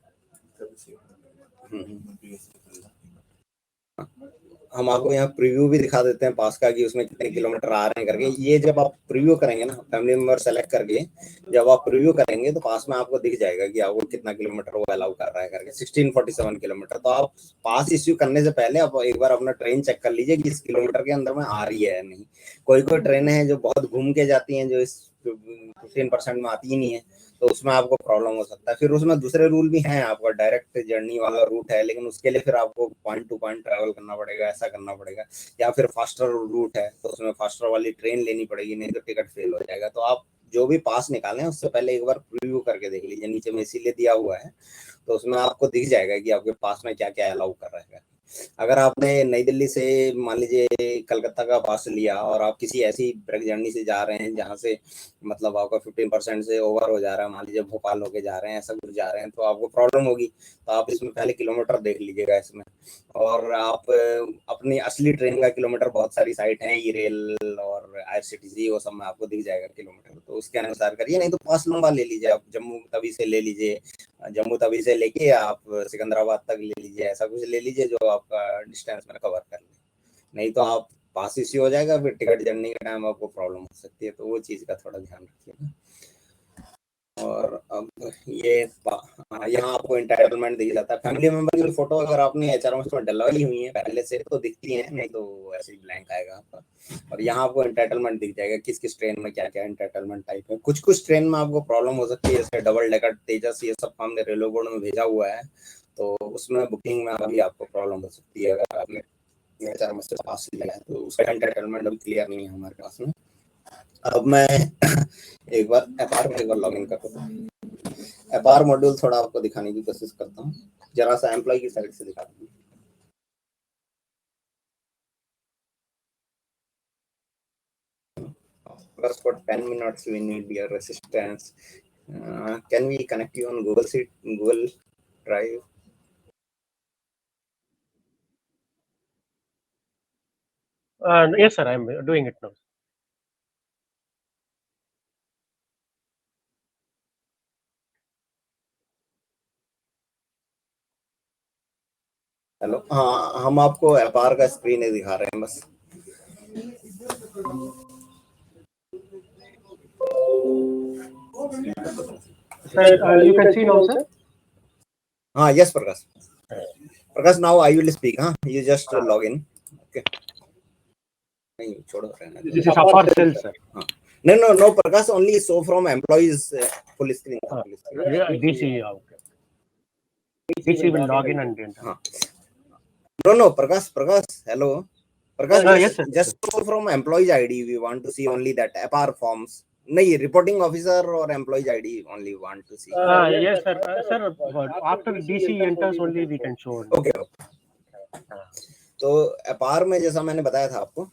हम आपको यहाँ प्रीव्यू भी दिखा देते हैं पास का कि उसमें कितने किलोमीटर आ रहे हैं करके। ये जब आप प्रीव्यू करेंगे ना, फैमिली मेंबर सेलेक्ट करके जब आप प्रीव्यू करेंगे तो पास में आपको दिख जाएगा कि आपको कितना किलोमीटर वो अलाउ कर रहा है करके, 1647 किलोमीटर। तो आप पास इश्यू करने से पहले आप एक बार अपना ट्रेन चेक कर लीजिए कि इस किलोमीटर के अंदर में आ रही है या नहीं। कोई कोई ट्रेन है जो बहुत घूम के जाती है, जो इस 15% में आती ही नहीं है, तो उसमें आपको प्रॉब्लम हो सकता है। फिर उसमें दूसरे रूल भी हैं, आपका डायरेक्ट जर्नी वाला रूट है, लेकिन उसके लिए फिर आपको पॉइंट टू पॉइंट ट्रैवल करना पड़ेगा, ऐसा करना पड़ेगा। या फिर फास्टर रूट है तो उसमें फास्टर वाली ट्रेन लेनी पड़ेगी, नहीं तो टिकट फेल हो जाएगा। तो आप जो भी पास निकालें उससे पहले एक बार प्रीव्यू करके देख लीजिए। नीचे में इसीलिए दिया हुआ है, तो उसमें आपको दिख जाएगा कि आपके पास में क्या क्या अलाउ कर रहा है। अगर आपने नई दिल्ली से मान लीजिए कलकत्ता का पास लिया और आप किसी ऐसी ब्रेक जर्नी से जा रहे हैं जहाँ से मतलब आपका 15% से ओवर हो जा रहा है, मान लीजिए भोपाल होके जा रहे हैं, ऐसा कुछ जा रहे हैं, तो आपको प्रॉब्लम होगी। तो आप इसमें पहले किलोमीटर देख लीजिएगा इसमें। और आप अपनी असली ट्रेन का किलोमीटर, बहुत सारी साइट है ई रेल और IRCTC, वो सब में आपको दिख जाएगा किलोमीटर, तो उसके अनुसार करिए। नहीं तो पास लंबा ले लीजिए, आप जम्मू तवी से ले लीजिए, जम्मू तवी से लेके आप सिकंदराबाद तक ले लीजिए, ऐसा कुछ ले लीजिए जो आपका डिस्टेंस में कवर कर ले। नहीं तो आप पास इश्यू हो जाएगा, फिर टिकट जर्नी के टाइम आपको प्रॉब्लम हो सकती है। तो वो चीज़ का थोड़ा ध्यान रखिएगा। और अब ये यहाँ आपको एंटाइटलमेंट दिख जाता है। फैमिली मेंबर की फोटो अगर आपने HRMS में डलवाई हुई है पहले से तो दिखती है, नहीं तो ऐसे ही ब्लैंक आएगा आपका। और यहाँ आपको एंटाइटलमेंट दिख जाएगा किस किस ट्रेन में क्या क्या एंटाइटलमेंट टाइप है। कुछ कुछ ट्रेन में आपको प्रॉब्लम हो सकती है, जैसे डबल डेकर तेजस, ये सब हमने रेलवे बोर्ड में भेजा हुआ है, तो उसमें बुकिंग में अभी आपको प्रॉब्लम हो सकती है। अगर आपने HRMS से पास लिया है तो उसका एंटाइटलमेंट अभी क्लियर नहीं है हमारे पास में। अब मैं एक बार एपआर में एक बार लॉगिन करता हूँ। एपआर मॉड्यूल थोड़ा आपको दिखाने की कोशिश करता हूँ, जरा सा एम्प्लॉय की साइड से दिखाता हूँ। Just for 10 minutes we need your assistance. Can we connect you on Google Sheet, Google Drive? Yes, sir, I'm doing it now. Hello, हाँ हम आपको एपार का स्क्रीन ही दिखा रहे हैं बस। Sir, you can see now, sir. हाँ yes Prakash, Prakash now I will speak. हाँ you just log in. Okay, नहीं छोड़ो रहना। This is APAR cell, sir. No, no, no, Prakash, only show from employees full screen. Yeah, DC. Okay. DC will log in and enter. No, no, Prakash, hello. Prakash, yes, sir. just show from employees ID. We want to see only that APAR forms. नहीं, reporting officer or employees ID only want to see. Yes, sir. Sir, but after DC enters only we can show. Okay. तो एपार में जैसा मैंने बताया था आपको,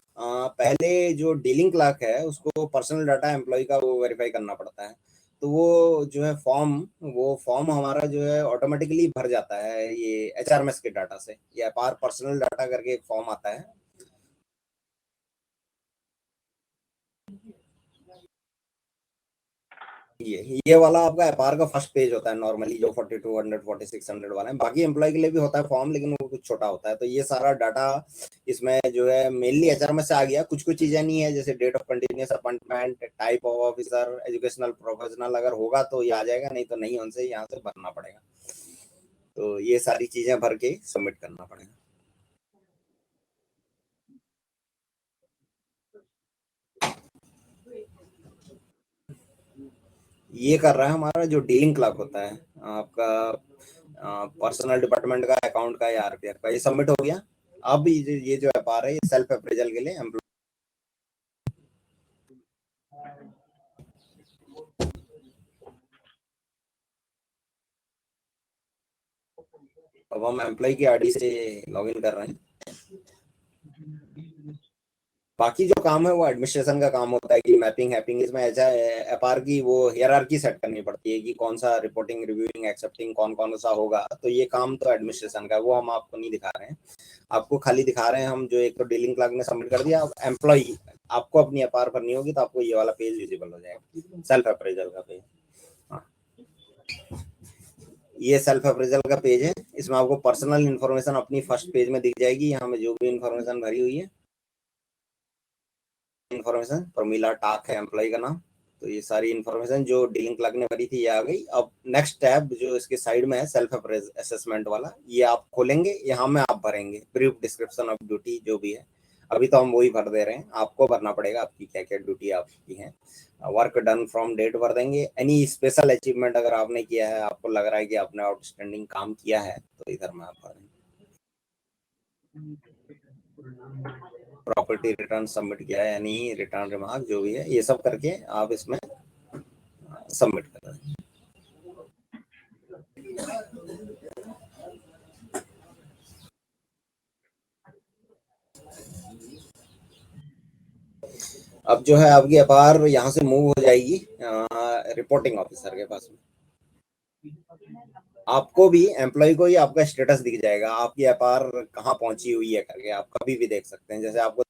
पहले जो डीलिंग क्लर्क है उसको पर्सनल डाटा एम्प्लॉय का वो वेरीफाई करना पड़ता है। तो वो जो है फॉर्म हमारा जो है ऑटोमेटिकली भर जाता है ये एचआरएमएस के डाटा से। ये एपार पर्सनल डाटा करके एक फॉर्म आता है। ये वाला आपका एपार का फर्स्ट पेज होता है नॉर्मली, जो 4200 4600 वाला है। बाकी एम्प्लॉय के लिए भी होता है फॉर्म, लेकिन वो कुछ छोटा होता है। तो ये सारा डाटा इसमें जो है मेनली एचआरएमएस से आ गया। कुछ चीजें नहीं है, जैसे date of continuous appointment, type of officer, educational professional अगर होगा तो ये आ जाएगा, नहीं तो नहीं, उनसे यहाँ से भरना पड़ेगा। तो ये सारी चीजें भर के सबमिट करना पड़ेगा। ये कर रहा है हमारा जो डीलिंग क्लर्क होता है आपका पर्सनल डिपार्टमेंट का, अकाउंट का या आरपीएफ का। ये सबमिट हो गया। अब ये जो एप आ रहा है ये सेल्फ अप्रेजल के लिए एम्प्लॉय। अब हम एम्प्लॉय की आईडी से लॉगिन कर रहे हैं। बाकी जो काम है वो एडमिनिस्ट्रेशन का काम होता है कि मैपिंग हैपिंग, इसमें एपार की वो हियरार्की सेट करनी पड़ती है कि कौन सा रिपोर्टिंग, रिव्यूइंग, एक्सेप्टिंग कौन सा होगा। तो ये काम तो एडमिनिस्ट्रेशन का, वो हम आपको नहीं दिखा रहे हैं। आपको खाली दिखा रहे हैं हम जो एक तो डीलिंग क्लर्क ने सबमिट कर दिया। अब एम्प्लॉय आपको अपनी एपार भरनी होगी तो आपको ये वाला पेज विजिबल हो जाएगा, सेल्फ अप्रेजल का पेज। ये सेल्फ अप्रेजल का पेज है। इसमें आपको पर्सनल इन्फॉर्मेशन अपनी फर्स्ट पेज में दिख जाएगी। यहाँ में जो भी इन्फॉर्मेशन भरी हुई है, इन्फॉर्मेशन प्रमीला टाक है एम्प्लॉय का नाम। तो ये सारी इन्फॉर्मेशन जो डीलिंग क्लर्क ने भरी थी ये आ गई। अब नेक्स्ट टैब जो इसके साइड में है सेल्फ असेसमेंट वाला, ये आप खोलेंगे, यहाँ में आप भरेंगे ब्रीफ डिस्क्रिप्शन ऑफ ड्यूटी जो भी है। अभी तो हम वही भर दे रहे हैं, आपको भरना पड़ेगा आपकी क्या क्या ड्यूटी आपकी है। वर्क डन फ्रॉम डेट भर देंगे। एनी स्पेशल अचीवमेंट अगर आपने किया है, आपको लग रहा है कि आपने आउटस्टैंडिंग काम किया है, तो इधर में आप भरेंगे। प्रॉपर्टी रिटर्न सबमिट किया है यानी रिटर्न रिमार्क जो भी है, ये सब करके आप इसमें सबमिट कर रहे हैं। अब जो है आपकी एफआईआर यहाँ से मूव हो जाएगी रिपोर्टिंग ऑफिसर के पास में। आपको भी एम्प्लॉय को ही आपका स्टेटस दिख जाएगा, आपकी एफआईआर कहाँ पहुंची हुई है करके आप कभी भी देख सकते हैं। जैसे आपको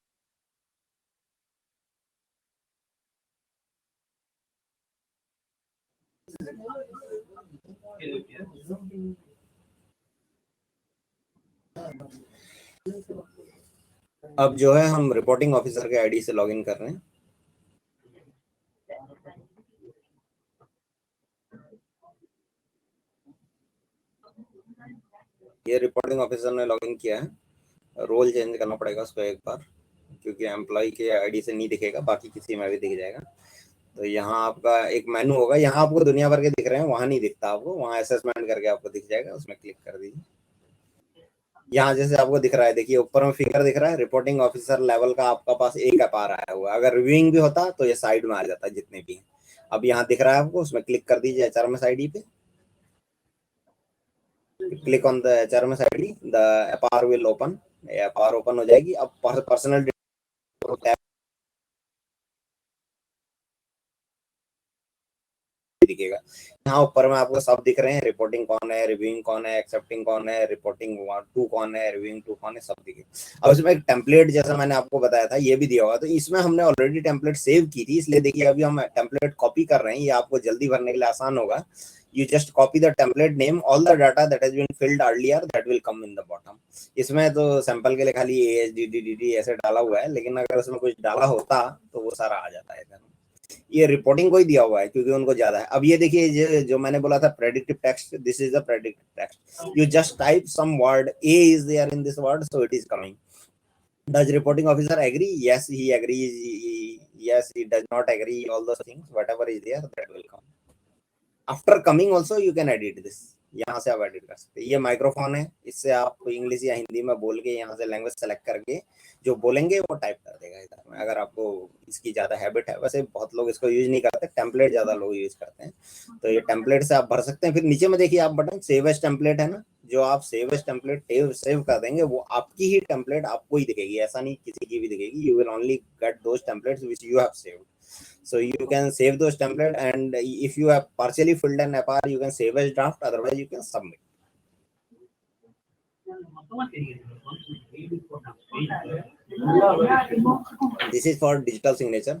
अब जो है हम रिपोर्टिंग ऑफिसर के आईडी से लॉगिन कर रहे हैं। ये रिपोर्टिंग ऑफिसर ने लॉगिन किया है। रोल चेंज करना पड़ेगा उसको एक बार, क्योंकि एम्प्लॉय के आईडी से नहीं दिखेगा, बाकी किसी में भी दिख जाएगा। तो यहाँ आपका एक मेनू होगा, यहाँ आपको दुनिया भर के दिख रहे हैं, वहां नहीं दिखता आपको, वहां असेसमेंट करके आपको दिख जाएगा, उसमें क्लिक कर दीजिए। यहाँ जैसे आपको दिख रहा है, देखिए ऊपर में फिगर दिख रहा है, रिपोर्टिंग ऑफिसर लेवल का आपका पास एक एफआईआर आया हुआ। अगर रिव्यूइंग भी होता तो ये साइड में आ जाता जितने भी हैं। अब यहाँ दिख रहा है आपको, उसमें क्लिक कर दीजिए एचआरएमएस आईडी पे। Click on the HRMS ID, the FIR will open. FIR open हो जाएगी। अब पर्सनल दिखेगा। यहाँ ऊपर में आपको सब दिख रहे हैं, रिपोर्टिंग कौन है, रिव्यूइंग कौन है, एक्सेप्टिंग कौन है, रिपोर्टिंग 2 कौन है, रिव्यूइंग 2 कौन है, सब दिखेगा। अब इसमें एक टेम्पलेट जैसा मैंने आपको बताया था ये भी दिया होगा। तो इसमें हमने ऑलरेडी टेम्पलेट सेव की थी, इसलिए देखिए अभी हम टेम्पलेट कॉपी कर रहे हैं। ये आपको जल्दी भरने के लिए आसान होगा। You just copy the template name, all the data that has been filled earlier that will come in the bottom. इसमें तो सैंपल के लिए खाली ASDDD ऐसे डाला हुआ है, लेकिन अगर उसमें कुछ डाला होता तो वो सारा आ जाता है इधर। ये रिपोर्टिंग को ही दिया हुआ है क्योंकि उनको ज्यादा है। अब ये देखिए जो मैंने बोला था predictive text, this is the predictive text. You just type some word, A is there in this word, so it is coming. Does reporting officer agree? Yes, he agrees. Yes, he does not agree. All those things, whatever is there, that will come. After coming also you can edit this. यहाँ से आप edit कर सकते हैं। ये microphone है, इससे आप इंग्लिश या हिंदी में बोल के यहाँ से लैंग्वेज सेलेक्ट करके जो बोलेंगे वो टाइप कर देगा इधर में, अगर आपको इसकी ज्यादा हैबिट है। वैसे बहुत लोग इसको यूज नहीं करते, टेम्पलेट ज्यादा लोग यूज करते हैं, तो ये टेम्पलेट से आप भर सकते हैं। फिर नीचे में देखिए आप बटन सेव एज टेम्पलेट है ना, जो आप सेव एज टेम्पलेट सेव कर देंगे वो आपकी ही टेम्पलेट आपको ही दिखेगी, ऐसा नहीं किसी की भी दिखेगी। You will only get those templates which you have saved. So you can save those template, and if you have partially filled an FR, you can save as draft, otherwise you can submit. This is for digital signature.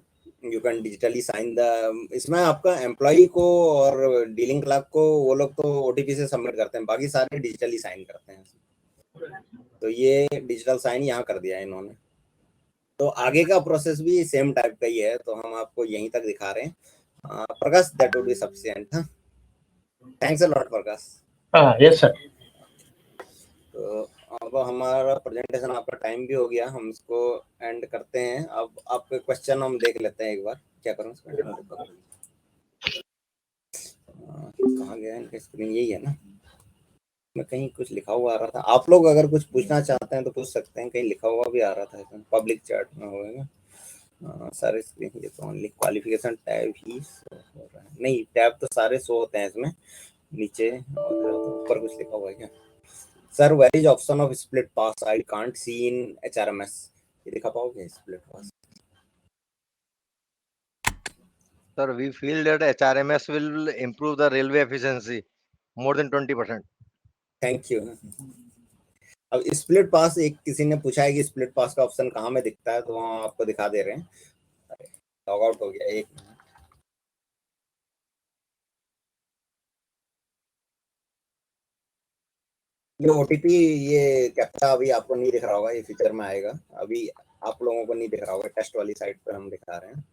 You can digitally sign the, इसमें आपका employ को और dealing clerk को वो लोग तो OTP से submit करते हैं, बाकी सारे डिजिटली साइन करते हैं। तो ये डिजिटल साइन यहाँ कर दिया है इन्होंने। तो आगे का प्रोसेस भी सेम टाइप का ही है, तो हम आपको यहीं तक दिखा रहे हैं। Prakash, that would be sufficient. Thanks a lot Prakash. Yes sir. तो अब हमारा प्रेजेंटेशन, आपका टाइम भी हो गया, हम इसको एंड करते हैं। अब आपके क्वेश्चन हम देख लेते हैं एक बार। क्या करूँ कहाँ गया इनका स्क्रीन? यही है ना, में कहीं कुछ लिखा हुआ आ रहा था। आप लोग अगर कुछ पूछना चाहते हैं तो पूछ सकते हैं, कहीं लिखा हुआ भी आ रहा था पब्लिक चैट में होगा। सारे स्क्रीन, ये तो ओनली क्वालिफिकेशन टैब ही शो हो रहा है। नहीं, टैब तो सारे शो होते हैं इसमें नीचे, और ऊपर कुछ लिखा हुआ है क्या? Sir where is option of split pass? I can't see in HRMS। ये दिखा पाओगे split pass? Sir, we feel that HRMS will improve the railway efficiency more than 20%. Thank you. अब स्प्लिट पास, एक किसी ने पूछा है कि स्प्लिट पास का ऑप्शन कहाँ में दिखता है, तो हम आपको दिखा दे रहे हैं। लॉग आउट हो गया, एक मिनट। ये OTP, ये कैप्चा अभी आपको नहीं दिख रहा होगा, ये फीचर में आएगा। अभी आप लोगों को नहीं दिख रहा होगा, टेस्ट वाली साइट पर हम दिखा रहे हैं।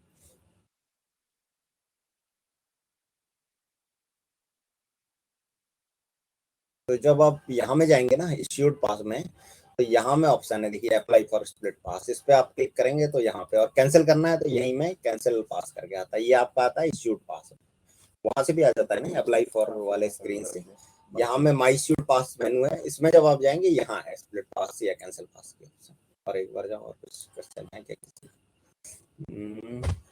तो जब आप यहाँ में जाएंगे ना इश्यूड पास में, तो यहाँ में ऑप्शन है, देखिए अप्लाई फॉर स्प्लिट पास। इस पे आप क्लिक करेंगे तो यहाँ पे, और कैंसिल करना है तो यहीं में कैंसिल पास करके आता है। ये आपका आता है इश्यूड पास, वहां से भी आ जाता है ना अप्लाई फॉर वाले स्क्रीन से। यहाँ में माई इश्यूड पास मेनू है, इसमें जब आप जाएंगे यहाँ है स्प्लिट पास या कैंसिल पास के ऑप्शन। और एक बार जाओ, और कुछ क्वेश्चन है क्या?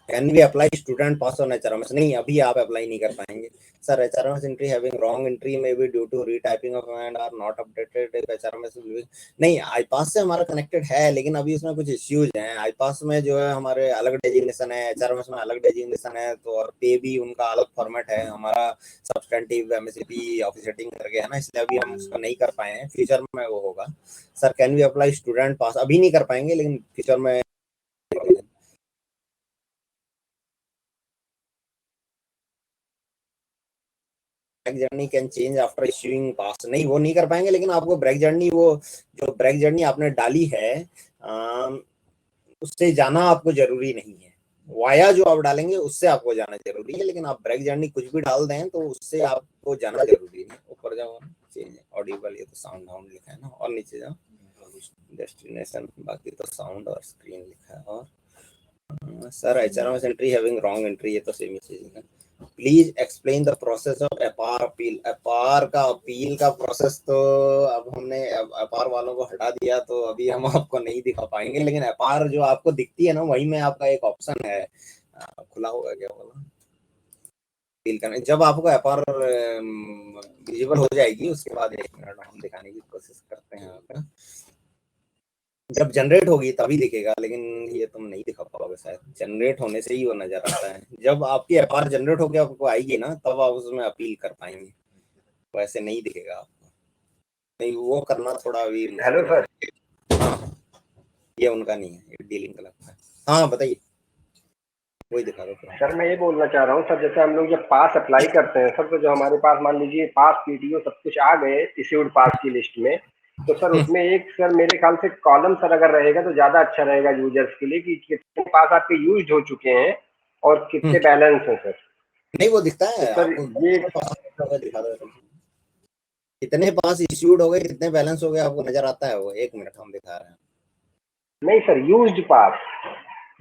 Can we apply student pass on HRMS? नहीं, अभी आप अप्लाई नहीं कर पाएंगे। Sir HRMS entry having wrong entry may be due to retyping of command are not updated if HRMS will be... नहीं, आईपास से हमारा कनेक्टेड है, लेकिन अभी उसमें कुछ इश्यूज हैं। आईपास में जो है हमारे अलग डेजिग्नेशन है, HRMS में अलग डेजिग्नेशन है, तो और पे भी उनका अलग फॉर्मेट है। हमारा सब्सटेंटिव MSCP ऑफिसटिंग करके है ना, इसलिए अभी हम उसको नहीं कर पाए हैं। फ्यूचर में वो होगा। Sir can we apply student pass? अभी नहीं कर पाएंगे, लेकिन फ्यूचर में। Break journey can change after issuing pass? नहीं, वो नहीं कर पाएंगे, लेकिन आपको ब्रेक जर्नी, वो जो ब्रेक जर्नी आपने डाली है उससे जाना आपको जरूरी नहीं है। वाया जो आप डालेंगे उससे आपको जाना जरूरी है, लेकिन आप ब्रेक जर्नी कुछ भी डाल दें तो उससे आपको जाना जरूरी नहीं। ऊपर जाओ, चेंज ऑडिबल, ये तो साउंड डाउन लिखा है ना, और नीचे जाओ डेस्टिनेशन, बाकी तो साउंड और स्क्रीन लिखा है। और sir HRMS entry having wrong entry, ये तो सेम ही चीज है। Please explain the process of अपार अपील। अपार का अपील का प्रोसेस तो अब हमने अपार वालों को हटा दिया, तो अभी हम आपको नहीं दिखा पाएंगे, लेकिन अपार जो आपको दिखती है ना, वही में आपका एक ऑप्शन है खुला हुआ, क्या बोला, अपील करने। जब आपको अपार विजिबल हो जाएगी, उसके बाद एक मिनट हम दिखाने की कोशिश करते हैं आपका। जब जनरेट होगी तभी दिखेगा, लेकिन ये तुम नहीं दिखा पाओगे शायद, जनरेट होने से ही वो नजर आता है। जब आपकी FR जनरेट होकर आपको आएगी ना, तब आप उसमें अपील कर पाएंगे, वैसे नहीं दिखेगा आपको। नहीं, वो करना थोड़ा अभी। Hello sir. हाँ, ये उनका नहीं है, ये डीलिंग का लगता है। हाँ बताइए। वही दिखा दो फिर। सर मैं ये बोलना चाह रहा हूँ सर, जैसे हम लोग जब पास अप्लाई करते हैं सर, तो जो हमारे पास मान लीजिए पास पीटीओ सब कुछ आ गए इश्यूड पास की लिस्ट में, तो सर उसमें एक सर मेरे ख्याल से कॉलम सर अगर रहेगा तो ज्यादा अच्छा रहेगा यूजर्स के लिए, कि कितने पास आपके यूज हो चुके हैं और कितने बैलेंस हैं सर। नहीं वो दिखता तो है सर आपको, ये दिखा दो कितने पास इश्यूड हो गए, कितने बैलेंस हो गए, आपको नजर आता है वो। 1 मिनट हम दिखा रहे हैं। नहीं सर, यूज्ड पास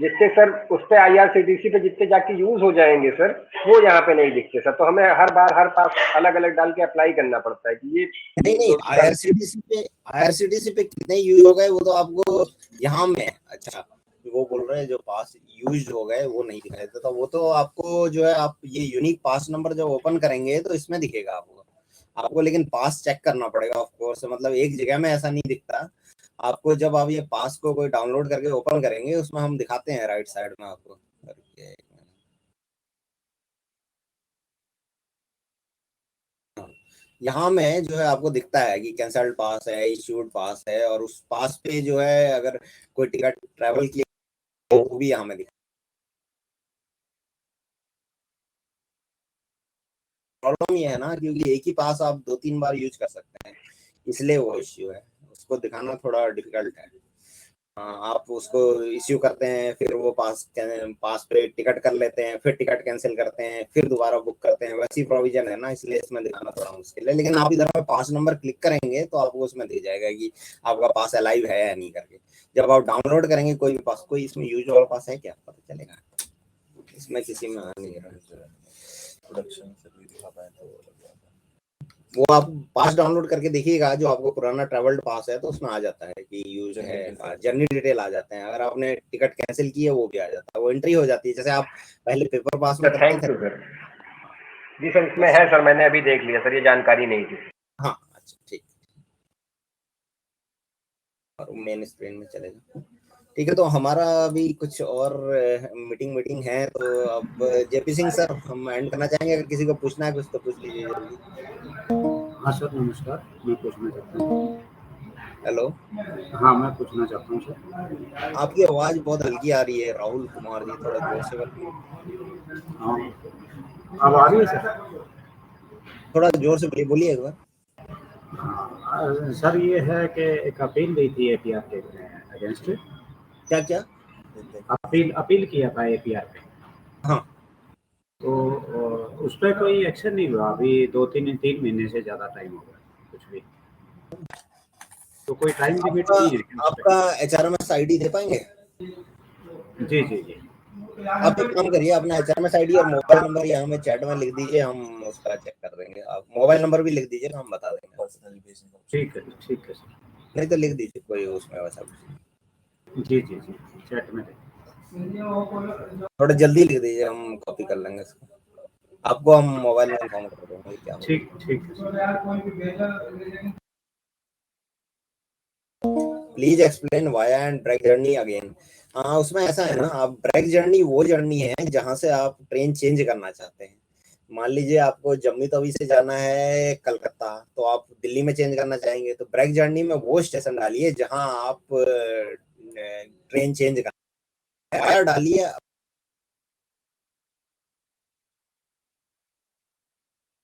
जिससे सर उस पे आईआरसीटीसी पे जितने जाके यूज हो जाएंगे सर, वो यहाँ पे नहीं दिखते सर, तो हमें हर बार हर पास अलग अलग डाल के अप्लाई करना पड़ता है कि ये नहीं नहीं, आईआरसीटीसी पे कितने यूज हो गए वो तो आपको यहाँ में, अच्छा वो बोल रहे हैं जो पास यूज हो गए वो नहीं दिखाई देता, तो वो तो आपको जो है, आप ये यूनिक पास नंबर जब ओपन करेंगे तो इसमें दिखेगा आपको लेकिन पास चेक करना पड़ेगा ऑफ कोर्स, मतलब एक जगह में ऐसा नहीं दिखता आपको। जब आप ये पास को कोई डाउनलोड करके ओपन करेंगे, उसमें हम दिखाते हैं राइट साइड में आपको। यहाँ में जो है आपको दिखता है कि कैंसल्ड पास है, इश्यूड पास है, और उस पास पे जो है अगर कोई टिकट ट्रैवल की वो भी यहाँ में दिखता है। प्रॉब्लम ये है ना, क्योंकि एक ही पास आप 2-3 बार यूज कर सकते हैं, इसलिए वो इश्यू है, उसको दिखाना थोड़ा डिफिकल्ट है। आप उसको इश्यू करते हैं, फिर वो पास पे टिकट कर लेते हैं, फिर टिकट कैंसिल करते हैं, फिर दोबारा बुक करते हैं, वैसी प्रोविजन है ना, इसलिए इसमें दिखाना थोड़ा मुश्किल है। लेकिन आप इधर में पास नंबर क्लिक करेंगे तो आपको उसमें दिख जाएगा कि आपका पास अलाइव है या नहीं करके। जब आप डाउनलोड करेंगे कोई भी पास, कोई इसमें यूज वाला पास है क्या, पता चलेगा इसमें किसी में आ नहीं रहा। वो आप पास डाउनलोड करके देखिएगा, जो आपको पुराना ट्रैवल्ड पास है तो उसमें आ जाता है कि यूज है, जर्नी डिटेल आ जाते हैं, अगर आपने टिकट कैंसिल की है वो भी आ जाता है, वो एंट्री हो जाती है जैसे आप पहले पेपर पास में सर करते थैंक थे। You sir. जी सर इसमें है सर, मैंने अभी देख लिया सर, ये जानकारी नहीं थी। हाँ अच्छा ठीक, और मेन स्क्रीन में चलेगा। ठीक है, तो हमारा अभी कुछ और मीटिंग है, तो अब जेपी सिंह सर हम एंड करना चाहेंगे, अगर किसी को पूछना है कुछ तो पूछ लीजिए जल्दी। हाँ सर नमस्कार, मैं पूछना चाहता हूँ। हेलो, हाँ मैं पूछना चाहता हूँ सर। आपकी आवाज बहुत हल्की आ रही है राहुल कुमार जी, थोड़ा जोर से बोलिए। हाँ अब आ रही है सर? थोड़ा जोर से बोलिए, बोलिए एक बार। सर ये है कि एक अपील दी थी एपीआर के अगेंस्ट। क्या क्या अपील किया था एपीआर पे। हाँ, तो उस पर कोई एक्शन नहीं हुआ अभी, 2-3 महीने से ज़्यादा टाइम हो गया कुछ भी, तो कोई टाइम लिमिट आपका नहीं है क्या उस आपका एचआरएमएस आईडी दे पाएंगे? पर? जी जी जी। आप एक काम करिए, अपना एचआरएमएस आईडी और मोबाइल नंबर यहाँ में चैट में लिख दीजिए, हम उसका चेक कर देंगे। आप मोबाइल नंबर भी लिख दीजिए, हम बता देंगे। ठीक है सर। नहीं तो लिख दीजिए, कोई उसमें वैसा कुछ। जी जी जी, चैट में थोड़ा जल्दी लिख दीजिए, हम कॉपी कर लेंगे इसको, आपको हम मोबाइल में इन्फॉर्म कर देंगे क्या होगा। ठीक है। Please explain via and break journey again. हाँ, उसमें ऐसा है ना, आप ब्रेक जर्नी वो जर्नी है जहां से आप ट्रेन चेंज करना चाहते हैं। मान लीजिए आपको जम्मू तवी से जाना है कलकत्ता, तो आप दिल्ली में चेंज करना चाहेंगे, तो ब्रेक जर्नी में वो स्टेशन डालिए जहां आप ट्रेन चेंज करना, वाया डालिए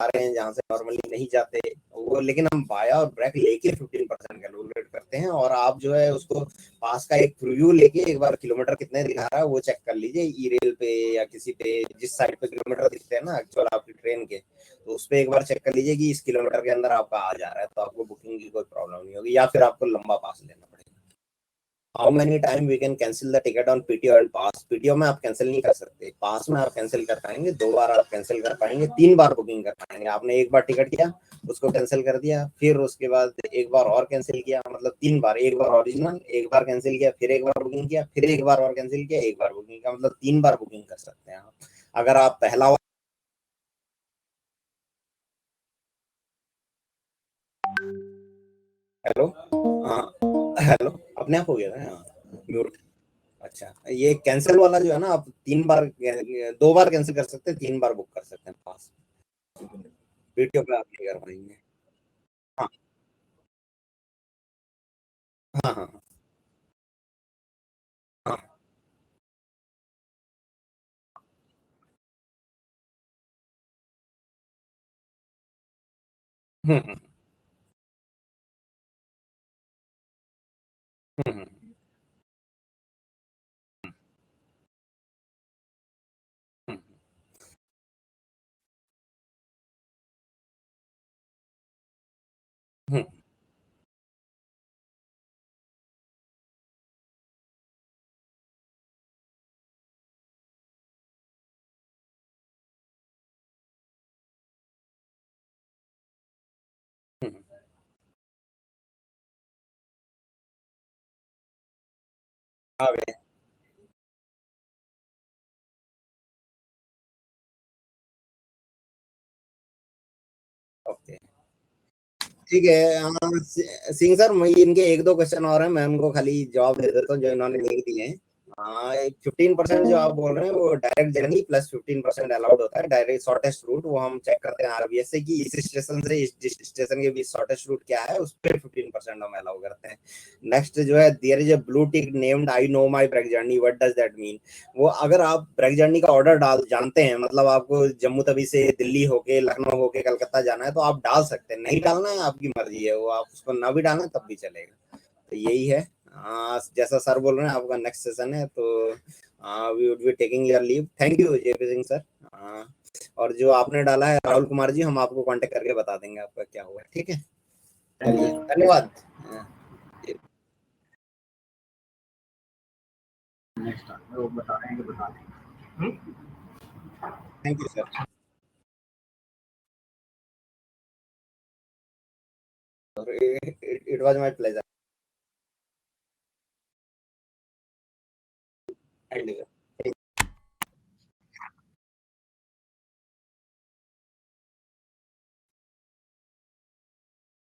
आ रहे हैं जहाँ से नॉर्मली नहीं जाते वो, लेकिन हम बाया और ब्रेक लेके 15% कैलकुलेट करते हैं, और आप जो है उसको पास का एक प्रीव्यू लेके एक बार किलोमीटर कितने दिखा रहा है वो चेक कर लीजिए, ई रेल पे या किसी पे जिस साइड पे किलोमीटर दिखते हैं ना एक्चुअल आपकी ट्रेन के, तो उस पर एक बार चेक कर लीजिए कि इस किलोमीटर के अंदर आपका आ जा रहा है, तो आपको बुकिंग की कोई प्रॉब्लम नहीं होगी, या फिर आपको लंबा पास लेना पड़ेगा। How many time we can cancel the ticket on PTO and pass? PTO में आप कैंसिल नहीं कर सकते, पास में आप कैंसिल कर पाएंगे, 2 बार आप कैंसिल कर पाएंगे, 3 बार बुकिंग कर पाएंगे। आपने एक बार टिकट किया, उसको कैंसिल कर दिया, फिर उसके बाद एक बार और कैंसिल किया, मतलब 3 बार, एक बार ओरिजिनल, एक बार कैंसिल किया, फिर एक बार बुकिंग किया, फिर एक बार और कैंसिल किया, एक बार बुकिंग किया, मतलब 3 बार बुकिंग कर सकते हैं आप। अगर आप पहला हेलो, हाँ हेलो, अपने आप हो गया था म्यूट। अच्छा, ये कैंसिल वाला जो है ना, आप 2 बार कैंसिल कर सकते हैं, 3 बार बुक कर सकते हैं पास, वीडियो पे आप नहीं कर पाएंगे। हाँ हाँ हाँ हाँ हम्म, हम्म, हम्म, हम्म, हम्म, हम्म, हाँ भैया, ओके, ठीक है। हाँ, सिंह सर, मैं इनके एक दो क्वेश्चन और हैं, मैं उनको खाली जवाब दे देता हूँ जो इन्होंने नहीं दिए हैं। हाँ, 15% जो आप बोल रहे हैं वो डायरेक्ट जर्नी प्लस 15% अलाउड होता है, डायरेक्ट शॉर्टेस्ट रूट। वो हम चेक करते हैं आरबीएस से कि इस स्टेशन से इस स्टेशन के बीच शॉर्टेस्ट रूट क्या है, उस पर 15% हम अलाउ करते हैं। नेक्स्ट जो है, there is a blue tick named I know my break journey, what does that mean? वो अगर आप ब्रेक जर्नी का ऑर्डर डाल जानते हैं, मतलब आपको जम्मू तवी से दिल्ली होके, लखनऊ होके कलकत्ता जाना है, तो आप डाल सकते हैं। नहीं डालना है आपकी मर्जी है, वो आप उसको ना भी डालें तब भी चलेगा। तो यही है। जैसा सर बोल रहे हैं, आपका नेक्स्ट सेशन है, तो we would be taking your leave. Thank you JP Singh sir. और जो आपने डाला है राहुल कुमार जी, हम आपको कांटेक्ट करके बता देंगे आपका क्या हुआ है। ठीक है, चलिए, धन्यवाद। नेक्स्ट वो बता रहे हैं कि बता देंगे। Thank you sir. It was my pleasure. And